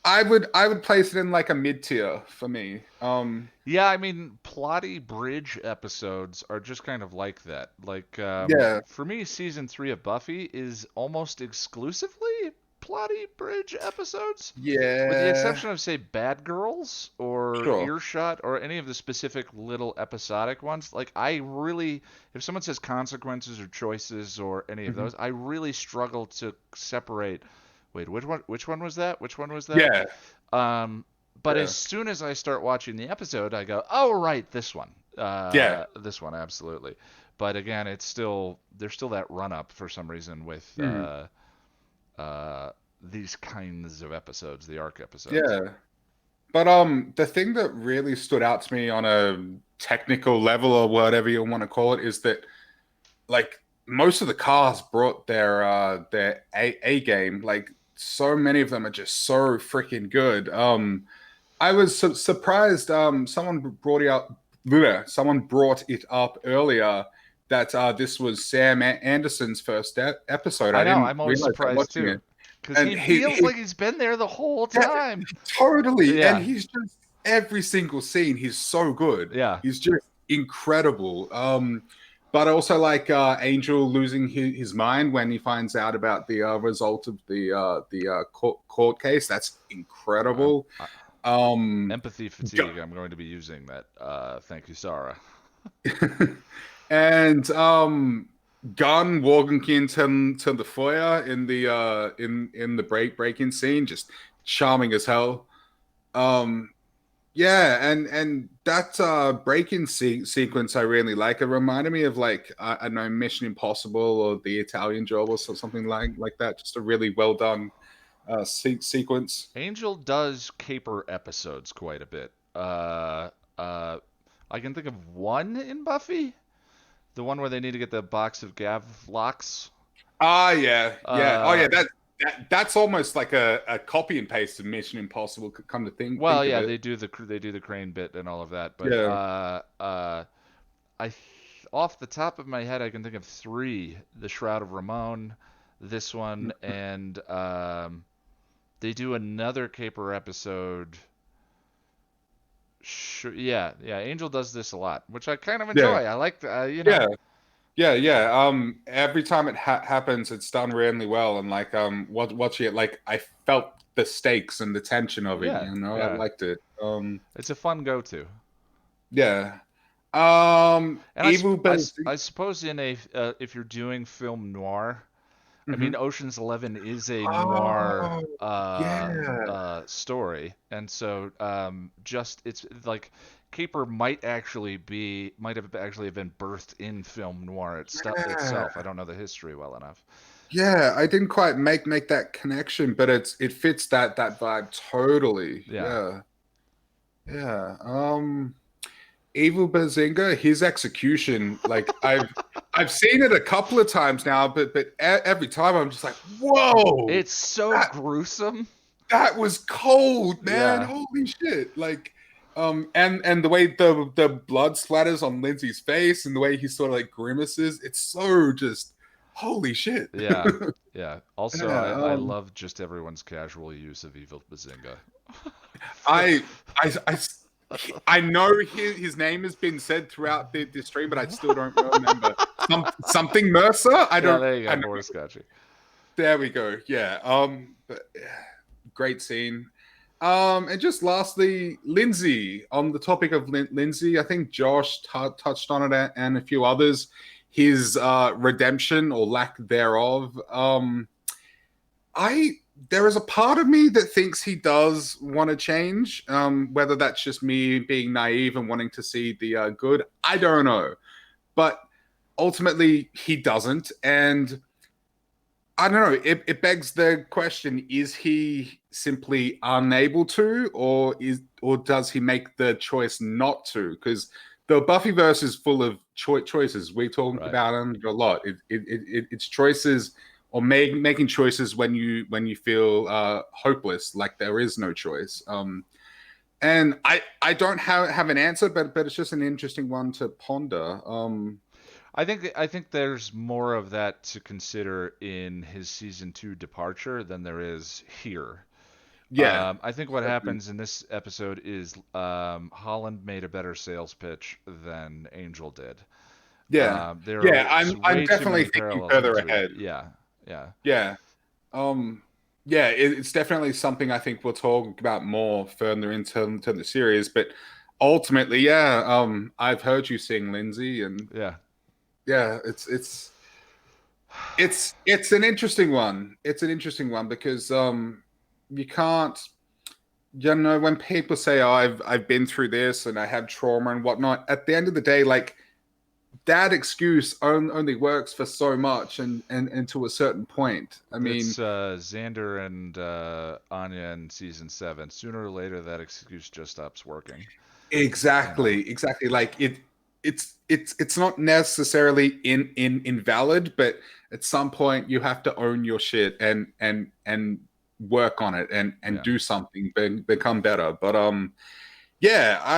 S12: I would place it in like a mid tier for me.
S1: Yeah, I mean, plotty bridge episodes are just kind of like that. Like,
S12: Yeah.
S1: for me, season 3 of Buffy is almost exclusively plotty bridge episodes, with the
S12: Yeah.
S1: exception of, say, Bad Girls or
S12: Sure.
S1: Earshot or any of the specific little episodic ones. Like, I really, if someone says consequences or choices or any of
S12: Mhm.
S1: those, I really struggle to separate. Wait, which one was that? Which one was that?
S12: Yeah.
S1: Um, but as
S12: Yeah.
S1: soon as I start watching the episode, I go, "Oh, right, this one.
S12: Yeah.
S1: This one, absolutely." But again, there's still that run up for some reason with
S12: Mhm.
S1: these kinds of episodes, the arc episodes.
S12: Yeah. But the thing that really stood out to me on a technical level or whatever you want to call it is that like most of the cast brought their A game. Like so many of them are just so freaking good. I was surprised. Someone brought it up earlier that this was Sam Anderson's first episode.
S1: I
S12: I
S1: know.
S12: didn't
S1: I'm always
S12: realize that
S1: surprised
S12: watching
S1: too,
S12: it,
S1: because
S12: and
S1: he feels like he's been there the whole
S12: yeah,
S1: time.
S12: totally. And
S1: Yeah,
S12: he's just every single scene, he's so good.
S1: yeah.
S12: He's just incredible. But also like Angel losing his mind when he finds out about the result of the court case. That's
S1: I'm,
S12: incredible. Um,
S1: empathy fatigue. I'm going to be using that. Thank you, Sarah.
S12: and Gunn walking into the foyer in the in the break-in scene, just charming as hell. Um, yeah, and that break-in sequence I really like. It reminded me of like I don't know, Mission Impossible or The Italian Job or something like that. Just a really well done sequence.
S1: Angel does caper episodes quite a bit. Uh, I can think of one in Buffy, the one where they need to get the box of Gav locks.
S12: Ah, yeah, yeah. Oh, yeah.
S1: Uh,
S12: That's almost like a copy and paste of Mission Impossible. Come to
S1: well,
S12: think of
S1: yeah,
S12: it,
S1: they do the crane bit and all of that, but
S12: yeah.
S1: I off the top of my head, I can think of three: the Shroud of Ramon, this one, and they do another caper episode. Sure, yeah, yeah. Angel does this a lot, which I kind of
S12: Yeah,
S1: enjoy. I like,
S12: yeah. Yeah. Every time it happens, it's done really well, and like watching it, like I felt the stakes and the tension of it.
S1: Yeah,
S12: I
S1: yeah.
S12: liked it.
S1: It's a fun go-to.
S12: Yeah.
S1: And
S12: Evil
S1: I suppose in a if you're doing film noir, I mean,
S12: Mhm.
S1: Ocean's 11 is a noir
S12: Oh, yeah.
S1: story, and so just it's like Caper might have actually been birthed in film noir
S12: Yeah.
S1: itself. I don't know the history well enough.
S12: Yeah, I didn't quite make that connection, but it fits that vibe totally.
S1: Yeah.
S12: Yeah. Yeah. Evil Bazinga, his execution, like I've seen it a couple of times now, but every time I'm just like, whoa,
S1: It's so gruesome.
S12: that was cold, man.
S1: Yeah.
S12: Holy shit. Like, and the way the blood splatters on Lindsay's face and the way he sort of like grimaces, it's so just holy shit.
S1: Yeah. Yeah. Also,
S12: Yeah,
S1: I love just everyone's casual use of Evil Bazinga.
S12: I I know his name has been said throughout the stream, but I still don't remember. Something Mercer? I don't.
S1: Yeah, there you go,
S12: I know.
S1: Boris Scotchy.
S12: There we go. Yeah. But, great scene. And just lastly, Lindsay. On the topic of Lindsay, I think Josh touched on it and a few others. His redemption or lack thereof. There is a part of me that thinks he does want to change. Whether that's just me being naive and wanting to see the good, I don't know. But ultimately, he doesn't, and I don't know. It begs the question: is he simply unable to, or does he make the choice not to? Because the Buffyverse is full of choices. We talked about them a lot. It's choices or making choices when you feel hopeless, like there is no choice. And I don't have an answer, but it's just an interesting one to ponder.
S1: I think there's more of that to consider in his season 2 departure than there is here.
S12: Yeah.
S1: I think what happens in this episode is Holland made a better sales pitch than Angel did.
S12: Yeah.
S1: There are
S12: I'm definitely thinking further ahead.
S1: Yeah.
S12: Yeah. It's definitely something I think we'll talk about more further into the series. But ultimately, I've heard you sing, Lindsay, and it's an interesting one. It's an interesting one because you can't, when people say, "Oh, I've been through this and I had trauma and whatnot," at the end of the day, like that excuse only works for so much and to a certain point. I mean,
S1: it's Xander and Anya in season 7. Sooner or later, that excuse just stops working.
S12: Exactly. Like it's not necessarily invalid, but at some point you have to own your shit and work on it and do something, become better. But I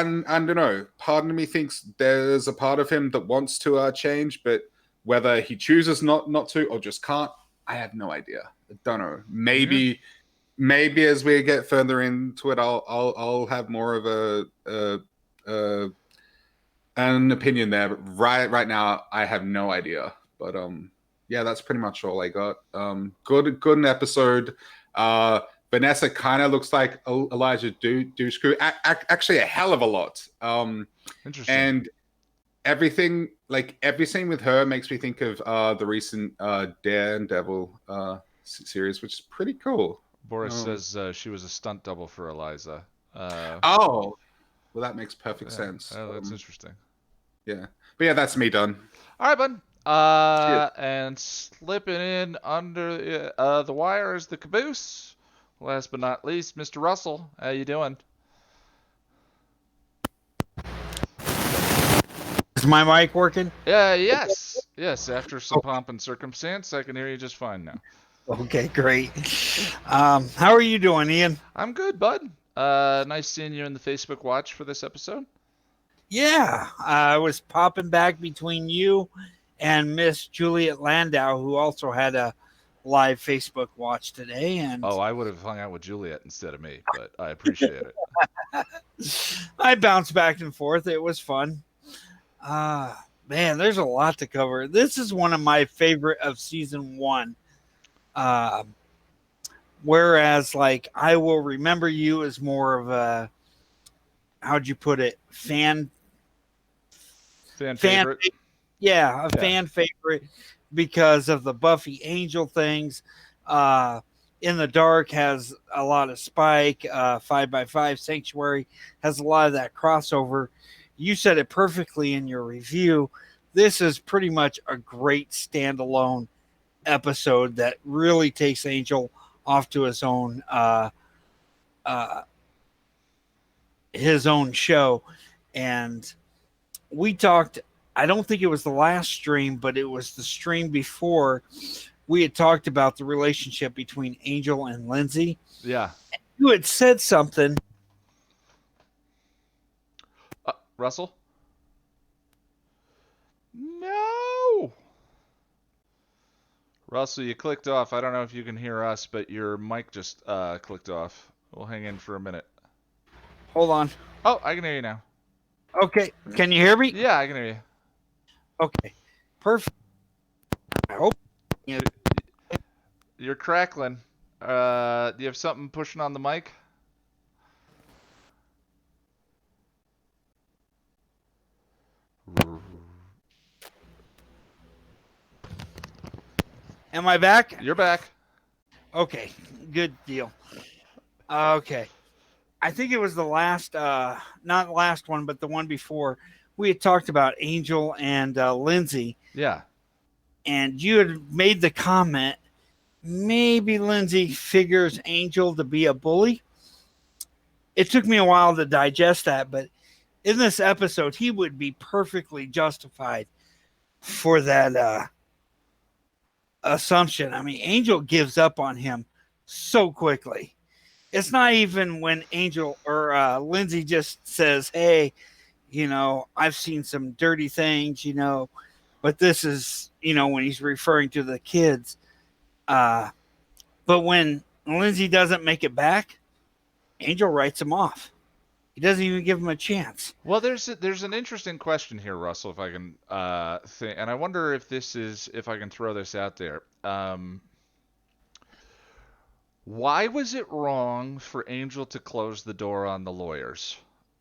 S12: don't know. Part of me thinks there's a part of him that wants to change, but whether he chooses not to or just can't, I have no idea. I don't know. Maybe as we get further into it, I'll have more of an opinion there. But right now, I have no idea. But that's pretty much all I got. Good an episode. Vanessa kind of looks like Elijah Dushku. Actually, a hell of a lot.
S1: Interesting.
S12: And everything, like every scene with her, makes me think of the recent Daredevil series, which is pretty cool.
S1: Boris says she was a stunt double for Eliza.
S12: Well, that makes perfect sense.
S1: That's interesting.
S12: Yeah, but that's me done.
S1: All right, bud. And slipping in under the wire is the caboose. Last but not least, Mr. Russell. How you doing?
S2: Is my mic working?
S1: Yes. After some pomp and circumstance, I can hear you just fine now.
S2: Okay, great. How are you doing, Ian?
S1: I'm good, bud. Nice seeing you in the Facebook watch for this episode.
S2: Yeah, I was popping back between you and Miss Juliet Landau, who also had a live Facebook watch today. And
S1: I would have hung out with Juliet instead of me, but I appreciate it.
S2: I bounced back and forth. It was fun. Man, there's a lot to cover. This is one of my favorite of season 1. Whereas, like, I Will Remember You is more of a, how'd you put it, fan
S1: favorite.
S2: Yeah, a fan favorite because of the Buffy Angel things. In the Dark has a lot of Spike. 5x5 Sanctuary has a lot of that crossover. You said it perfectly in your review. This is pretty much a great standalone episode that really takes Angel off to his own show. And we talked, I don't think it was the last stream, but it was the stream before, we had talked about the relationship between Angel and Lindsay.
S1: Yeah.
S2: You had said something.
S1: Russell? No! Russell, you clicked off. I don't know if you can hear us, but your mic just clicked off. We'll hang in for a minute.
S2: Hold on.
S1: Oh, I can hear you now.
S2: Okay. Can you hear me?
S1: Yeah, I can hear you.
S2: Okay. Perfect. I hope
S1: you're crackling. Do you have something pushing on the mic?
S2: Am I back?
S1: You're back.
S2: Okay. Good deal. Okay. I think it was the last, not the last one, but the one before. We had talked about Angel and Lindsay.
S1: Yeah.
S2: And you had made the comment, maybe Lindsay figures Angel to be a bully. It took me a while to digest that, but in this episode, he would be perfectly justified for that assumption. I mean, Angel gives up on him so quickly. It's not even when Angel or Lindsay just says, hey, you know, I've seen some dirty things, you know, but this is, you know, when he's referring to the kids. But when Lindsay doesn't make it back, Angel writes him off. He doesn't even give him a chance.
S1: Well, there's an interesting question here, Russell, if I can think, and I wonder if I can throw this out there. Why was it wrong for Angel to close the door on the lawyers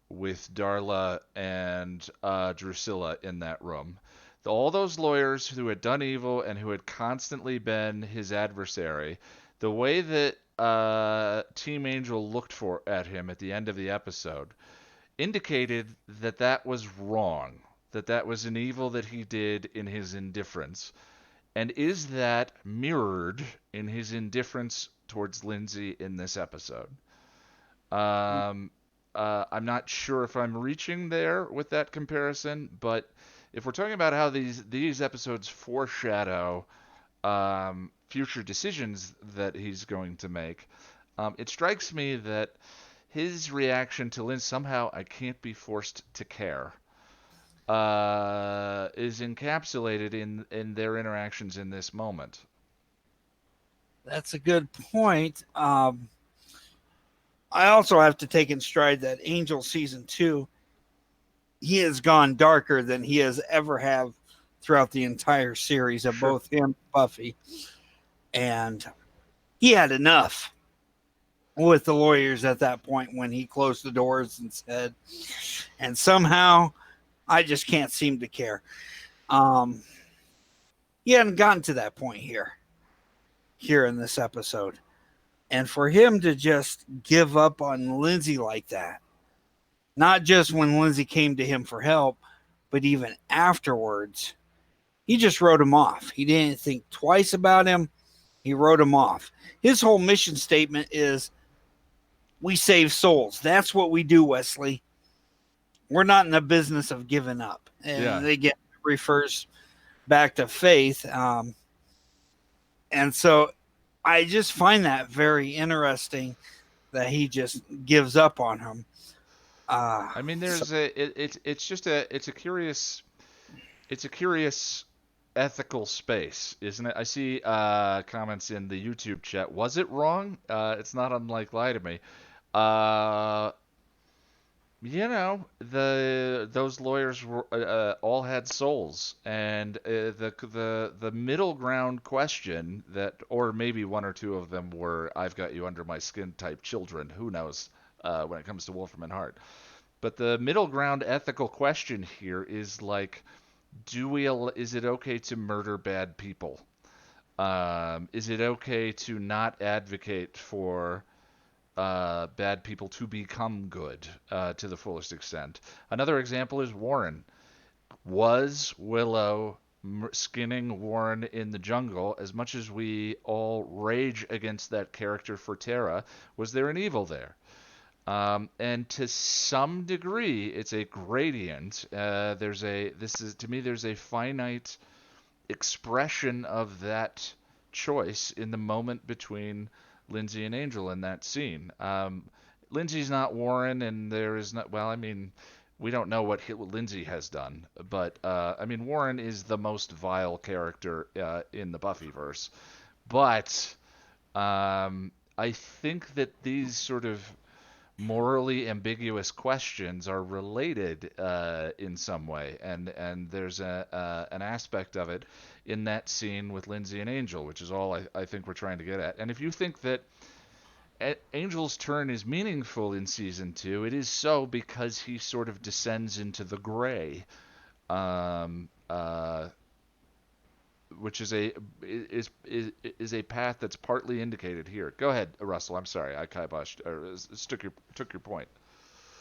S1: with Darla and Drusilla in that room? All those lawyers who had done evil and who had constantly been his adversary, the way that Team Angel looked at him at the end of the episode indicated that that was wrong, that was an evil that he did in his indifference. And is that mirrored in his indifference towards Lindsay in this episode? I'm not sure if I'm reaching there with that comparison, but if we're talking about how these episodes foreshadow future decisions that he's going to make, it strikes me that his reaction to Lynn, somehow I can't be forced to care, is encapsulated in their interactions in this moment.
S2: That's a good point. I also have to take in stride that Angel season 2, he has gone darker than he has ever have throughout the entire series of both him and Buffy. And he had enough with the lawyers at that point when he closed the doors and said, and somehow I just can't seem to care. He hadn't gotten to that point here in this episode. And for him to just give up on Lindsay like that, not just when Lindsay came to him for help, but even afterwards, he just wrote him off. He didn't think twice about him. He wrote him off. His whole mission statement is, we save souls. That's what we do, Wesley. We're not in the business of giving up. And they refers back to faith. And so I just find that very interesting that he just gives up on him.
S1: I mean, there's it's a curious ethical space, isn't it? I see comments in the YouTube chat. Was it wrong? It's not unlike lie to me. those lawyers were all had souls, and the middle ground question that, or maybe one or two of them were "I've got you under my skin" type children. Who knows when it comes to Wolfram and Hart? But the middle ground ethical question here is like, is it okay to murder bad people? Is it okay to not advocate for bad people to become good to the fullest extent? Another example is Warren. Was Willow skinning Warren in the jungle, as much as we all rage against that character for Tara, was there an evil there? And to some degree, it's a gradient. There's a finite expression of that choice in the moment between Lindsay and Angel in that scene. Lindsay's not Warren, and there is not. Well, I mean, we don't know what Lindsay has done, but I mean, Warren is the most vile character in the Buffyverse. But I think that these sort of morally ambiguous questions are related in some way, and there's an aspect of it in that scene with Lindsay and Angel, which is all I think we're trying to get at. And if you think that Angel's turn is meaningful in season 2, it is so because he sort of descends into the gray, um, uh, which is a path that's partly indicated here. Go ahead, Russell. I'm sorry, I kiboshed or took your point.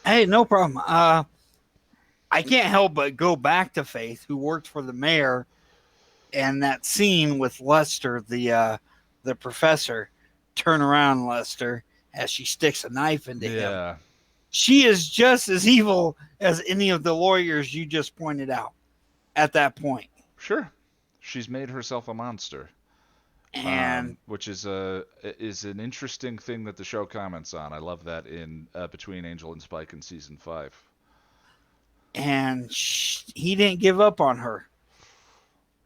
S2: Hey, no problem. I can't help but go back to Faith, who worked for the mayor, and that scene with Lester, the professor. Turn around, Lester, as she sticks a knife into him. She is just as evil as any of the lawyers you just pointed out at that point.
S1: Sure. She's made herself a monster.
S2: And
S1: which is an interesting thing that the show comments on. I love that in between Angel and Spike in season 5.
S2: And he didn't give up on her.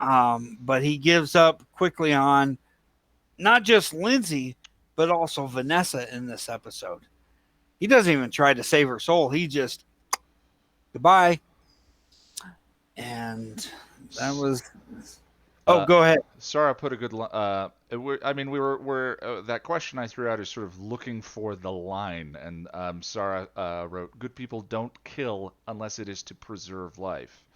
S2: But he gives up quickly on not just Lindsay, but also Vanessa in this episode. He doesn't even try to save her soul. He just, goodbye. And that was... go ahead.
S1: Sarah put a good... that question I threw out is sort of looking for the line. And Sarah wrote, good people don't kill unless it is to preserve life.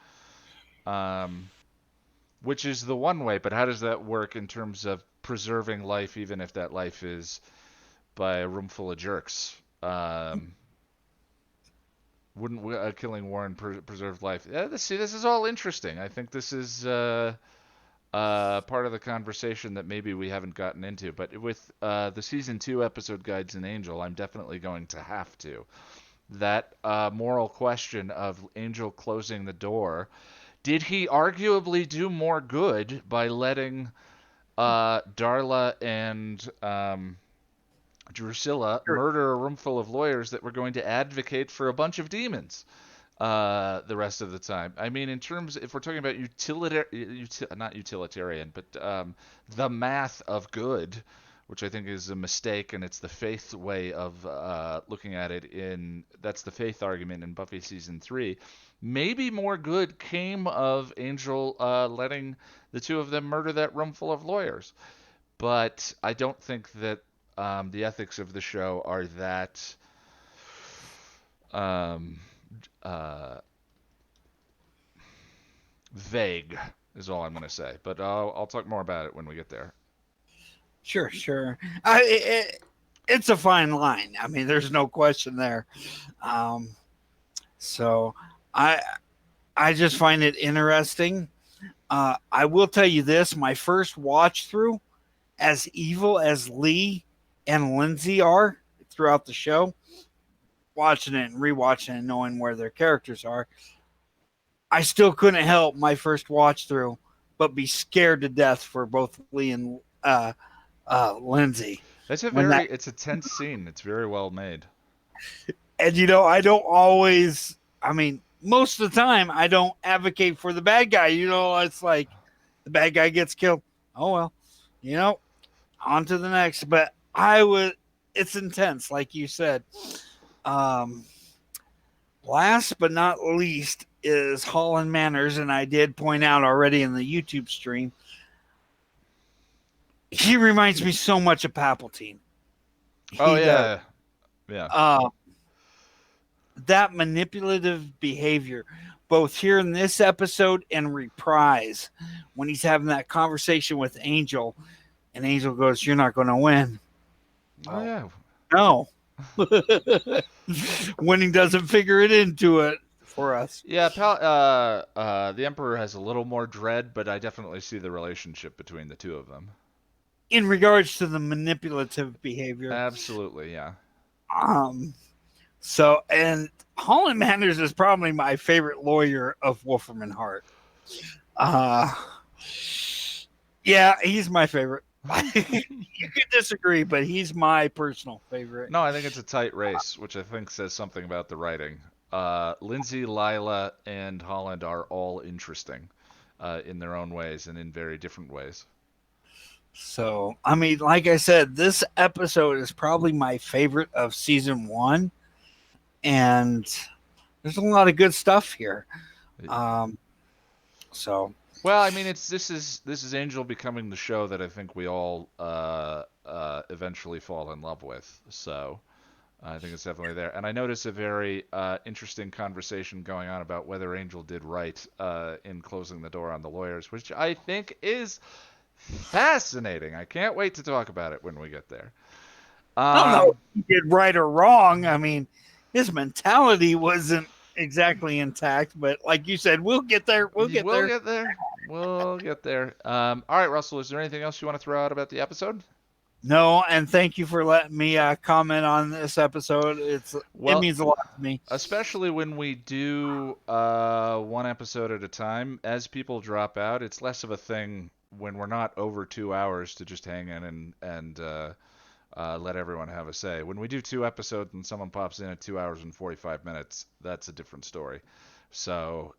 S1: Which is the one way, but how does that work in terms of preserving life, even if that life is by a room full of jerks? Wouldn't killing Warren preserve life? See, this is all interesting. I think this is part of the conversation that maybe we haven't gotten into. But with the season 2 episode guides in Angel, I'm definitely going to have to. That moral question of Angel closing the door. Did he arguably do more good by letting Darla and Drusilla murder a room full of lawyers that were going to advocate for a bunch of demons the rest of the time? I mean, in terms, if we're talking about not utilitarian, but the math of good, which I think is a mistake, and it's the faith way of looking at it. That's the faith argument in Buffy season 3. Maybe more good came of Angel letting the two of them murder that room full of lawyers. But I don't think that the ethics of the show are that vague, is all I'm going to say. But I'll talk more about it when we get there.
S2: Sure. It's a fine line. I mean, there's no question there. So I just find it interesting. I will tell you this: my first watch through, as evil as Lee and Lindsay are throughout the show, watching it and rewatching it and knowing where their characters are, I still couldn't help my first watch through but be scared to death for both Lee and Lindsay.
S1: It's a tense scene. It's very well made.
S2: And I don't always, most of the time I don't advocate for the bad guy. It's like the bad guy gets killed. Oh well, on to the next. But it's intense, like you said. Last but not least is Holland Manners, and I did point out already in the YouTube stream, he reminds me so much of Palpatine.
S1: Oh
S2: He
S1: yeah,
S2: does.
S1: yeah.
S2: That manipulative behavior, both here in this episode and Reprise, when he's having that conversation with Angel, and Angel goes, "You're not going to win."
S1: Oh yeah.
S2: No. Winning doesn't figure it into it for us.
S1: Yeah, the Emperor has a little more dread, but I definitely see the relationship between the two of them.
S2: In regards to the manipulative behavior.
S1: Absolutely, yeah.
S2: So, and Holland Manners is probably my favorite lawyer of Wolfram and Hart. Yeah, he's my favorite. You could disagree, but he's my personal favorite.
S1: No, I think it's a tight race, which I think says something about the writing. Lindsay, Lila, and Holland are all interesting in their own ways and in very different ways.
S2: So, I mean, like I said, this episode is probably my favorite of season 1. And there's a lot of good stuff here. So,
S1: well, I mean, this is Angel becoming the show that I think we all eventually fall in love with. So, I think it's definitely there. And I noticed a very interesting conversation going on about whether Angel did right in closing the door on the lawyers, which I think is fascinating. I can't wait to talk about it when we get there.
S2: I don't know if he did right or wrong. I mean, his mentality wasn't exactly intact, but like you said, we'll get there. We'll get there.
S1: We'll get there. All right, Russell, is there anything else you want to throw out about the episode?
S2: No, and thank you for letting me comment on this episode. It means a lot to me.
S1: Especially when we do one episode at a time. As people drop out, it's less of a thing when we're not over 2 hours to just hang in and let everyone have a say. When we do 2 episodes and someone pops in at 2 hours and 45 minutes, that's a different story. So,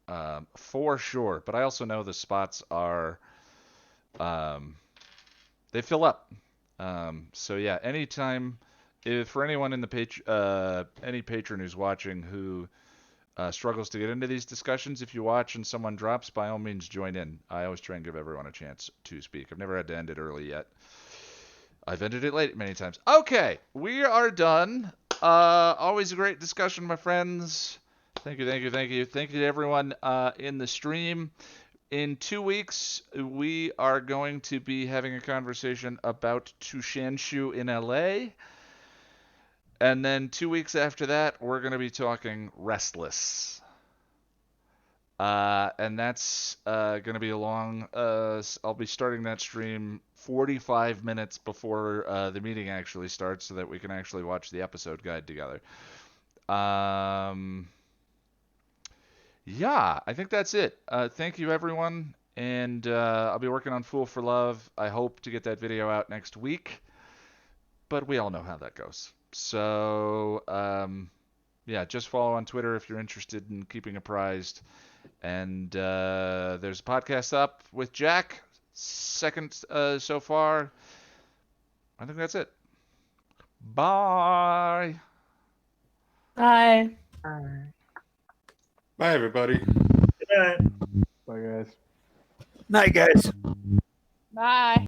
S1: for sure. But I also know the spots are, they fill up. So yeah, anytime, for anyone in the any patron who's watching who struggles to get into these discussions, if you watch and someone drops, by all means join in. I always try and give everyone a chance to speak. I've never had to end it early yet. I've ended it late many times. Okay, we are done. Always a great discussion, my friends. Thank you. Thank you to everyone in the stream. In 2 weeks, we are going to be having a conversation about Tushanshu in LA. And then 2 weeks after that, we're going to be talking Restless. And that's going to be a long... I'll be starting that stream 45 minutes before the meeting actually starts so that we can actually watch the episode guide together. Yeah, I think that's it. Thank you, everyone. And I'll be working on Fool for Love. I hope to get that video out next week. But we all know how that goes. So, yeah, just follow on Twitter if you're interested in keeping apprised. And there's a podcast up with Jack. Second so far. I think that's it. Bye.
S13: Bye.
S12: Bye, everybody.
S20: Good night.
S17: Bye, guys.
S2: Night, guys.
S19: Bye.